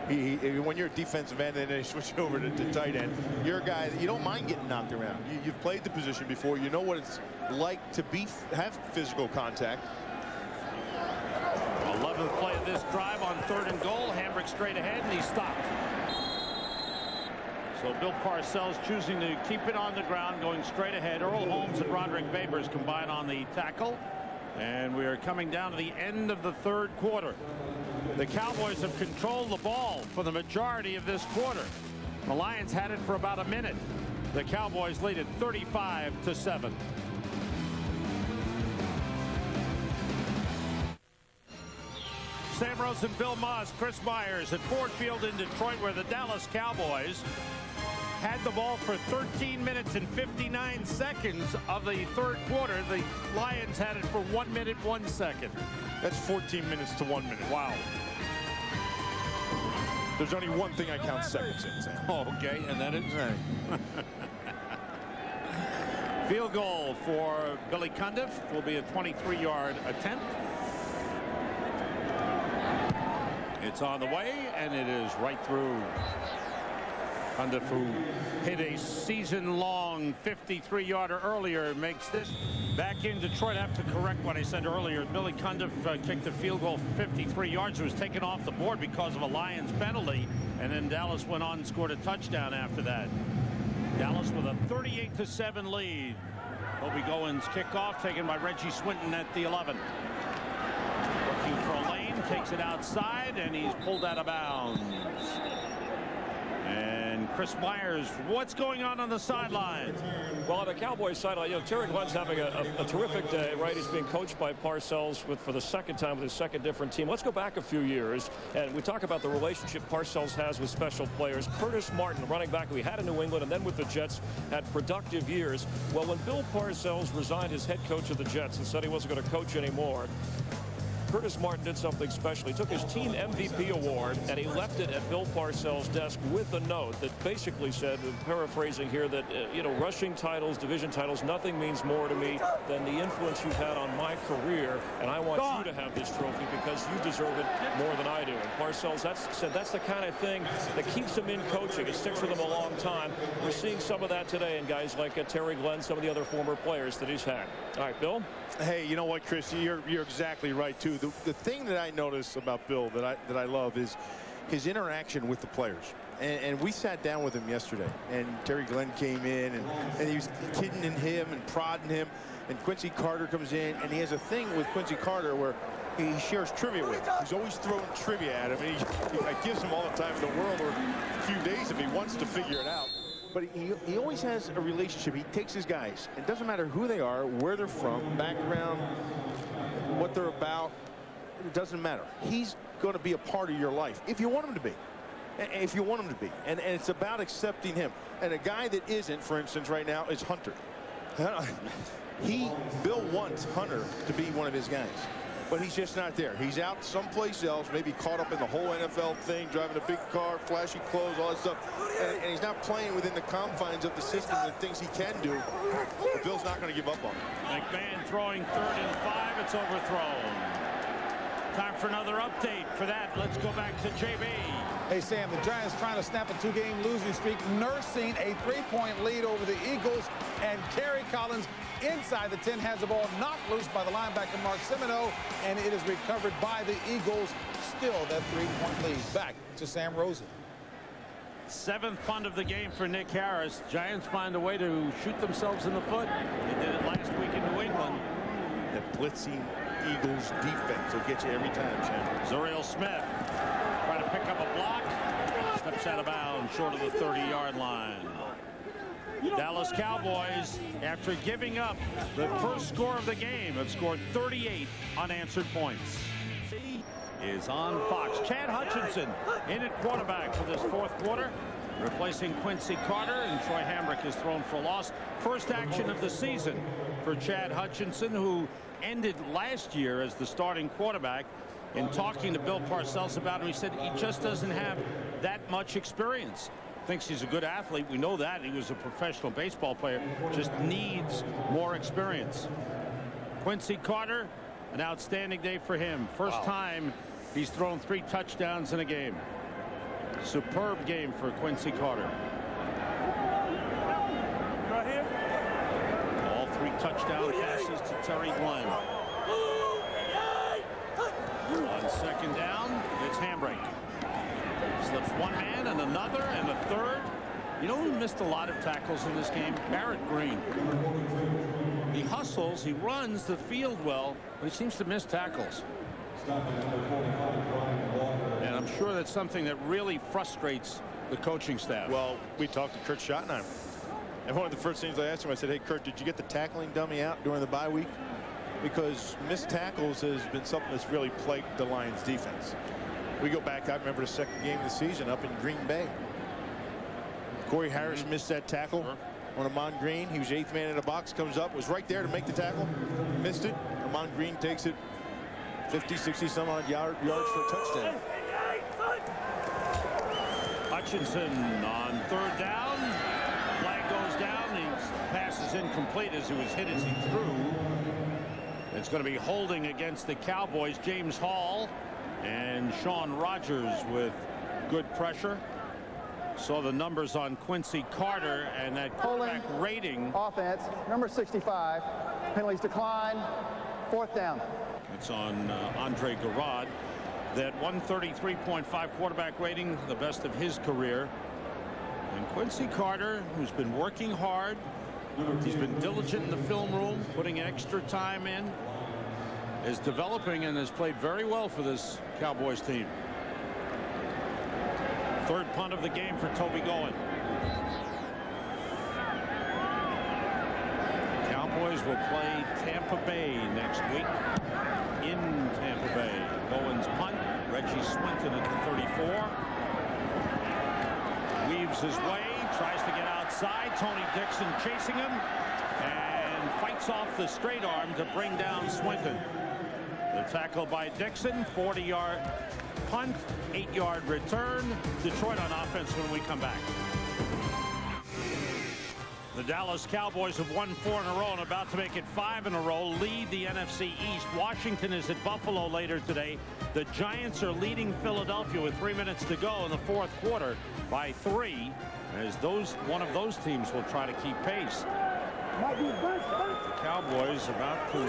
when you're a defensive end and then they switch over to tight end, you're a guy that you don't mind getting knocked around. You've played the position before. You know what it's like to have physical contact. 11th play of this drive on 3rd and goal. Hambrick straight ahead, and he stopped. So Bill Parcells choosing to keep it on the ground, going straight ahead. Earl Holmes and Roderick Babers combine on the tackle. And we are coming down to the end of the 3rd quarter. The Cowboys have controlled the ball for the majority of this quarter. The Lions had it for about a minute. The Cowboys lead it 35-7. Sam Rosen, Bill Maas, Chris Myers at Ford Field in Detroit, where the Dallas Cowboys had the ball for 13 minutes and 59 seconds of the 3rd quarter. The Lions had it for 1 minute, 1 second. That's 14 minutes to 1 minute. Wow. There's only one thing I count seconds in, Sam. Oh, okay, and that is field goal for Billy Cundiff will be a 23-yard attempt. It's on the way, and it is right through. Cundiff, who hit a season-long 53-yarder earlier, makes this. Back in Detroit, I have to correct what I said earlier. Billy Cundiff kicked a field goal 53 yards. It was taken off the board because of a Lions penalty, and then Dallas went on and scored a touchdown after that. Dallas with a 38-7 lead. Kobe Goins kickoff taken by Reggie Swinton at the 11. Looking for a lane, takes it outside, and he's pulled out of bounds. And Chris Myers, what's going on the sideline? Well, on the Cowboys sideline, you know, Terry Glenn's having a terrific day, right? He's being coached by Parcells for the second time with his second different team. Let's go back a few years, and we talk about the relationship Parcells has with special players. Curtis Martin, the running back we had in New England and then with the Jets, had productive years. Well, when Bill Parcells resigned as head coach of the Jets and said he wasn't going to coach anymore, Curtis Martin did something special. He took his team MVP award and he left it at Bill Parcells' desk with a note that basically said, paraphrasing here, that you know, rushing titles, division titles, nothing means more to me than the influence you've had on my career, and I want you to have this trophy because you deserve it more than I do. And Parcells said that's the kind of thing that keeps him in coaching. It sticks with him a long time. We're seeing some of that today in guys like Terry Glenn, some of the other former players that he's had. All right, Bill? Hey, you know what, Chris? You're exactly right, too. The thing that I notice about Bill that I love is his interaction with the players. And we sat down with him yesterday, and Terry Glenn came in, and he was kidding him and prodding him. And Quincy Carter comes in, and he has a thing with Quincy Carter where he shares trivia with him. He's always throwing trivia at him, and he gives him all the time in the world, or a few days if he wants to figure it out. But he always has a relationship. He takes his guys. It doesn't matter who they are, where they're from, background, what they're about. It doesn't matter. He's going to be a part of your life if you want him to be. If you want him to be. And it's about accepting him. And a guy that isn't, for instance, right now, is Hunter. Bill wants Hunter to be one of his guys. But he's just not there. He's out someplace else, maybe caught up in the whole NFL thing, driving a big car, flashy clothes, all that stuff. And he's not playing within the confines of the system and things he can do. But Bill's not going to give up on him. McMahon throwing 3rd and 5. It's overthrown. Time for another update. For that, let's go back to JB. Hey, Sam, the Giants trying to snap a 2-game losing streak, nursing a 3-point lead over the Eagles, and Kerry Collins inside the 10 has the ball knocked loose by the linebacker Mark Semino, and it is recovered by the Eagles. Still that 3-point lead. Back to Sam Rosen. 7th punt of the game for Nick Harris. Giants find a way to shoot themselves in the foot. They did it last week in New England. The blitzing Eagles defense will get you every time, Sam. Zuriel Smith trying to pick up a block. Steps out of bounds short of the 30-yard line. Dallas Cowboys, after giving up the first score of the game, have scored 38 unanswered points. Is on Fox. Chad Hutchinson in at quarterback for this 4th quarter, replacing Quincy Carter, and Troy Hambrick is thrown for a loss. First action of the season for Chad Hutchinson, who ended last year as the starting quarterback. In talking to Bill Parcells about him, he said he just doesn't have that much experience. thinks he's a good athlete. We know that. He was a professional baseball player. Just needs more experience. Quincy Carter, an outstanding day for him. First time he's thrown 3 touchdowns in a game. Superb game for Quincy Carter. Right here. All 3 touchdown passes to Terry Glenn. On second down, it's handbrake. Slips one man and another and a third. You know who missed a lot of tackles in this game? Barrett Green. He hustles, he runs the field well, but he seems to miss tackles. And I'm sure that's something that really frustrates the coaching staff. Well, we talked to Kurt Schottenheimer, and one of the first things I asked him, I said, hey, Kurt, did you get the tackling dummy out during the bye week? Because missed tackles has been something that's really plagued the Lions defense. We go back, I remember the second game of the season up in Green Bay. Corey Harris missed that tackle on Amon Green. He was 8th man in the box, comes up, was right there to make the tackle, missed it. Amon Green takes it 50, 60 some odd yards for a touchdown. Hutchinson on third down. Flag goes down. His pass is incomplete as he was hit as he threw. It's going to be holding against the Cowboys. James Hall and Sean Rogers with good pressure. Saw the numbers on Quincy Carter and that quarterback rating. Offense, number 65. Penalties decline. 4th down. It's on Andre Garrod. That 133.5 quarterback rating, the best of his career. And Quincy Carter, who's been working hard. He's been diligent in the film room, putting extra time in, is developing and has played very well for this Cowboys team. Third punt of the game for Toby Goen. The Cowboys will play Tampa Bay next week in Tampa Bay. Goen's punt. Reggie Swinton at the 34. Weaves his way, tries to get outside. Tony Dixon chasing him and fights off the straight arm to bring down Swinton. The tackle by Dixon, 40-yard punt, 8-yard return. Detroit on offense when we come back. The Dallas Cowboys have won 4 in a row and about to make it 5 in a row, lead the NFC East. Washington is at Buffalo later today. The Giants are leading Philadelphia with 3 minutes to go in the 4th quarter by 3, as one of those teams will try to keep pace. The Cowboys about to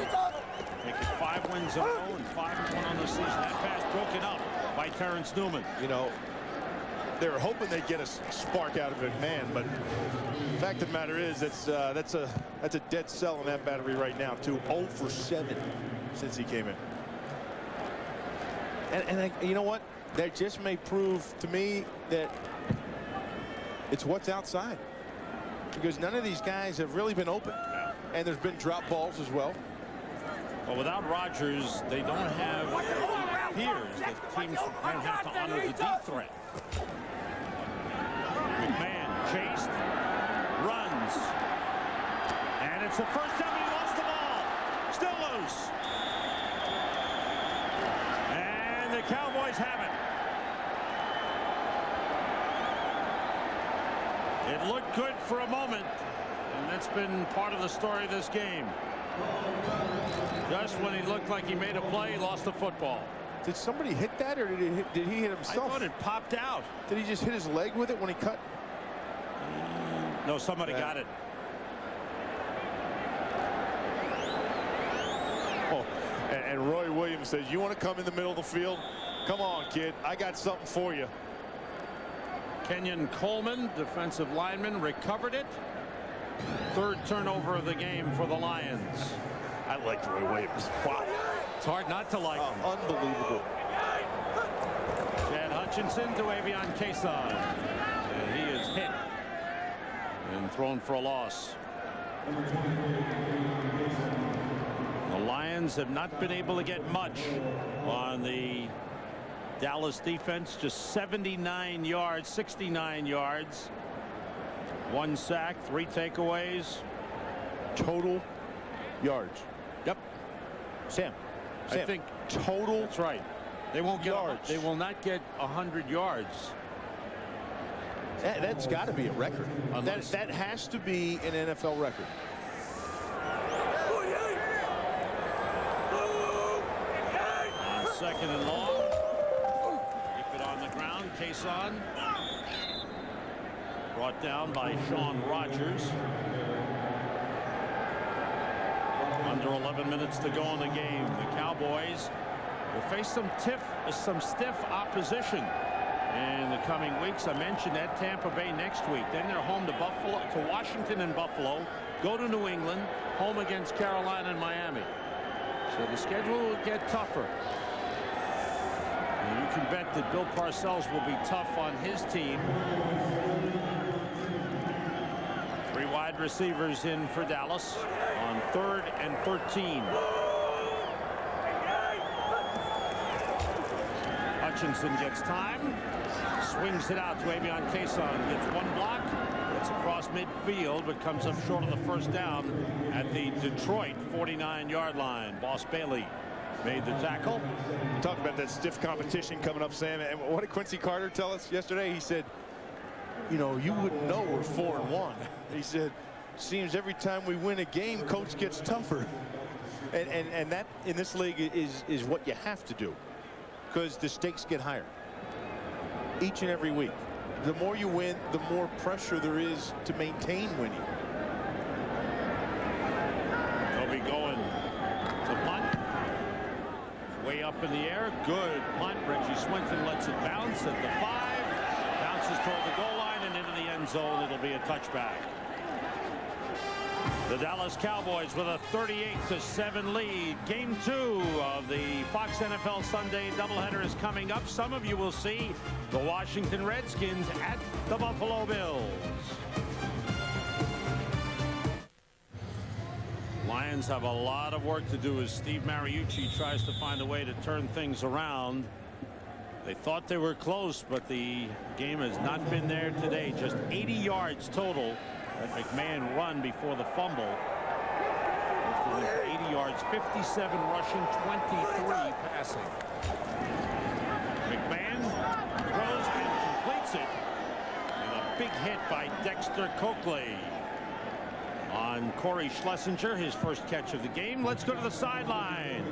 make it 5 wins in a row and 5-1 on the season. That pass broken up by Terrence Newman. You know, they were hoping they'd get a spark out of McMahon, but the fact of the matter is that's a dead cell in that battery right now too. 0 for 7 since he came in. And you know what? That just may prove to me that it's what's outside, because none of these guys have really been open, and there's been drop balls as well. Well, without Rodgers, they don't have it appears that teams don't have to honor the deep threat. McMahon chased, runs, and it's the first time he lost the ball. Still loose. And the Cowboys have it. It looked good for a moment, and that's been part of the story of this game. Just when he looked like he made a play, he lost the football. Did somebody hit that, or did he hit himself? I thought it popped out. Did he just hit his leg with it when he cut? No, somebody got it. Oh, and Roy Williams says, you want to come in the middle of the field? Come on, kid. I got something for you. Kenyon Coleman, defensive lineman, recovered it. 3rd turnover of the game for the Lions. I like Roy Williams. Wow. It's hard not to like him. Unbelievable. Chad Hutchinson to Avion Quezon. And he is hit and thrown for a loss. The Lions have not been able to get much on the Dallas defense. Just 79 yards, 69 yards. 1 sack, 3 takeaways. Total yards. Yep. Sam, I think total. That's right. They won't get yards. They will not get 100 yards. That's got to be a record. That has to be an NFL record. On second and long. Keep it on the ground. Cason. Brought down by Sean Rogers. Under 11 minutes to go in the game. The Cowboys will face some stiff opposition in the coming weeks. I mentioned at Tampa Bay next week. Then they're home to Washington and Buffalo. Go to New England. Home against Carolina and Miami. So the schedule will get tougher. And you can bet that Bill Parcells will be tough on his team. 3 wide receivers in for Dallas on 3rd and 13. Hutchinson gets time, swings it out to Avion Cason, gets 1 block, gets across midfield, but comes up short of the first down at the Detroit 49-yard line. Boss Bailey made the tackle. Talk about that stiff competition coming up, Sam. And what did Quincy Carter tell us yesterday? He said, you know, you wouldn't know we're 4-1. He said, seems every time we win a game, coach gets tougher. And that in this league is what you have to do, because the stakes get higher each and every week. The more you win, the more pressure there is to maintain winning. They'll be going to punt. Way up in the air. Good punt. Reggie Swinton lets it bounce at the 5. Bounces toward the goal line and into the end zone. It'll be a touchback. The Dallas Cowboys with a 38-7 lead. Game 2 of the Fox NFL Sunday doubleheader is coming up. Some of you will see the Washington Redskins at the Buffalo Bills. Lions have a lot of work to do as Steve Mariucci tries to find a way to turn things around. They thought they were close, but the game has not been there today. Just 80 yards total. That McMahon run before the fumble. 80 yards, 57 rushing, 23 passing. McMahon throws and completes it. And a big hit by Dexter Coakley on Corey Schlesinger, his first catch of the game. Let's go to the sideline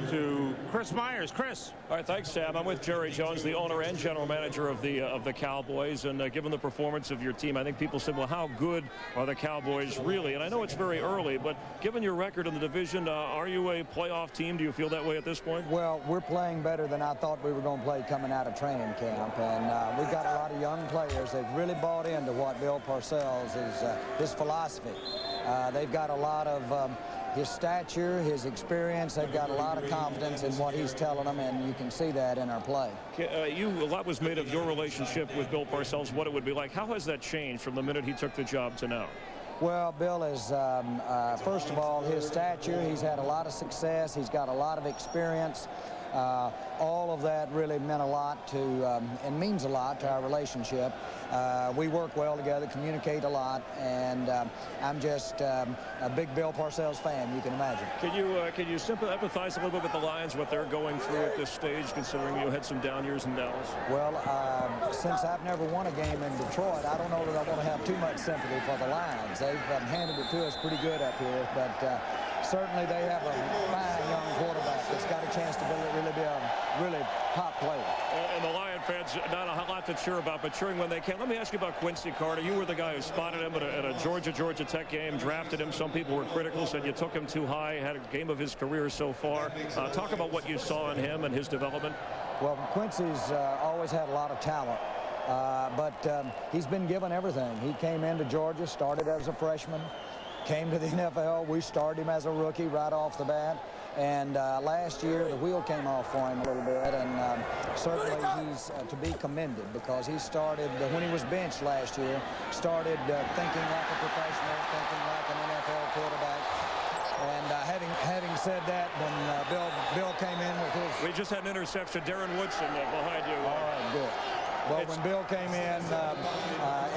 to Chris Myers. Chris. All right, thanks, Sam. I'm with Jerry Jones, the owner and general manager of the Cowboys. And given the performance of your team, I think people said, well, how good are the Cowboys really? And I know it's very early, but given your record in the division, are you a playoff team? Do you feel that way at this point? Well, we're playing better than I thought we were going to play coming out of training camp. And we've got a lot of young players. They've really bought into what Bill Parcells is, his philosophy. They've got a lot of his stature, his experience. They've got a lot of confidence in what he's telling them, and you can see that in our play. A lot was made of your relationship with Bill Parcells, what it would be like. How has that changed from the minute he took the job to now? Well, Bill is, first of all, his stature. He's had a lot of success. He's got a lot of experience. All of that really meant a lot to, and means a lot to our relationship. We work well together, communicate a lot, and I'm just a big Bill Parcells fan, you can imagine. Can you empathize a little bit with the Lions, what they're going through at this stage, considering you had some down years in Dallas? Well, since I've never won a game in Detroit, I don't know that I want to have too much sympathy for the Lions. They've handed it to us pretty good up here, but certainly they have a fine young quarterback that's got a chance to really be a really top player. And the Lion fans, not a lot to cheer about, but cheering when they can. Let me ask you about Quincy Carter. You were the guy who spotted him at a Georgia Tech game, drafted him. Some people were critical, said you took him too high, had a game of his career so far. Talk about what you saw in him and his development. Well, Quincy's always had a lot of talent, but he's been given everything. He came into Georgia, started as a freshman, came to the NFL. We started him as a rookie right off the bat. And last year, the wheel came off for him a little bit, and certainly he's to be commended, because he started, when he was benched last year, started thinking like a professional, thinking like an NFL quarterback. And having said that, when Bill came in with his... We just had an interception. Darren Woodson behind you. All right, good. Well, when Bill came in,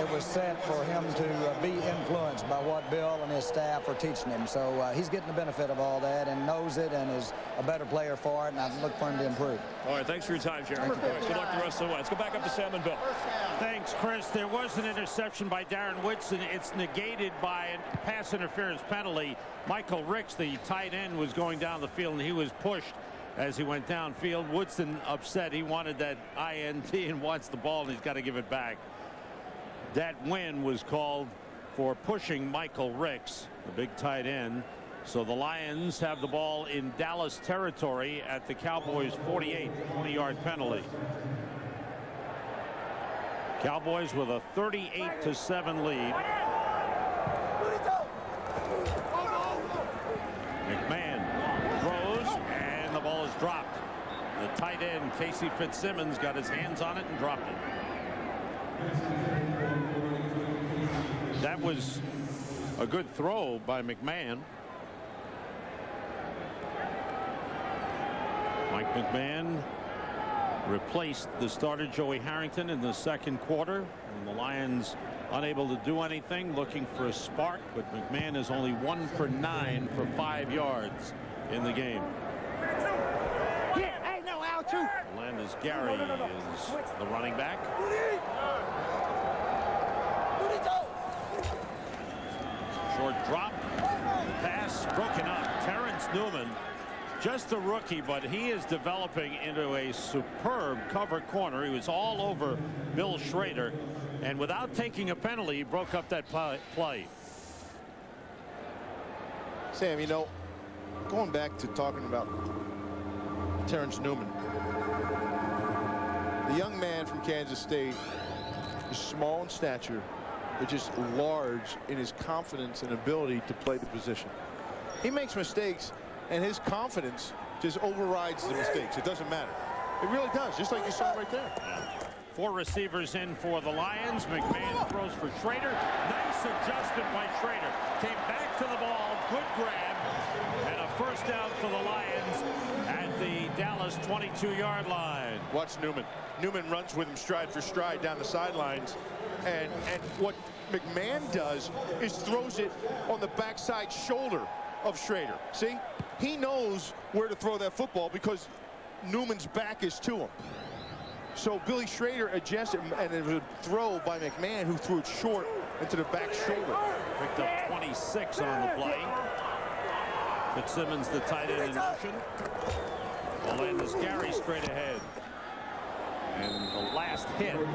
it was set for him to be influenced by what Bill and his staff are teaching him. So he's getting the benefit of all that and knows it and is a better player for it, and I look for him to improve. All right, thanks for your time, Jerry. Good luck the rest of the way. Let's go back up to Sam and Bill. Thanks, Chris. There was an interception by Darren Woodson. It's negated by a pass interference penalty. Michael Ricks, the tight end, was going down the field, and he was pushed as he went downfield. Woodson upset. He wanted that INT and wants the ball, and he's got to give it back. That win was called for pushing Michael Ricks, the big tight end. So the Lions have the ball in Dallas territory at the Cowboys 48, 20-yard penalty. Cowboys with a 38-7 lead. McMahon throws, and the ball is dropped. The tight end, Casey Fitzsimmons, got his hands on it and dropped it. That was a good throw by McMahon. Mike McMahon replaced the starter Joey Harrington in the second quarter, and the Lions unable to do anything, looking for a spark, but McMahon is only 1 for 9 for 5 yards in the game. Landis Gary is the running back. Short drop, pass broken up. Terrence Newman, just a rookie, but he is developing into a superb cover corner. He was all over Bill Schrader, and without taking a penalty, he broke up that play. Sam, you know, going back to talking about Terrence Newman, the young man from Kansas State is small in stature, but just large in his confidence and ability to play the position. He makes mistakes, and his confidence just overrides the mistakes. It doesn't matter. It really does, just like you saw right there. 4 receivers in for the Lions. McMahon throws for Schrader. Nice adjustment by Schrader. Came back to the ball. Good grab. And a first down for the Lions at the Dallas 22-yard line. Watch Newman. Newman runs with him stride for stride down the sidelines. And what McMahon does is throws it on the backside shoulder of Schrader. See? He knows where to throw that football because Newman's back is to him. So Billy Schrader adjusted, and it was a throw by McMahon, who threw it short into the back shoulder. Picked up 26 on the play. Fitzsimmons, the tight end, in motion. Landis Gary straight ahead. And the last hit was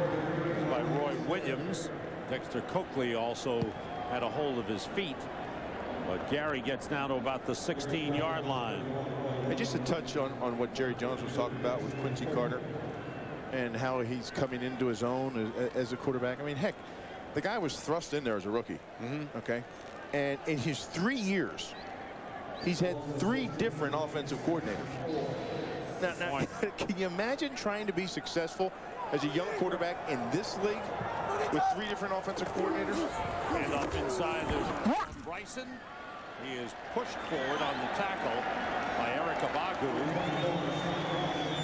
by Roy Williams. Dexter Coakley also had a hold of his feet. But Gary gets down to about the 16-yard line. And just to touch on what Jerry Jones was talking about with Quincy Carter and how he's coming into his own as a quarterback. I mean, heck, the guy was thrust in there as a rookie. Okay. And in his 3 years, he's had 3 different offensive coordinators. Now, can you imagine trying to be successful as a young quarterback in this league with 3 different offensive coordinators? And up inside is Bryson. He is pushed forward on the tackle by Eric Abagu.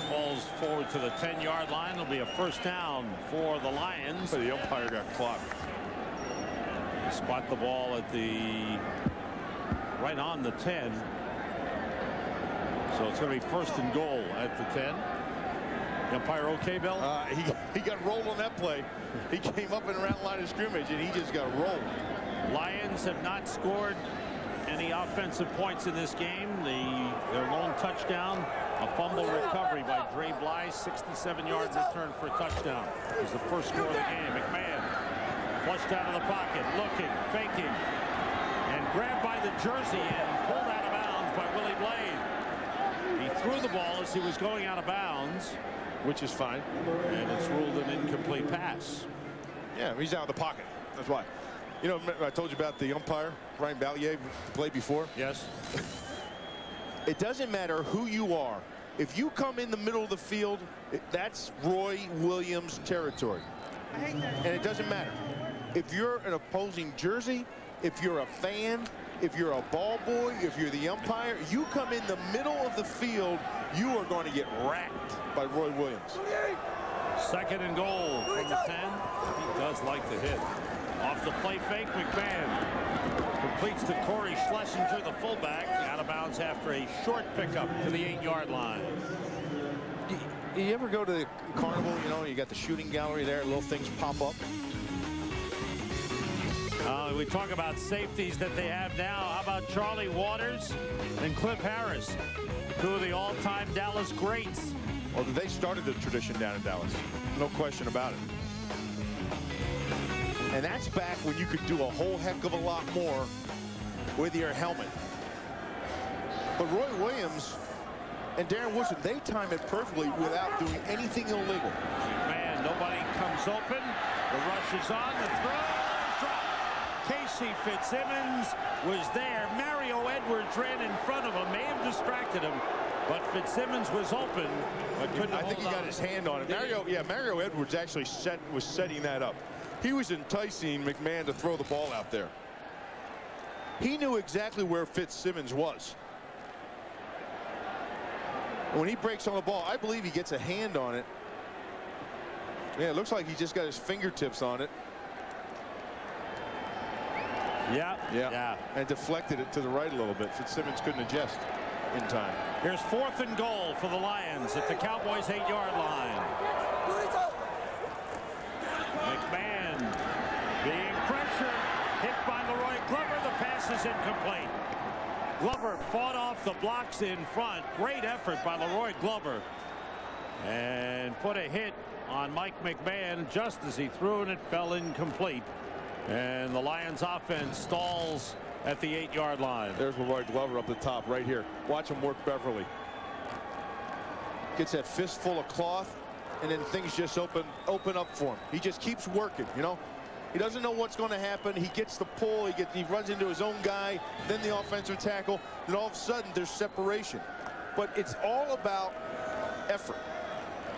Falls forward to the 10-yard line. It'll be a first down for the Lions. The umpire got clocked. They spot the ball at the right on the 10. So it's going to be first and goal at the 10. The umpire okay, Bill? He got rolled on that play. He came up and around the line of scrimmage, and he just got rolled. Lions have not scored any offensive points in this game. Their lone touchdown, a fumble recovery by Dre Bly, 67-yard return for a touchdown. It was the first score of the game. McMahon flushed out of the pocket, looking, faking, and grabbed by the jersey and pulled out of bounds by Willie Blade. He threw the ball as he was going out of bounds, which is fine, and it's ruled an incomplete pass. Yeah, he's out of the pocket. That's why. You know, I told you about the umpire, Ryan Ballier, played before. Yes. It doesn't matter who you are. If you come in the middle of the field, that's Roy Williams territory. And it doesn't matter. If you're an opposing jersey, if you're a fan, if you're a ball boy, if you're the umpire, you come in the middle of the field, you are going to get racked by Roy Williams. Second and goal from the 10. He does like the hit. Off the play fake, McMahon completes to Corey Schlesinger, the fullback, out of bounds after a short pickup to the 8-yard line. You ever go to the carnival, you know, you got the shooting gallery there, little things pop up. We talk about safeties that they have now. How about Charlie Waters and Cliff Harris, two of the all-time Dallas greats? Well, they started the tradition down in Dallas. No question about it. And that's back when you could do a whole heck of a lot more with your helmet. But Roy Williams and Darren Woodson, they time it perfectly without doing anything illegal. Man, nobody comes open. The rush is on. The throw. Drop. Casey Fitzsimmons was there. Mario Edwards ran in front of him. May have distracted him. But Fitzsimmons was open, but couldn't I think he got his hand on it. Mario Edwards actually was setting that up. He was enticing McMahon to throw the ball out there. He knew exactly where Fitzsimmons was. When he breaks on the ball, I believe he gets a hand on it. Yeah, it looks like he just got his fingertips on it. Yeah. And deflected it to the right a little bit. Fitzsimmons couldn't adjust in time. Here's 4th and goal for the Lions at the Cowboys' 8-yard line. McMahon being pressured, hit by Leroy Glover. The pass is incomplete. Glover fought off the blocks in front. Great effort by Leroy Glover. And put a hit on Mike McMahon just as he threw, and it fell incomplete. And the Lions offense stalls at the 8-yard line. There's Leroy Glover up the top right here. Watch him work Beverly. Gets that fistful of cloth, and then things just open up for him. He just keeps working, you know. He doesn't know what's going to happen. He gets the pull. He runs into his own guy, then the offensive tackle, and all of a sudden there's separation. But it's all about effort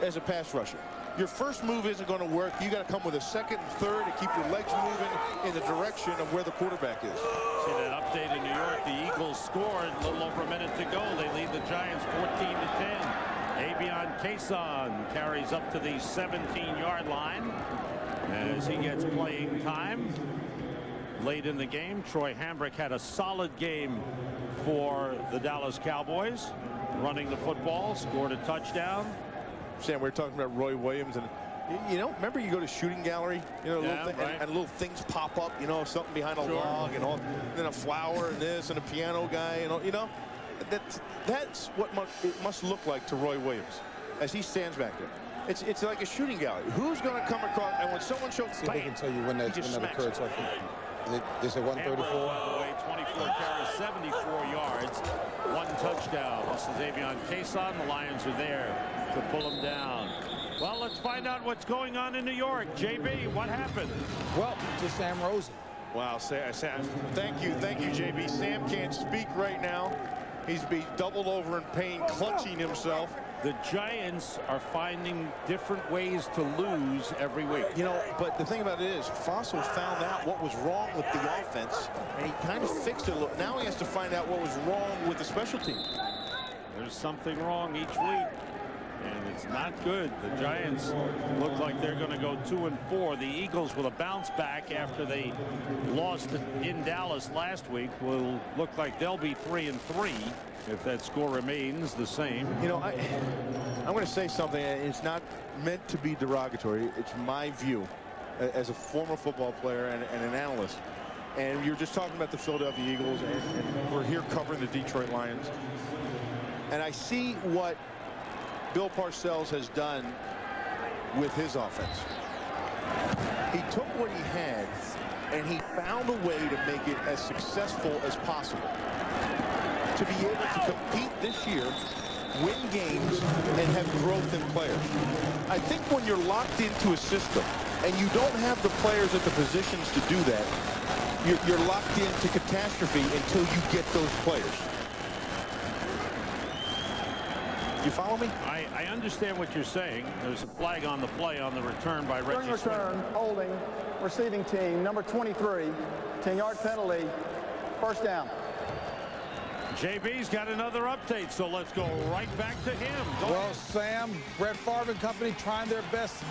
as a pass rusher. Your first move isn't going to work. You got to come with a second and third to keep your legs moving in the direction of where the quarterback is. See that update in New York. The Eagles scored a little over a minute to go. They lead the Giants 14-10. Avion Cason carries up to the 17-yard line as he gets playing time late in the game. Troy Hambrick had a solid game for the Dallas Cowboys, running the football, scored a touchdown. Sam, we were talking about Roy Williams, and you know, remember you go to shooting gallery, you know, and little things pop up, you know, something behind a log and all, and then a flower and this and a piano guy, and all, you know, that's what it must look like to Roy Williams as he stands back there. It's like a shooting gallery. Who's going to come across, and when someone shows, they can tell you when that occurred. So they say 134. By the way, 24 carries, 74 yards, 1 touchdown. This is Avion Cason. The Lions are there to pull him down. Well, let's find out what's going on in New York. JB, what happened? Well, to Sam Rosen. Wow, Sam, thank you, JB. Sam can't speak right now. He's being doubled over in pain, clutching himself. The Giants are finding different ways to lose every week. You know, but the thing about it is, Fossil found out what was wrong with the offense, and he kind of fixed it a little. Now he has to find out what was wrong with the special teams. There's something wrong each week, and it's not good. The Giants look like they're going to go 2-4. The Eagles, with a bounce back after they lost in Dallas last week, will look like they'll be 3-3 if that score remains the same. You know, I'm going to say something. It's not meant to be derogatory. It's my view as a former football player and an analyst. And you're just talking about the Philadelphia Eagles, and we're here covering the Detroit Lions. And I see what Bill Parcells has done with his offense. He took what he had, and he found a way to make it as successful as possible. To be able to compete this year, win games, and have growth in players. I think when you're locked into a system and you don't have the players at the positions to do that, you're locked into catastrophe until you get those players. You follow me? I understand what you're saying. There's a flag on the play on the return by Reggie During return, holding, receiving team, number 23, 10-yard penalty, first down. JB's got another update, so let's go right back to him. Well, Sam, Brett Favre and company trying their best.